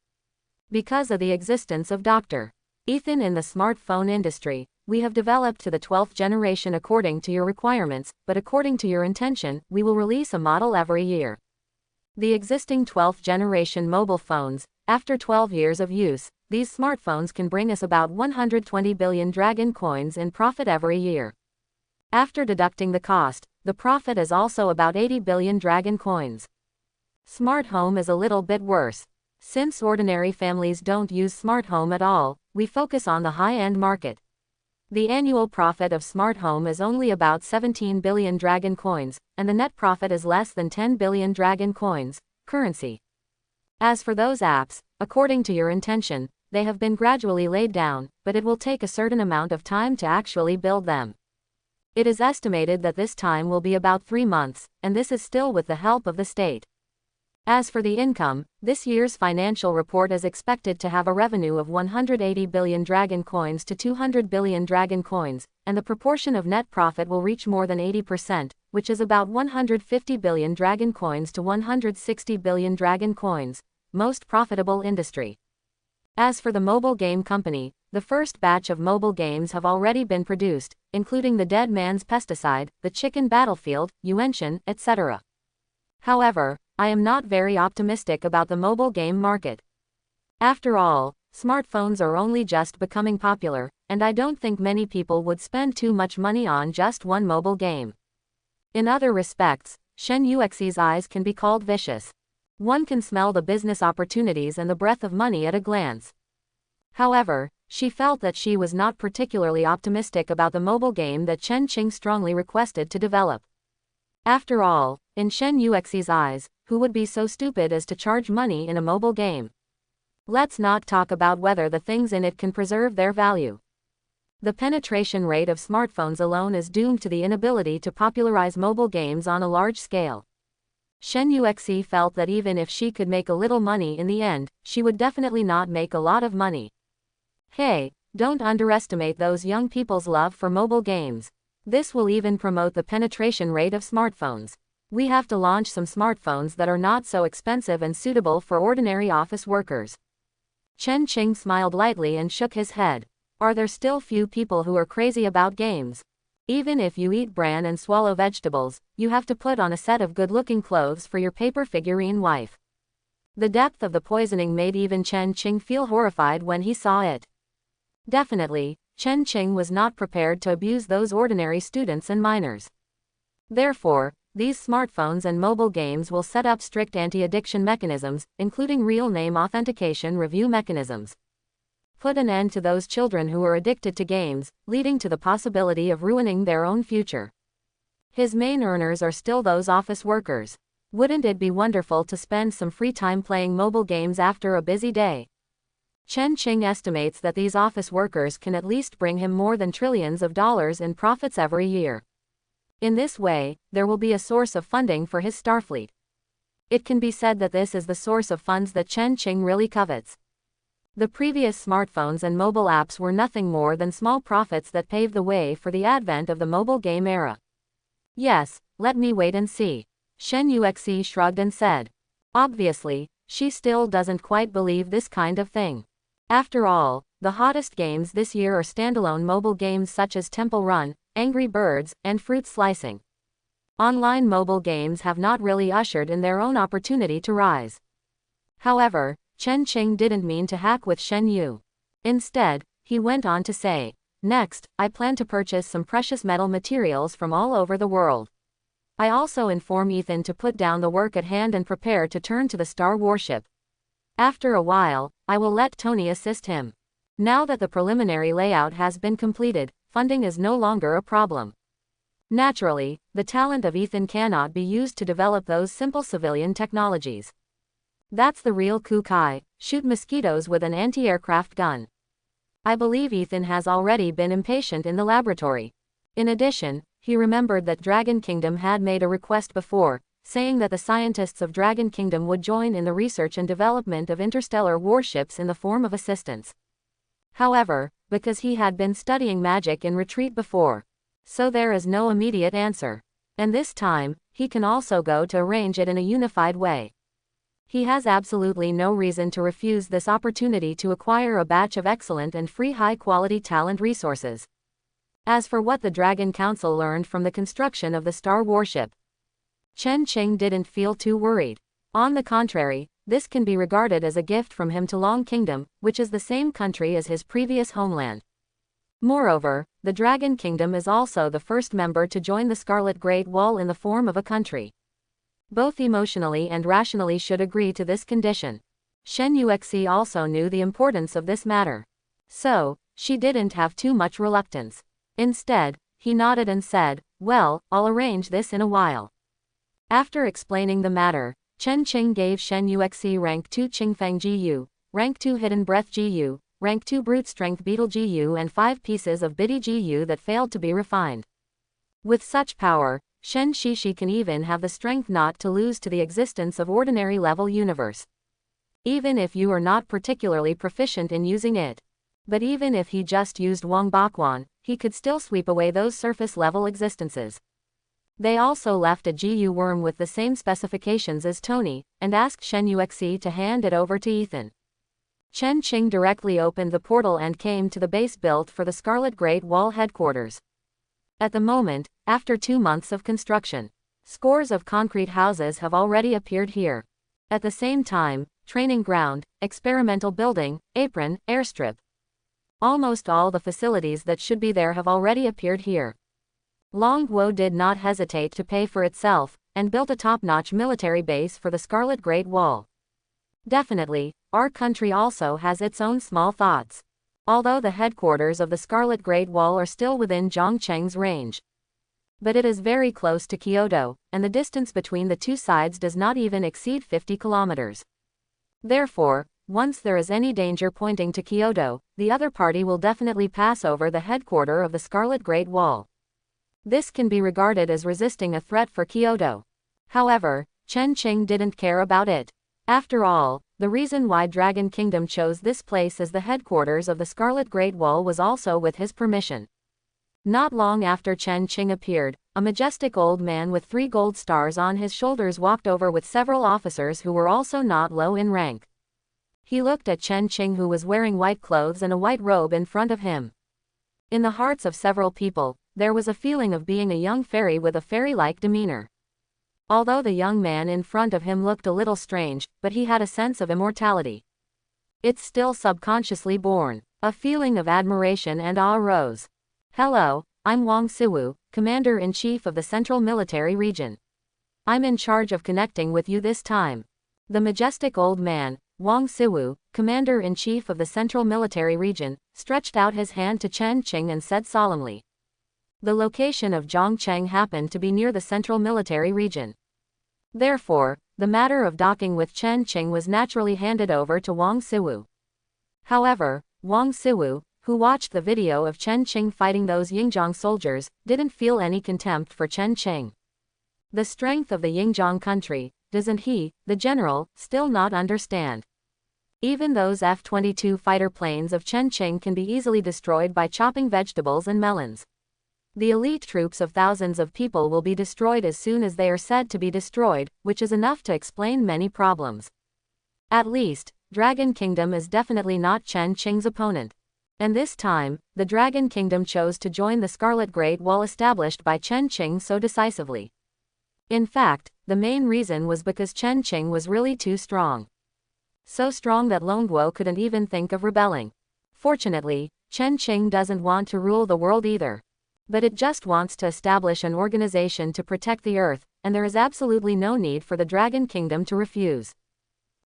Because of the existence of Dr. Ethan in the smartphone industry, we have developed to the 12th generation according to your requirements, but according to your intention, we will release a model every year. The existing 12th generation mobile phones, after 12 years of use, these smartphones can bring us about 120 billion dragon coins in profit every year. After deducting the cost, the profit is also about 80 billion dragon coins. Smart home is a little bit worse. Since ordinary families don't use smart home at all, we focus on the high-end market. The annual profit of smart home is only about 17 billion dragon coins, and the net profit is less than 10 billion dragon coins, currency. As for those apps, according to your intention, they have been gradually laid down, but it will take a certain amount of time to actually build them. It is estimated that this time will be about 3 months, and this is still with the help of the state. As for the income, this year's financial report is expected to have a revenue of 180 billion dragon coins to 200 billion dragon coins, and the proportion of net profit will reach more than 80%, which is about 150 billion dragon coins to 160 billion dragon coins, most profitable industry. As for the mobile game company, the first batch of mobile games have already been produced, including the Dead Man's Pesticide, the Chicken Battlefield, Yuenshin, etc. However, I am not very optimistic about the mobile game market. After all, smartphones are only just becoming popular, and I don't think many people would spend too much money on just one mobile game. In other respects, Shen Yuexi's eyes can be called vicious. One can smell the business opportunities and the breath of money at a glance. However, she felt that she was not particularly optimistic about the mobile game that Chen Qing strongly requested to develop. After all, in Shen Yuexi's eyes, who would be so stupid as to charge money in a mobile game? Let's not talk about whether the things in it can preserve their value. The penetration rate of smartphones alone is doomed to the inability to popularize mobile games on a large scale. Shen Yuexi felt that even if she could make a little money in the end, she would definitely not make a lot of money. Hey, don't underestimate those young people's love for mobile games. This will even promote the penetration rate of smartphones. We have to launch some smartphones that are not so expensive and suitable for ordinary office workers. Chen Qing smiled lightly and shook his head. Are there still few people who are crazy about games? Even if you eat bran and swallow vegetables, you have to put on a set of good-looking clothes for your paper figurine wife. The depth of the poisoning made even Chen Qing feel horrified when he saw it. Definitely, Chen Qing was not prepared to abuse those ordinary students and minors. Therefore, these smartphones and mobile games will set up strict anti-addiction mechanisms, including real name authentication review mechanisms. Put an end to those children who are addicted to games, leading to the possibility of ruining their own future. His main earners are still those office workers. Wouldn't it be wonderful to spend some free time playing mobile games after a busy day? Chen Qing estimates that these office workers can at least bring him more than trillions of dollars in profits every year. In this way, there will be a source of funding for his Starfleet. It can be said that this is the source of funds that Chen Qing really covets. The previous smartphones and mobile apps were nothing more than small profits that paved the way for the advent of the mobile game era. Yes, let me wait and see. Shen Yuexi shrugged and said. Obviously, she still doesn't quite believe this kind of thing. After all, the hottest games this year are standalone mobile games such as Temple Run, Angry Birds, and Fruit Slicing. Online mobile games have not really ushered in their own opportunity to rise. However, Chen Qing didn't mean to hack with Shen Yu. Instead, he went on to say, "Next, I plan to purchase some precious metal materials from all over the world. I also inform Ethan to put down the work at hand and prepare to turn to the Star Warship. After a while, I will let Tony assist him. Now that the preliminary layout has been completed, funding is no longer a problem. Naturally, the talent of Ethan cannot be used to develop those simple civilian technologies. That's the real Kukai, shoot mosquitoes with an anti-aircraft gun. I believe Ethan has already been impatient in the laboratory." In addition, he remembered that Dragon Kingdom had made a request before, saying that the scientists of Dragon Kingdom would join in the research and development of interstellar warships in the form of assistants. However, because he had been studying magic in retreat before, so there is no immediate answer. And this time, he can also go to arrange it in a unified way. He has absolutely no reason to refuse this opportunity to acquire a batch of excellent and free high-quality talent resources. As for what the Dragon Council learned from the construction of the Star Warship, Chen Qing didn't feel too worried. On the contrary, this can be regarded as a gift from him to Long Kingdom, which is the same country as his previous homeland. Moreover, the Dragon Kingdom is also the first member to join the Scarlet Great Wall in the form of a country. Both emotionally and rationally should agree to this condition. Shen Yuexi also knew the importance of this matter. So, she didn't have too much reluctance. Instead, he nodded and said, "Well, I'll arrange this in a while." After explaining the matter, Chen Qing gave Shen Yuexi rank 2 Qingfeng Jiu, rank 2 Hidden Breath Jiu, rank 2 Brute Strength Beetle Jiu and 5 pieces of Biddy Jiu that failed to be refined. With such power, Shen Shishi can even have the strength not to lose to the existence of ordinary level universe. Even if you are not particularly proficient in using it. But even if he just used Wang Bakwan, he could still sweep away those surface level existences. They also left a GU worm with the same specifications as Tony, and asked Shen Yuexi to hand it over to Ethan. Chen Qing directly opened the portal and came to the base built for the Scarlet Great Wall headquarters. At the moment, after 2 months of construction, scores of concrete houses have already appeared here. At the same time, training ground, experimental building, apron, airstrip. Almost all the facilities that should be there have already appeared here. Long Guo did not hesitate to pay for itself, and built a top-notch military base for the Scarlet Great Wall. Definitely, our country also has its own small thoughts. Although the headquarters of the Scarlet Great Wall are still within Zhongcheng's range. But it is very close to Kyoto, and the distance between the two sides does not even exceed 50 kilometers. Therefore, once there is any danger pointing to Kyoto, the other party will definitely pass over the headquarters of the Scarlet Great Wall. This can be regarded as resisting a threat for Kyoto. However, Chen Qing didn't care about it. After all, the reason why Dragon Kingdom chose this place as the headquarters of the Scarlet Great Wall was also with his permission. Not long after Chen Qing appeared, a majestic old man with 3 gold stars on his shoulders walked over with several officers who were also not low in rank. He looked at Chen Qing, who was wearing white clothes and a white robe in front of him. In the hearts of several people, there was a feeling of being a young fairy with a fairy-like demeanor. Although the young man in front of him looked a little strange, but he had a sense of immortality. It's still subconsciously born. A feeling of admiration and awe arose. "Hello, I'm Wang Siwu, Commander-in-Chief of the Central Military Region. I'm in charge of connecting with you this time." The majestic old man, Wang Siwu, Commander-in-Chief of the Central Military Region, stretched out his hand to Chen Qing and said solemnly. The location of Zhongcheng happened to be near the Central Military Region. Therefore, the matter of docking with Chen Qing was naturally handed over to Wang Siwu. However, Wang Siwu, who watched the video of Chen Qing fighting those Yingzhong soldiers, didn't feel any contempt for Chen Qing. The strength of the Yingzhong country, doesn't he, the general, still not understand? Even those F-22 fighter planes of Chen Qing can be easily destroyed by chopping vegetables and melons. The elite troops of thousands of people will be destroyed as soon as they are said to be destroyed, which is enough to explain many problems. At least, Dragon Kingdom is definitely not Chen Qing's opponent. And this time, the Dragon Kingdom chose to join the Scarlet Great Wall established by Chen Qing so decisively. In fact, the main reason was because Chen Qing was really too strong. So strong that Longguo couldn't even think of rebelling. Fortunately, Chen Qing doesn't want to rule the world either. But it just wants to establish an organization to protect the Earth, and there is absolutely no need for the Dragon Kingdom to refuse.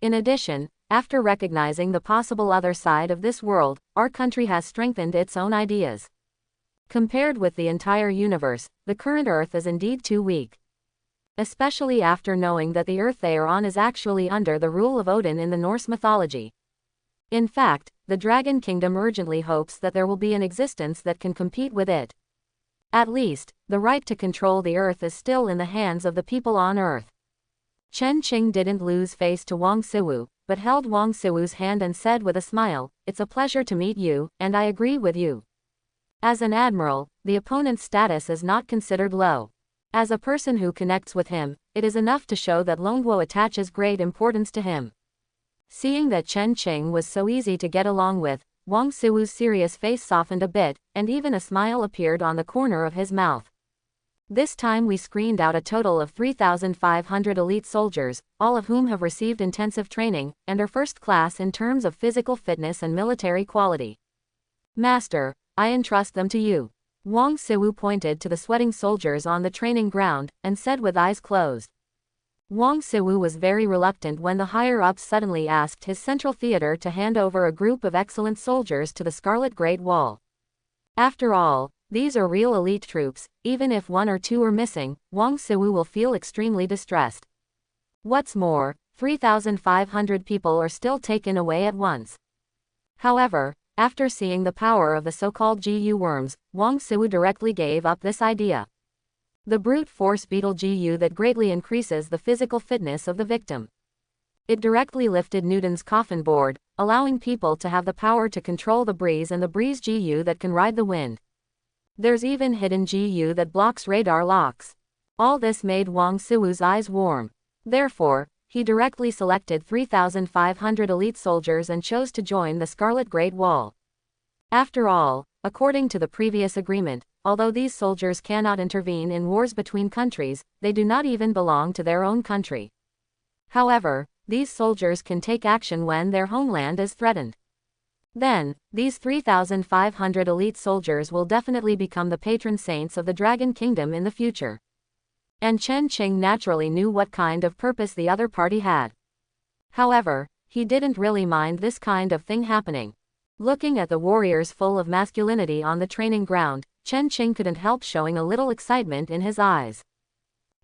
In addition, after recognizing the possible other side of this world, our country has strengthened its own ideas. Compared with the entire universe, the current Earth is indeed too weak. Especially after knowing that the Earth they are on is actually under the rule of Odin in the Norse mythology. In fact, the Dragon Kingdom urgently hopes that there will be an existence that can compete with it. At least, the right to control the Earth is still in the hands of the people on Earth. Chen Qing didn't lose face to Wang Siwu, but held Wang Siwu's hand and said with a smile, "It's a pleasure to meet you, and I agree with you." As an admiral, the opponent's status is not considered low. As a person who connects with him, it is enough to show that Longguo attaches great importance to him. Seeing that Chen Qing was so easy to get along with, Wang Siwu's serious face softened a bit, and even a smile appeared on the corner of his mouth. This time we screened out a total of 3,500 elite soldiers, all of whom have received intensive training, and are first class in terms of physical fitness and military quality. Master, I entrust them to you. Wang Siwu pointed to the sweating soldiers on the training ground, and said with eyes closed. Wang Siwu was very reluctant when the higher-ups suddenly asked his central theater to hand over a group of excellent soldiers to the Scarlet Great Wall. After all, these are real elite troops. Even if one or two are missing, Wang Siwu will feel extremely distressed. What's more, 3,500 people are still taken away at once. However, after seeing the power of the so-called GU worms, Wang Siwu directly gave up this idea. The brute force beetle GU that greatly increases the physical fitness of the victim. It directly lifted Newton's coffin board, allowing people to have the power to control the breeze, and the breeze GU that can ride the wind. There's even hidden GU that blocks radar locks. All this made Wang Siwu's eyes warm. Therefore, he directly selected 3,500 elite soldiers and chose to join the Scarlet Great Wall. After all, according to the previous agreement, although these soldiers cannot intervene in wars between countries, they do not even belong to their own country. However, these soldiers can take action when their homeland is threatened. Then, these 3,500 elite soldiers will definitely become the patron saints of the Dragon Kingdom in the future. And Chen Qing naturally knew what kind of purpose the other party had. However, he didn't really mind this kind of thing happening. Looking at the warriors full of masculinity on the training ground, Chen Qing couldn't help showing a little excitement in his eyes.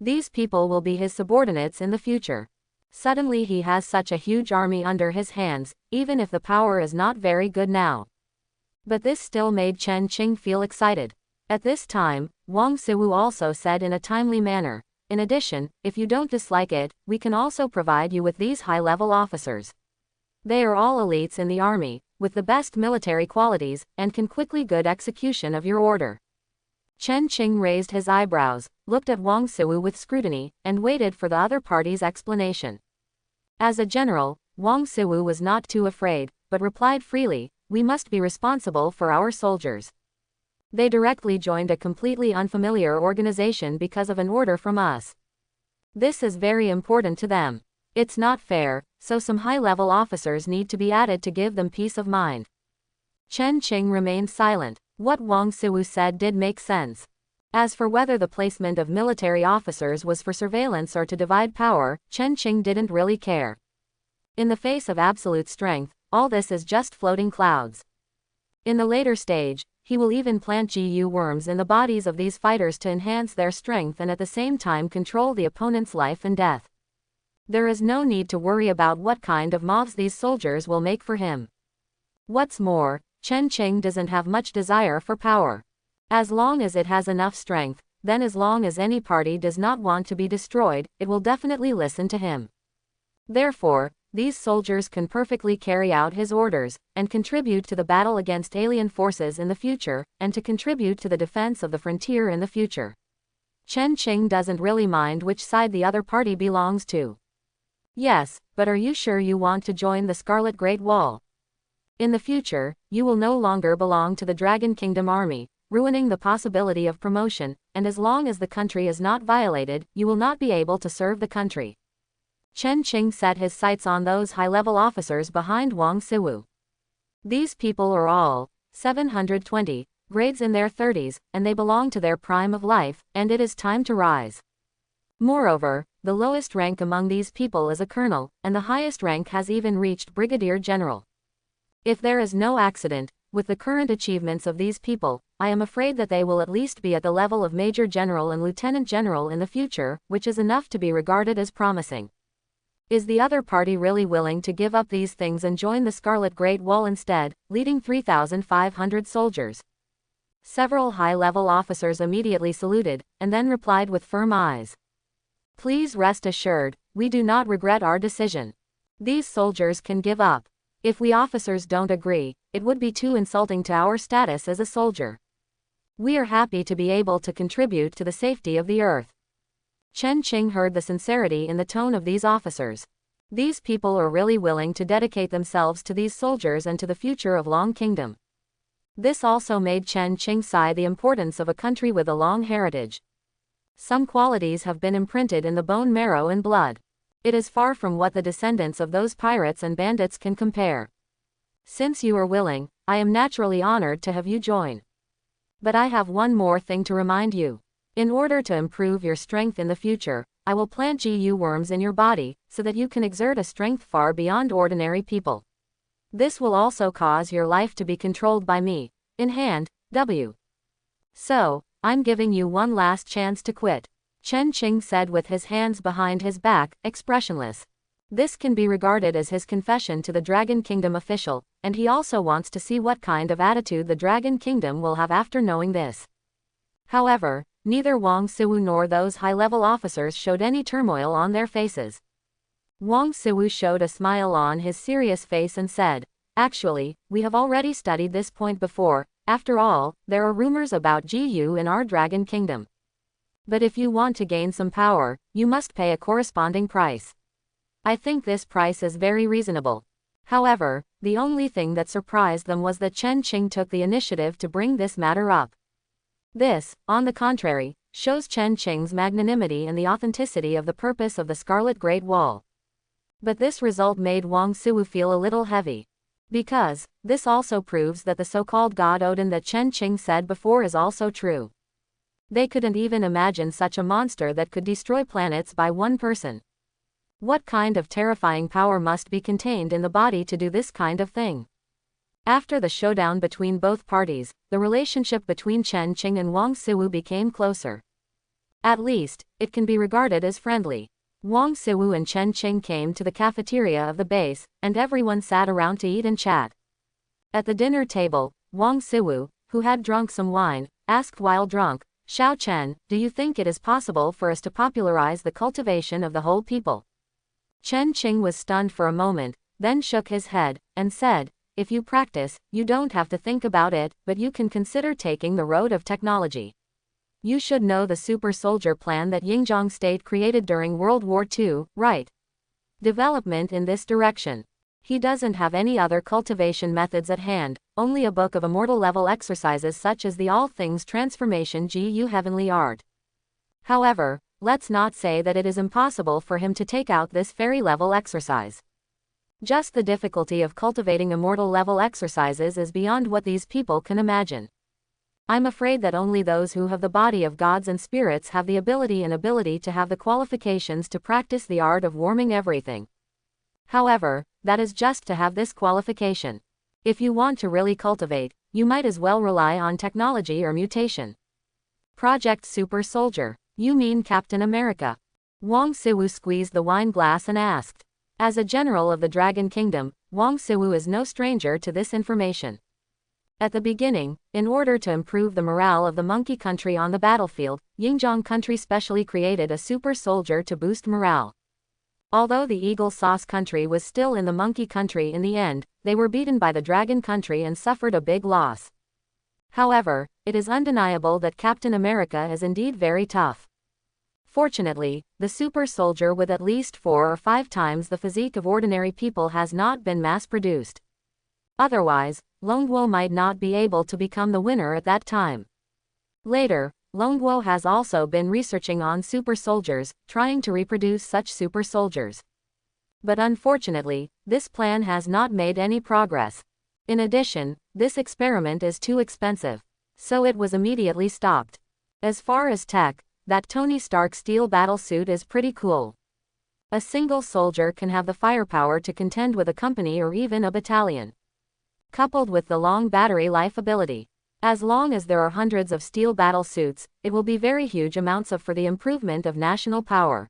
These people will be his subordinates in the future. Suddenly he has such a huge army under his hands, even if the power is not very good now. But this still made Chen Qing feel excited. At this time, Wang Siwu also said in a timely manner, "In addition, if you don't dislike it, we can also provide you with these high-level officers. They are all elites in the army, with the best military qualities, and can quickly good execution of your order." Chen Qing raised his eyebrows, looked at Wang Siwu with scrutiny, and waited for the other party's explanation. As a general, Wang Siwu was not too afraid, but replied freely, "We must be responsible for our soldiers. They directly joined a completely unfamiliar organization because of an order from us. This is very important to them. It's not fair, so some high-level officers need to be added to give them peace of mind." Chen Qing remained silent. What Wang Siwu said did make sense. As for whether the placement of military officers was for surveillance or to divide power, Chen Qing didn't really care. In the face of absolute strength, all this is just floating clouds. In the later stage, he will even plant GU worms in the bodies of these fighters to enhance their strength and at the same time control the opponent's life and death. There is no need to worry about what kind of mobs these soldiers will make for him. What's more, Chen Qing doesn't have much desire for power. As long as it has enough strength, then as long as any party does not want to be destroyed, it will definitely listen to him. Therefore, these soldiers can perfectly carry out his orders, and contribute to the battle against alien forces in the future, and to contribute to the defense of the frontier in the future. Chen Qing doesn't really mind which side the other party belongs to. Yes, but are you sure you want to join the Scarlet Great Wall? In the future, you will no longer belong to the Dragon Kingdom army, ruining the possibility of promotion, and as long as the country is not violated, you will not be able to serve the country. Chen Qing set his sights on those high-level officers behind Wang Siwu. These people are all 720 grades in their 30s, and they belong to their prime of life, and it is time to rise. Moreover, the lowest rank among these people is a colonel, and the highest rank has even reached brigadier general. If there is no accident, with the current achievements of these people, I am afraid that they will at least be at the level of major general and lieutenant general in the future, which is enough to be regarded as promising. Is the other party really willing to give up these things and join the Scarlet Great Wall instead, leading 3,500 soldiers? Several high-level officers immediately saluted, and then replied with firm eyes. Please rest assured, we do not regret our decision. These soldiers can give up. If we officers don't agree, it would be too insulting to our status as a soldier. We are happy to be able to contribute to the safety of the earth. Chen Qing heard the sincerity in the tone of these officers. These people are really willing to dedicate themselves to these soldiers and to the future of Long Kingdom. This also made Chen Qing sigh the importance of a country with a long heritage. Some qualities have been imprinted in the bone marrow and blood. It is far from what the descendants of those pirates and bandits can compare. Since you are willing, I am naturally honored to have you join. But I have one more thing to remind you. In order to improve your strength in the future, I will plant GU worms in your body, so that you can exert a strength far beyond ordinary people. This will also cause your life to be controlled by me. In hand, W. So, I'm giving you one last chance to quit. Chen Qing said with his hands behind his back, expressionless. This can be regarded as his confession to the Dragon Kingdom official, and he also wants to see what kind of attitude the Dragon Kingdom will have after knowing this. However, neither Wang Siwu nor those high-level officers showed any turmoil on their faces. Wang Siwu showed a smile on his serious face and said, Actually, we have already studied this point before. After all, there are rumors about GU in our Dragon Kingdom. But if you want to gain some power, you must pay a corresponding price. I think this price is very reasonable. However, the only thing that surprised them was that Chen Qing took the initiative to bring this matter up. This, on the contrary, shows Chen Qing's magnanimity and the authenticity of the purpose of the Scarlet Great Wall. But this result made Wang Siwu feel a little heavy. Because, this also proves that the so-called God Odin that Chen Qing said before is also true. They couldn't even imagine such a monster that could destroy planets by one person. What kind of terrifying power must be contained in the body to do this kind of thing? After the showdown between both parties, the relationship between Chen Qing and Wang Siwu became closer. At least, it can be regarded as friendly. Wang Siwu and Chen Qing came to the cafeteria of the base, and everyone sat around to eat and chat. At the dinner table, Wang Siwu, who had drunk some wine, asked while drunk, Xiao Chen, do you think it is possible for us to popularize the cultivation of the whole people? Chen Qing was stunned for a moment, then shook his head, and said, if you practice, you don't have to think about it, but you can consider taking the road of technology. You should know the super soldier plan that Yingzhong State created during World War II, right? Development in this direction. He doesn't have any other cultivation methods at hand, only a book of immortal level exercises such as the All Things Transformation GU Heavenly Art. However, let's not say that it is impossible for him to take out this fairy level exercise. Just the difficulty of cultivating immortal level exercises is beyond what these people can imagine. I'm afraid that only those who have the body of gods and spirits have the ability to have the qualifications to practice the art of warming everything. However, that is just to have this qualification. If you want to really cultivate, you might as well rely on technology or mutation. Project Super Soldier. You mean Captain America? Wang Siwu squeezed the wine glass and asked. As a general of the Dragon Kingdom, Wang Siwu is no stranger to this information. At the beginning, in order to improve the morale of the monkey country on the battlefield, Yingzhong country specially created a super soldier to boost morale. Although the Eagle Sauce country was still in the monkey country in the end, they were beaten by the Dragon country and suffered a big loss. However, it is undeniable that Captain America is indeed very tough. Fortunately, the super soldier with at least 4 or 5 times the physique of ordinary people has not been mass-produced. Otherwise, Longguo might not be able to become the winner at that time. Later, Longguo has also been researching on super soldiers, trying to reproduce such super soldiers. But unfortunately, this plan has not made any progress. In addition, this experiment is too expensive. So it was immediately stopped. As far as tech, that Tony Stark steel battlesuit is pretty cool. A single soldier can have the firepower to contend with a company or even a battalion. Coupled with the long battery life ability. As long as there are hundreds of steel battlesuits, it will be very huge amounts for the improvement of national power.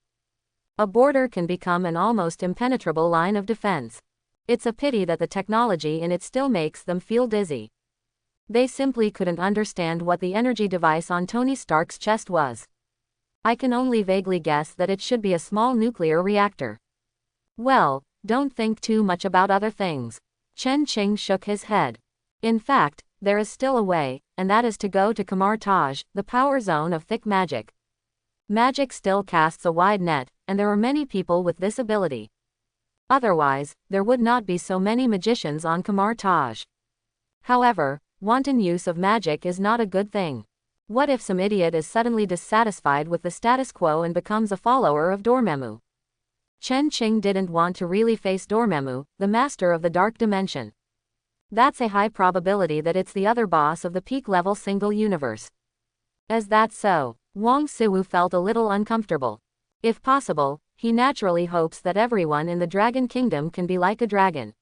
A border can become an almost impenetrable line of defense. It's a pity that the technology in it still makes them feel dizzy. They simply couldn't understand what the energy device on Tony Stark's chest was. I can only vaguely guess that it should be a small nuclear reactor. Well, don't think too much about other things. Chen Qing shook his head. In fact, there is still a way, and that is to go to Kamar Taj, the power zone of thick magic. Magic still casts a wide net, and there are many people with this ability. Otherwise, there would not be so many magicians on Kamar Taj. However, wanton use of magic is not a good thing. What if some idiot is suddenly dissatisfied with the status quo and becomes a follower of Dormammu? Chen Qing didn't want to really face Dormammu, the master of the dark dimension. That's a high probability that it's the other boss of the peak-level single universe. As that's so, Wang Siwu felt a little uncomfortable. If possible, he naturally hopes that everyone in the Dragon Kingdom can be like a dragon.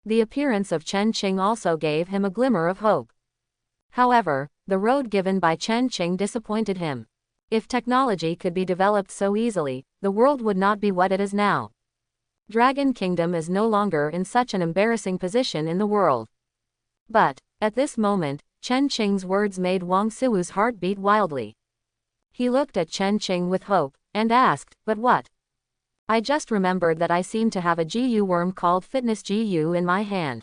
The appearance of Chen Qing also gave him a glimmer of hope. However, the road given by Chen Qing disappointed him. If technology could be developed so easily, the world would not be what it is now. Dragon Kingdom is no longer in such an embarrassing position in the world. But, at this moment, Chen Qing's words made Wang Siwu's heart beat wildly. He looked at Chen Qing with hope, and asked, "But what?" "I just remembered that I seem to have a GU worm called Fitness GU in my hand.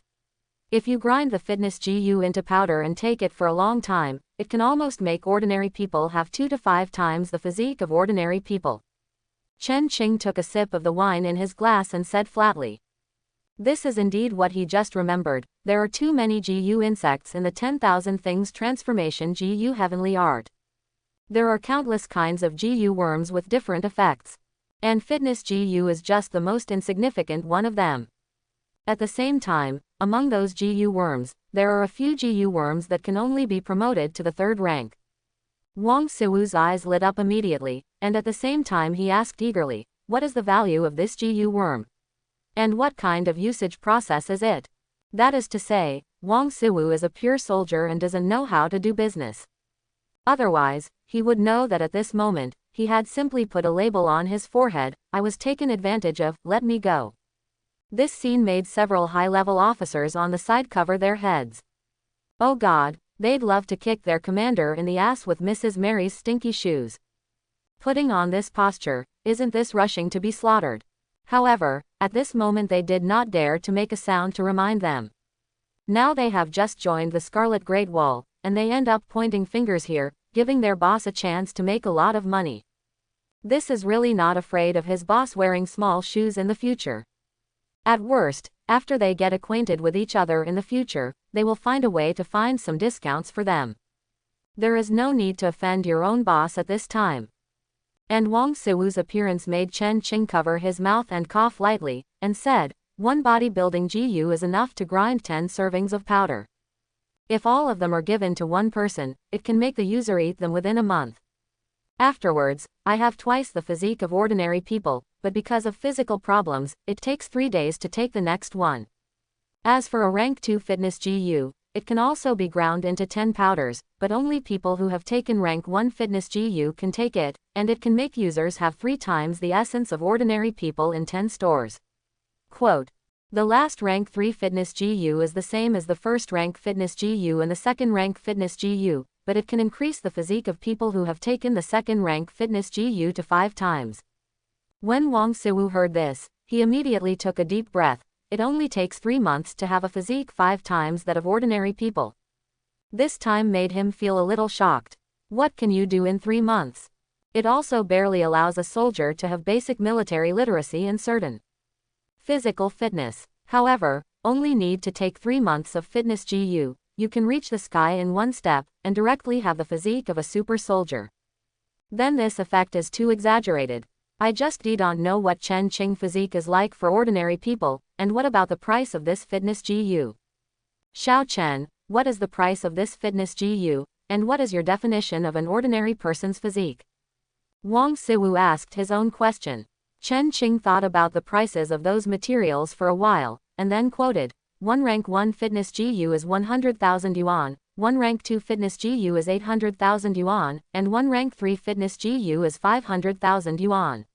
If you grind the Fitness GU into powder and take it for a long time, it can almost make ordinary people have 2 to 5 times the physique of ordinary people." Chen Qing took a sip of the wine in his glass and said flatly. This is indeed what he just remembered. There are too many GU insects in the 10,000 Things Transformation GU Heavenly Art. There are countless kinds of GU worms with different effects. And Fitness GU is just the most insignificant one of them. At the same time, among those GU worms, there are a few GU worms that can only be promoted to the 3rd rank. Wang Siwu's eyes lit up immediately, and at the same time he asked eagerly, "What is the value of this GU worm? And what kind of usage process is it?" That is to say, Wang Siwu is a pure soldier and doesn't know how to do business. Otherwise, he would know that at this moment, he had simply put a label on his forehead, "I was taken advantage of, let me go." This scene made several high-level officers on the side cover their heads. Oh God, they'd love to kick their commander in the ass with Mrs. Mary's stinky shoes. Putting on this posture, isn't this rushing to be slaughtered? However, at this moment they did not dare to make a sound to remind them. Now they have just joined the Scarlet Great Wall, and they end up pointing fingers here, giving their boss a chance to make a lot of money. This is really not afraid of his boss wearing small shoes in the future. At worst, after they get acquainted with each other in the future, they will find a way to find some discounts for them. There is no need to offend your own boss at this time. And Wang Siwu's appearance made Chen Qing cover his mouth and cough lightly, and said, "One bodybuilding GU is enough to grind 10 servings of powder. If all of them are given to one person, it can make the user eat them within a month. Afterwards, I have twice the physique of ordinary people, but because of physical problems, it takes 3 days to take the next one. As for a rank 2 fitness GU, it can also be ground into 10 powders, but only people who have taken rank 1 fitness GU can take it, and it can make users have 3 times the essence of ordinary people in 10 stores." Quote, "The last rank 3 fitness GU is the same as the first rank fitness GU and the second rank fitness GU, but it can increase the physique of people who have taken the second rank fitness GU to 5 times. When Wang Siwu heard this, he immediately took a deep breath. It only takes 3 months to have a physique 5 times that of ordinary people. This time made him feel a little shocked. What can you do in 3 months? It also barely allows a soldier to have basic military literacy and certain physical fitness. However, only need to take 3 months of fitness GU. you can reach the sky in one step, and directly have the physique of a super soldier. Then this effect is too exaggerated. I just don't know what Chen Qing physique is like for ordinary people, and what about the price of this fitness GU? Xiao Chen, what is the price of this fitness GU, and what is your definition of an ordinary person's physique? Wang Siwu asked his own question. Chen Qing thought about the prices of those materials for a while, and then quoted, 1 rank 1 fitness GU is 100,000 yuan, 1 rank 2 fitness GU is 800,000 yuan, and 1 rank 3 fitness GU is 500,000 yuan.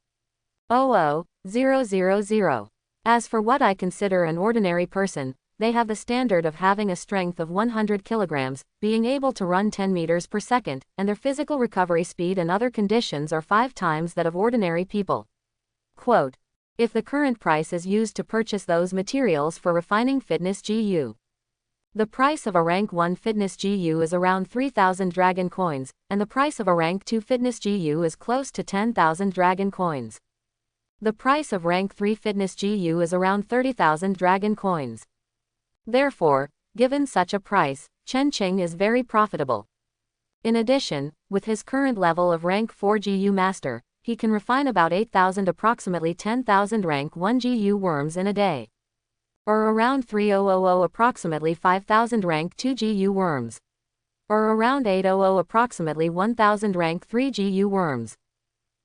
000. As for what I consider an ordinary person, they have the standard of having a strength of 100 kilograms, being able to run 10 meters per second, and their physical recovery speed and other conditions are 5 times that of ordinary people. Quote, if the current price is used to purchase those materials for refining fitness GU. The price of a rank 1 fitness GU is around 3,000 dragon coins, and the price of a rank 2 fitness GU is close to 10,000 dragon coins. The price of rank 3 fitness GU is around 30,000 dragon coins. Therefore, given such a price, Chen Qing is very profitable. In addition, with his current level of rank 4 GU master, he can refine about 8,000 approximately 10,000 rank 1 GU worms in a day. Or around 3,000 approximately 5,000 rank 2 GU worms. Or around 8,000 approximately 1,000 rank 3 GU worms.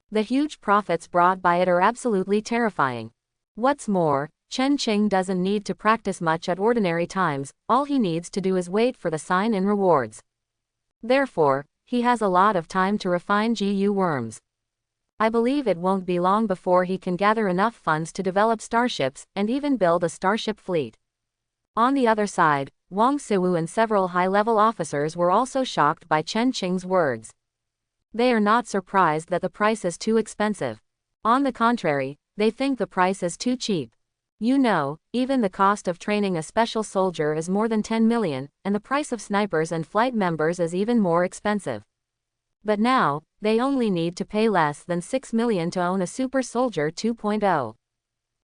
The huge profits brought by it are absolutely terrifying. What's more, Chen Qing doesn't need to practice much at ordinary times, all he needs to do is wait for the sign-in rewards. Therefore, he has a lot of time to refine GU worms. I believe it won't be long before he can gather enough funds to develop starships, and even build a starship fleet. On the other side, Wang Siwu and several high-level officers were also shocked by Chen Qing's words. They are not surprised that the price is too expensive. On the contrary, they think the price is too cheap. You know, even the cost of training a special soldier is more than 10 million, and the price of snipers and flight members is even more expensive. But now, they only need to pay less than 6 million to own a Super Soldier 2.0.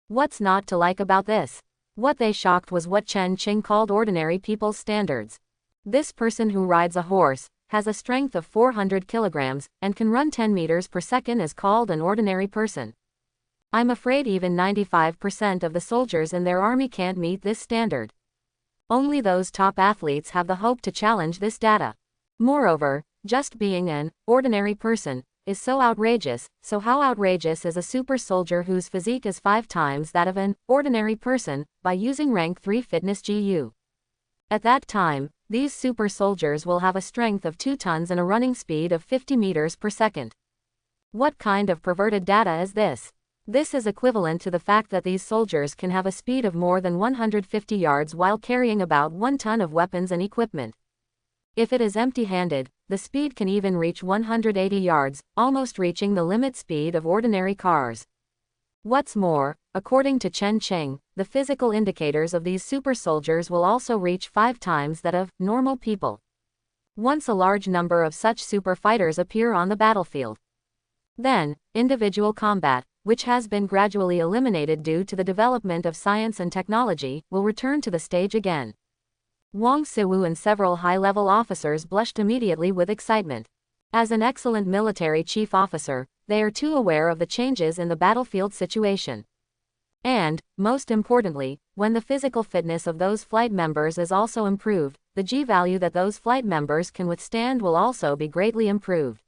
What's not to like about this? What they shocked was what Chen Qing called ordinary people's standards. This person who rides a horse, has a strength of 400 kilograms, and can run 10 meters per second is called an ordinary person. I'm afraid even 95% of the soldiers in their army can't meet this standard. Only those top athletes have the hope to challenge this data. Moreover, just being an ordinary person is so outrageous, so how outrageous is a super soldier whose physique is 5 times that of an ordinary person, by using rank 3 fitness GU? At that time, these super soldiers will have a strength of 2 tons and a running speed of 50 meters per second. What kind of perverted data is this? This is equivalent to the fact that these soldiers can have a speed of more than 150 yards while carrying about 1 ton of weapons and equipment. If it is empty-handed, the speed can even reach 180 yards, almost reaching the limit speed of ordinary cars. What's more, according to Chen Qing, the physical indicators of these super soldiers will also reach 5 times that of normal people. Once a large number of such super fighters appear on the battlefield, then, individual combat, which has been gradually eliminated due to the development of science and technology, will return to the stage again. Wang Siwu and several high-level officers blushed immediately with excitement. As an excellent military chief officer, they are too aware of the changes in the battlefield situation. And, most importantly, when the physical fitness of those flight members is also improved, the G-value that those flight members can withstand will also be greatly improved.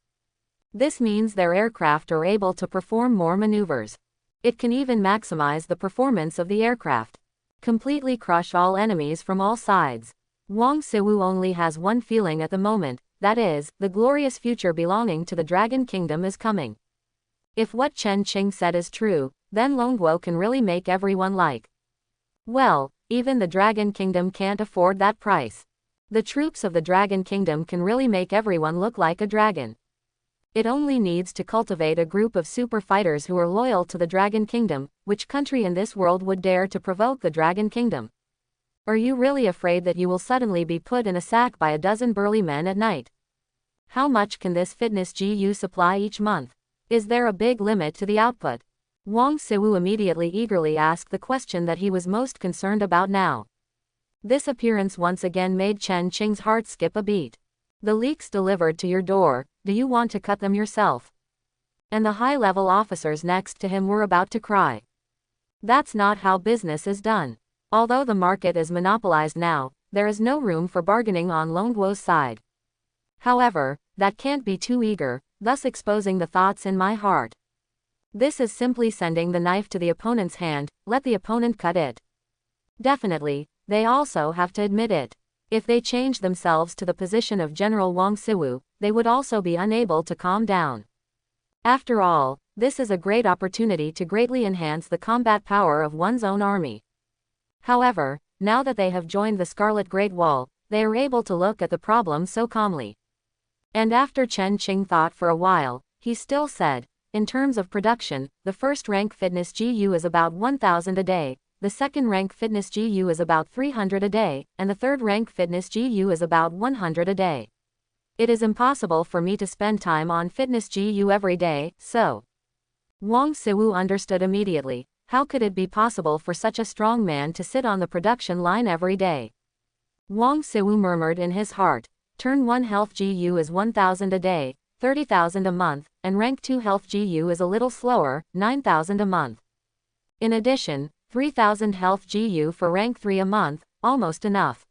This means their aircraft are able to perform more maneuvers. It can even maximize the performance of the aircraft. Completely crush all enemies from all sides. Wang Siwu only has one feeling at the moment, that is, the glorious future belonging to the Dragon Kingdom is coming. If what Chen Qing said is true, then Longguo can really make everyone like. Well, even the Dragon Kingdom can't afford that price. The troops of the Dragon Kingdom can really make everyone look like a dragon. It only needs to cultivate a group of super fighters who are loyal to the Dragon Kingdom. Which country in this world would dare to provoke the Dragon Kingdom? Are you really afraid that you will suddenly be put in a sack by a dozen burly men at night? How much can this fitness GU supply each month? Is there a big limit to the output? Wang Siwu immediately eagerly asked the question that he was most concerned about now. This appearance once again made Chen Qing's heart skip a beat. The leaks delivered to your door, do you want to cut them yourself? And the high-level officers next to him were about to cry. That's not how business is done. Although the market is monopolized now, there is no room for bargaining on Longguo's side. However, that can't be too eager, thus exposing the thoughts in my heart. This is simply sending the knife to the opponent's hand, let the opponent cut it. Definitely, they also have to admit it. If they change themselves to the position of General Wang Siwu, they would also be unable to calm down. After all, this is a great opportunity to greatly enhance the combat power of one's own army. However, now that they have joined the Scarlet Great Wall, they are able to look at the problem so calmly. And after Chen Qing thought for a while, he still said, in terms of production, the first rank fitness GU is about 1,000 a day, the second rank fitness GU is about 300 a day, and the third rank fitness GU is about 100 a day. It is impossible for me to spend time on fitness GU every day, so. Wang Siwu understood immediately. How could it be possible for such a strong man to sit on the production line every day? Wang Siwu murmured in his heart, Turn 1 health GU is 1,000 a day, 30,000 a month, and rank 2 health GU is a little slower, 9,000 a month. In addition, 3,000 health GU for rank 3 a month, almost enough.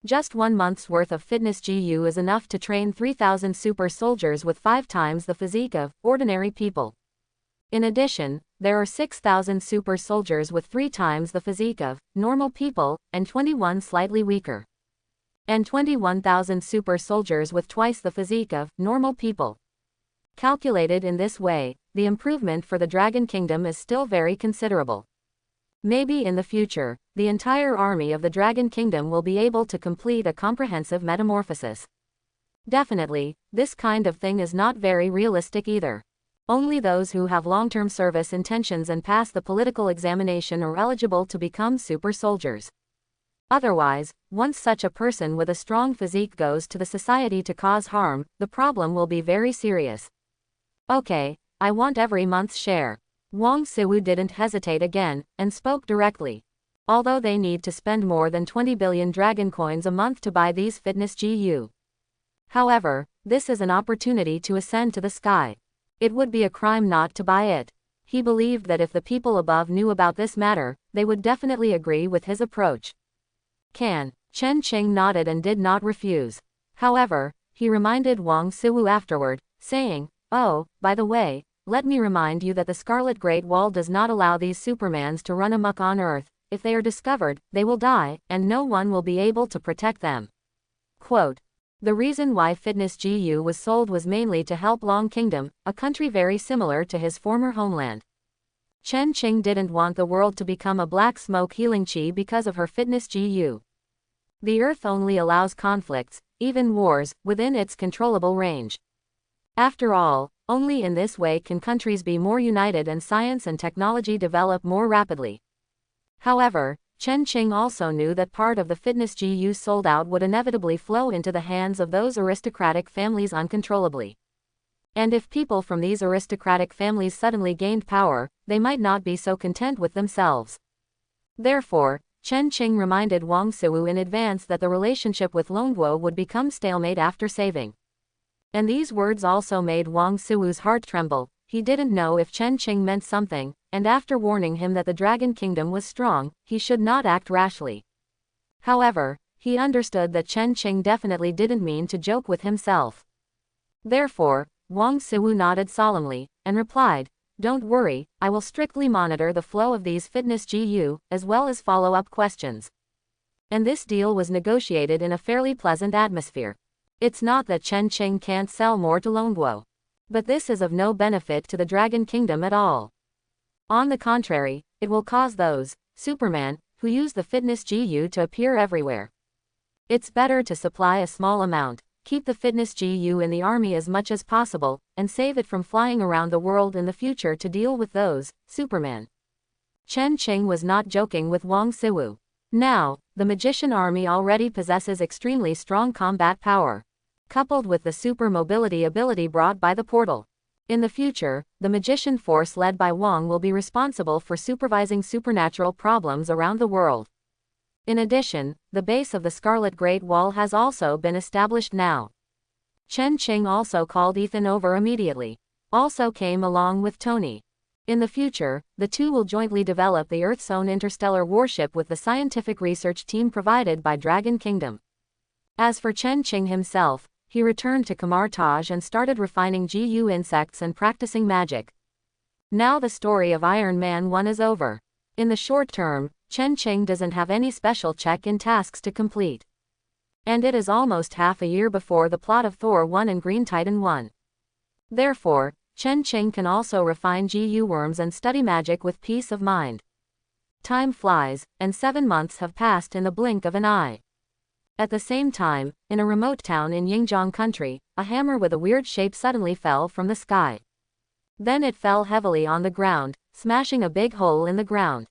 Just 1 month's worth of fitness GU is enough to train 3,000 super soldiers with 5 times the physique of ordinary people. In addition, there are 6,000 super soldiers with 3 times the physique of normal people, and 21 slightly weaker. And 21,000 super soldiers with twice the physique of normal people. Calculated in this way, the improvement for the Dragon Kingdom is still very considerable. Maybe in the future, the entire army of the Dragon Kingdom will be able to complete a comprehensive metamorphosis. Definitely, this kind of thing is not very realistic either. Only those who have long-term service intentions and pass the political examination are eligible to become super soldiers. Otherwise, once such a person with a strong physique goes to the society to cause harm, the problem will be very serious. Okay, I want every month's share. Wang Siwu didn't hesitate again, and spoke directly. Although they need to spend more than 20 billion dragon coins a month to buy these fitness GU. However, this is an opportunity to ascend to the sky. It would be a crime not to buy it. He believed that if the people above knew about this matter, they would definitely agree with his approach. Chen Qing nodded and did not refuse. However, he reminded Wang Siwu afterward, saying, Oh, by the way, let me remind you that the Scarlet Great Wall does not allow these supermans to run amok on Earth. If they are discovered, they will die, and no one will be able to protect them. Quote, the reason why Fitness GU was sold was mainly to help Long Kingdom, a country very similar to his former homeland. Chen Qing didn't want the world to become a black smoke healing chi because of her Fitness GU. The Earth only allows conflicts, even wars, within its controllable range. After all, only in this way can countries be more united and science and technology develop more rapidly. However, Chen Qing also knew that part of the fitness GU sold out would inevitably flow into the hands of those aristocratic families uncontrollably. And if people from these aristocratic families suddenly gained power, they might not be so content with themselves. Therefore, Chen Qing reminded Wang Siwu in advance that the relationship with Longguo would become stalemate after saving. And these words also made Wang Siwu's heart tremble. He didn't know if Chen Qing meant something, and after warning him that the Dragon Kingdom was strong, he should not act rashly. However, he understood that Chen Qing definitely didn't mean to joke with himself. Therefore, Wang Siwu nodded solemnly, and replied, Don't worry, I will strictly monitor the flow of these fitness GU, as well as follow-up questions. And this deal was negotiated in a fairly pleasant atmosphere. It's not that Chen Qing can't sell more to Longguo. But this is of no benefit to the Dragon Kingdom at all. On the contrary, it will cause those, Superman, who use the fitness GU to appear everywhere. It's better to supply a small amount, keep the fitness GU in the army as much as possible, and save it from flying around the world in the future to deal with those, Superman. Chen Qing was not joking with Wang Siwu. Now, the magician army already possesses extremely strong combat power, coupled with the super mobility ability brought by the portal. In the future, the magician force led by Wang will be responsible for supervising supernatural problems around the world. In addition, the base of the Scarlet Great Wall has also been established now. Chen Qing also called Ethan over immediately. Also came along with Tony. In the future, the two will jointly develop the Earth's own interstellar warship with the scientific research team provided by Dragon Kingdom. As for Chen Qing himself, he returned to Kamartaj and started refining GU insects and practicing magic. Now the story of Iron Man 1 is over. In the short term, Chen Qing doesn't have any special check-in tasks to complete. And it is almost half a year before the plot of Thor 1 and Green Titan 1. Therefore, Chen Qing can also refine GU worms and study magic with peace of mind. Time flies, and 7 months have passed in the blink of an eye. At the same time, in a remote town in Yingjiang country, a hammer with a weird shape suddenly fell from the sky. Then it fell heavily on the ground, smashing a big hole in the ground.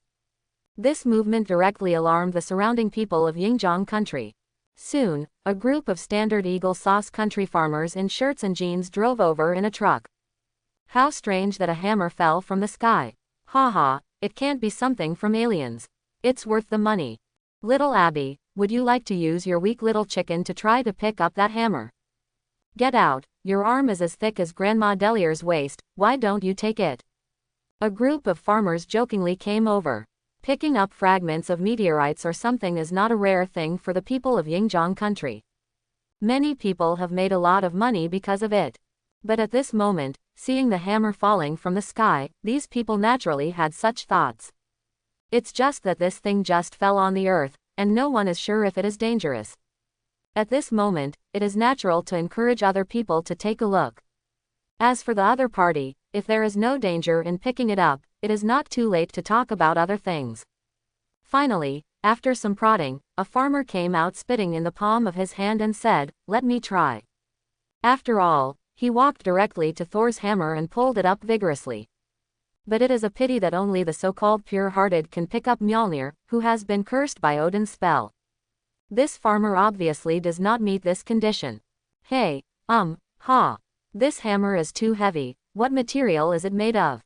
This movement directly alarmed the surrounding people of Yingjiang country. Soon, a group of standard Eagle Sauce country farmers in shirts and jeans drove over in a truck. How strange that a hammer fell from the sky. Haha, it can't be something from aliens. It's worth the money. Little Abby, would you like to use your weak little chicken to try to pick up that hammer? Get out, your arm is as thick as Grandma Delier's waist, why don't you take it? A group of farmers jokingly came over. Picking up fragments of meteorites or something is not a rare thing for the people of Yingjiang country. Many people have made a lot of money because of it. But at this moment, seeing the hammer falling from the sky, these people naturally had such thoughts. It's just that this thing just fell on the earth, and no one is sure if it is dangerous. At this moment, it is natural to encourage other people to take a look. As for the other party, if there is no danger in picking it up, it is not too late to talk about other things. Finally, after some prodding, a farmer came out spitting in the palm of his hand and said, "Let me try." After all, he walked directly to Thor's hammer and pulled it up vigorously. But it is a pity that only the so-called pure-hearted can pick up Mjolnir, who has been cursed by Odin's spell. This farmer obviously does not meet this condition. Hey, this hammer is too heavy, what material is it made of?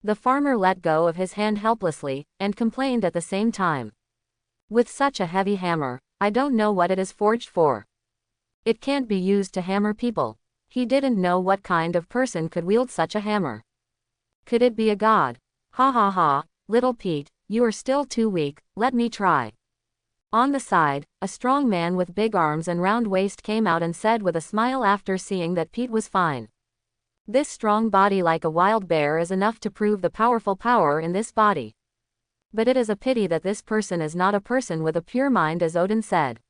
The farmer let go of his hand helplessly, and complained at the same time. With such a heavy hammer, I don't know what it is forged for. It can't be used to hammer people. He didn't know what kind of person could wield such a hammer. Could it be a god? Ha ha ha, little Pete, you are still too weak, let me try. On the side, a strong man with big arms and round waist came out and said with a smile after seeing that Pete was fine. This strong body like a wild bear is enough to prove the powerful power in this body. But it is a pity that this person is not a person with a pure mind as Odin said.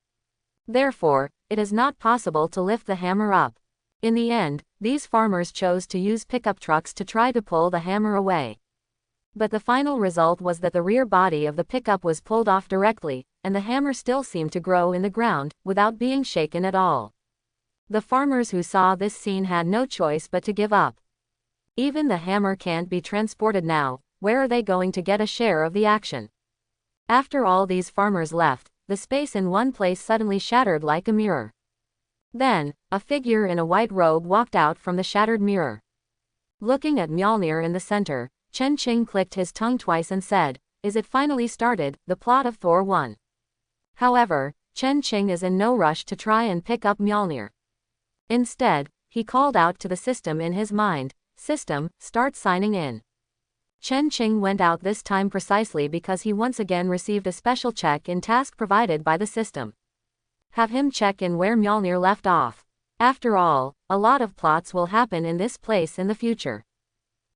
Therefore, it is not possible to lift the hammer up. In the end, these farmers chose to use pickup trucks to try to pull the hammer away. But the final result was that the rear body of the pickup was pulled off directly, and the hammer still seemed to grow in the ground, without being shaken at all. The farmers who saw this scene had no choice but to give up. Even the hammer can't be transported now, where are they going to get a share of the action? After all these farmers left, the space in one place suddenly shattered like a mirror. Then, a figure in a white robe walked out from the shattered mirror. Looking at Mjolnir in the center, Chen Qing clicked his tongue twice and said, "Is it finally started, the plot of Thor 1?" However, Chen Qing is in no rush to try and pick up Mjolnir. Instead, he called out to the system in his mind, "System, start signing in." Chen Qing went out this time precisely because he once again received a special check-in task provided by the system. Have him check in where Mjolnir left off. After all, a lot of plots will happen in this place in the future.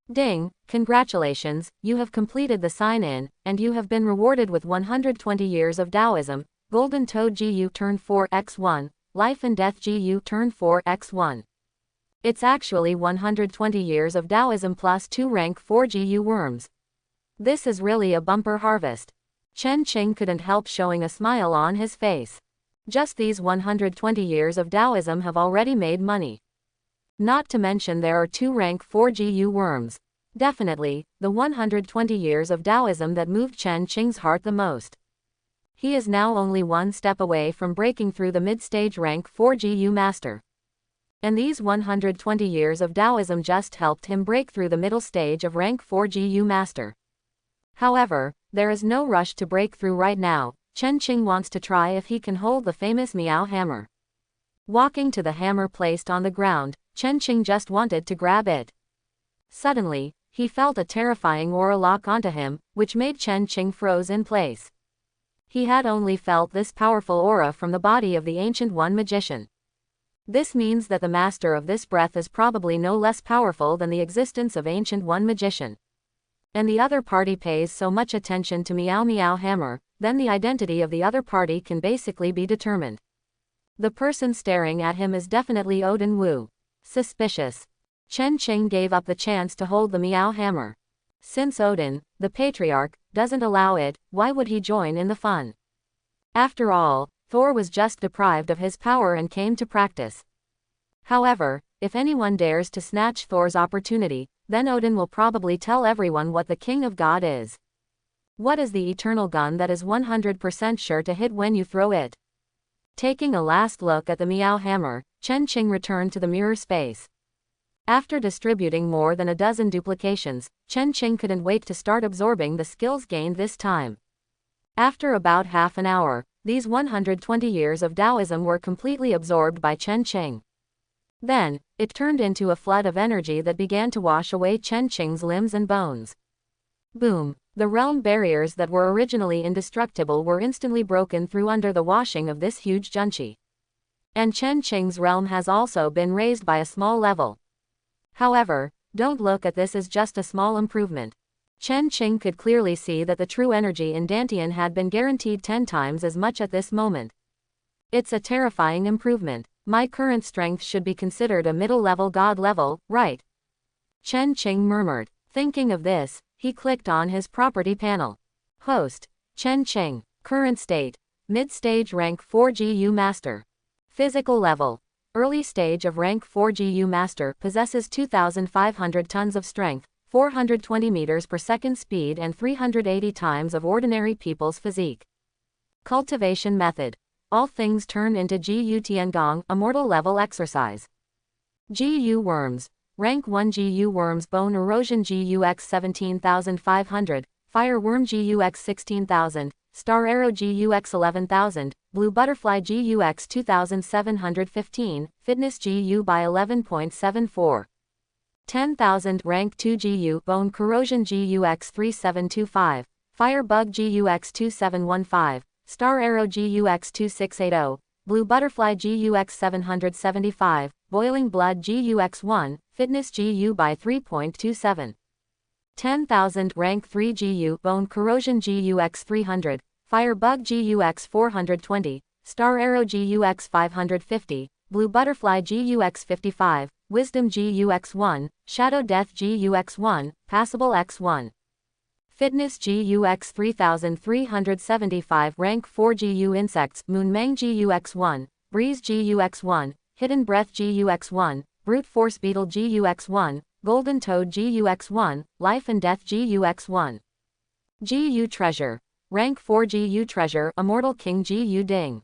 Ding, congratulations, you have completed the sign-in, and you have been rewarded with 120 years of Taoism, Golden Toad GU turn 4x1, Life and Death GU turn 4x1. It's actually 120 years of Taoism plus 2 rank 4 GU worms. This is really a bumper harvest. Chen Qing couldn't help showing a smile on his face. Just these 120 years of Taoism have already made money. Not to mention there are 2 rank 4 GU worms. Definitely, the 120 years of Taoism that moved Chen Qing's heart the most. He is now only one step away from breaking through the mid-stage rank 4 GU master. And these 120 years of Taoism just helped him break through the middle stage of rank 4 GU master. However, there is no rush to break through right now. Chen Qing wants to try if he can hold the famous Miao hammer. Walking to the hammer placed on the ground, Chen Qing just wanted to grab it. Suddenly, he felt a terrifying aura lock onto him, which made Chen Qing froze in place. He had only felt this powerful aura from the body of the Ancient One magician. This means that the master of this breath is probably no less powerful than the existence of Ancient One magician. And the other party pays so much attention to Miao Miao hammer, then the identity of the other party can basically be determined. The person staring at him is definitely Odin Wu. Suspicious. Chen Qing gave up the chance to hold the Miao hammer. Since Odin, the patriarch, doesn't allow it, why would he join in the fun? After all, Thor was just deprived of his power and came to practice. However, if anyone dares to snatch Thor's opportunity, then Odin will probably tell everyone what the King of God is. What is the eternal gun that is 100% sure to hit when you throw it? Taking a last look at the Miao hammer, Chen Qing returned to the mirror space. After distributing more than a dozen duplications, Chen Qing couldn't wait to start absorbing the skills gained this time. After about half an hour, these 120 years of Taoism were completely absorbed by Chen Qing. Then, it turned into a flood of energy that began to wash away Chen Qing's limbs and bones. Boom! The realm barriers that were originally indestructible were instantly broken through under the washing of this huge junchi. And Chen Qing's realm has also been raised by a small level. However, don't look at this as just a small improvement. Chen Qing could clearly see that the true energy in Dantian had been guaranteed 10 times as much at this moment. It's a terrifying improvement. My current strength should be considered a middle-level god level, right? Chen Qing murmured. Thinking of this, he clicked on his property panel. Host, Chen Qing. Current state, mid-stage rank 4 GU Master. Physical level, early stage of rank 4 GU Master, possesses 2,500 tons of strength, 420 meters per second speed and 380 times of ordinary people's physique. Cultivation method. All things turn into GU Tiangong, a mortal level exercise. GU Worms. Rank 1 GU Worms, Bone Erosion GUX 17,500, Fire Worm GUX 16,000, Star Arrow GUX 11,000, Blue Butterfly GUX 2,715, Fitness GU by 11.74. 10,000 Rank 2 GU Bone Corrosion GUX 3725, Fire Bug GUX 2715, Star Arrow GUX 2680, Blue Butterfly GUX 775, Boiling Blood GUX 1, Fitness GU by 3.27. 10,000 Rank 3 GU Bone Corrosion GUX 300, Fire Bug GUX 420, Star Arrow GUX 550, Blue Butterfly GUX 55, Wisdom GUX 1, Shadow Death GUX 1, Passable X1. Fitness GUX 3375 Rank 4 GU Insects Moon Mang GUX 1, Breeze GUX 1, Hidden Breath GUX 1, Brute Force Beetle GUX 1, Golden Toad GUX 1, Life and Death GUX 1. GU Treasure. Rank 4 GU Treasure Immortal King GU Ding.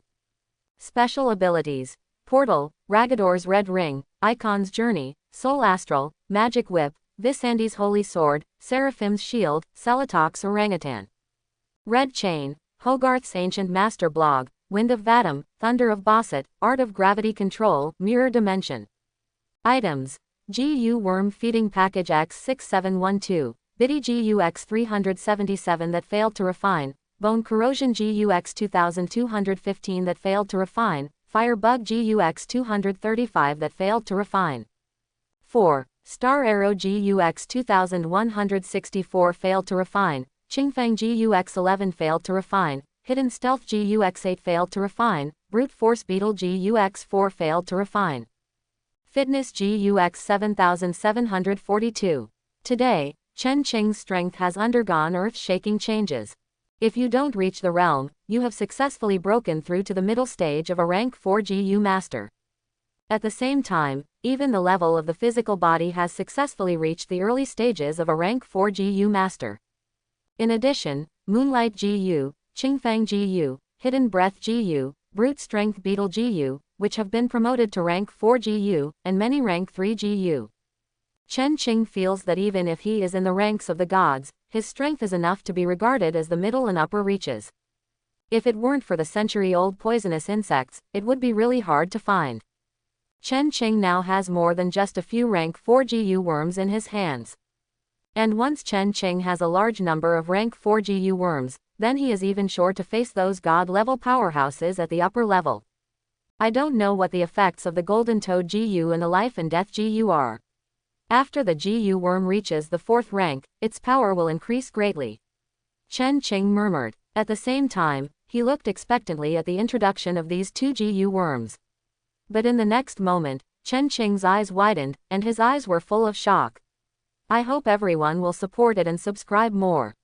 Special abilities. Portal, Ragador's Red Ring, Icon's Journey, Soul Astral, Magic Whip, Visandi's Holy Sword, Seraphim's Shield, Celatok's Orangutan. Red Chain, Hogarth's Ancient Master Blog, Wind of Vatum, Thunder of Bosset, Art of Gravity Control, Mirror Dimension. Items. GU Worm Feeding Package X6712, Biddy GUX 377 that failed to refine, Bone Corrosion GUX 2215 that failed to refine, Fire Bug GUX 235 that failed to refine. 4. Star Arrow GUX 2164 failed to refine, Qingfang GUX 11 failed to refine, Hidden Stealth GUX 8 failed to refine, Brute Force Beetle GUX 4 failed to refine. Fitness GUX 7742. Today, Chen Qing's strength has undergone earth-shaking changes. If you don't reach the realm, you have successfully broken through to the middle stage of a rank 4 GU Master. At the same time, even the level of the physical body has successfully reached the early stages of a rank 4 GU Master. In addition, Moonlight GU, Qingfang GU, Hidden Breath GU, Brute Strength Beetle GU, which have been promoted to rank 4 GU, and many rank 3 GU. Chen Qing feels that even if he is in the ranks of the gods, his strength is enough to be regarded as the middle and upper reaches. If it weren't for the century-old poisonous insects, it would be really hard to find. Chen Qing now has more than just a few rank 4 GU worms in his hands. And once Chen Qing has a large number of rank 4 GU worms, then he is even sure to face those god-level powerhouses at the upper level. I don't know what the effects of the Golden Toad GU and the Life and Death GU are. After the GU worm reaches the 4th rank, its power will increase greatly. Chen Qing murmured. At the same time, he looked expectantly at the introduction of these 2 GU worms. But in the next moment, Chen Qing's eyes widened, and his eyes were full of shock. I hope everyone will support it and subscribe more.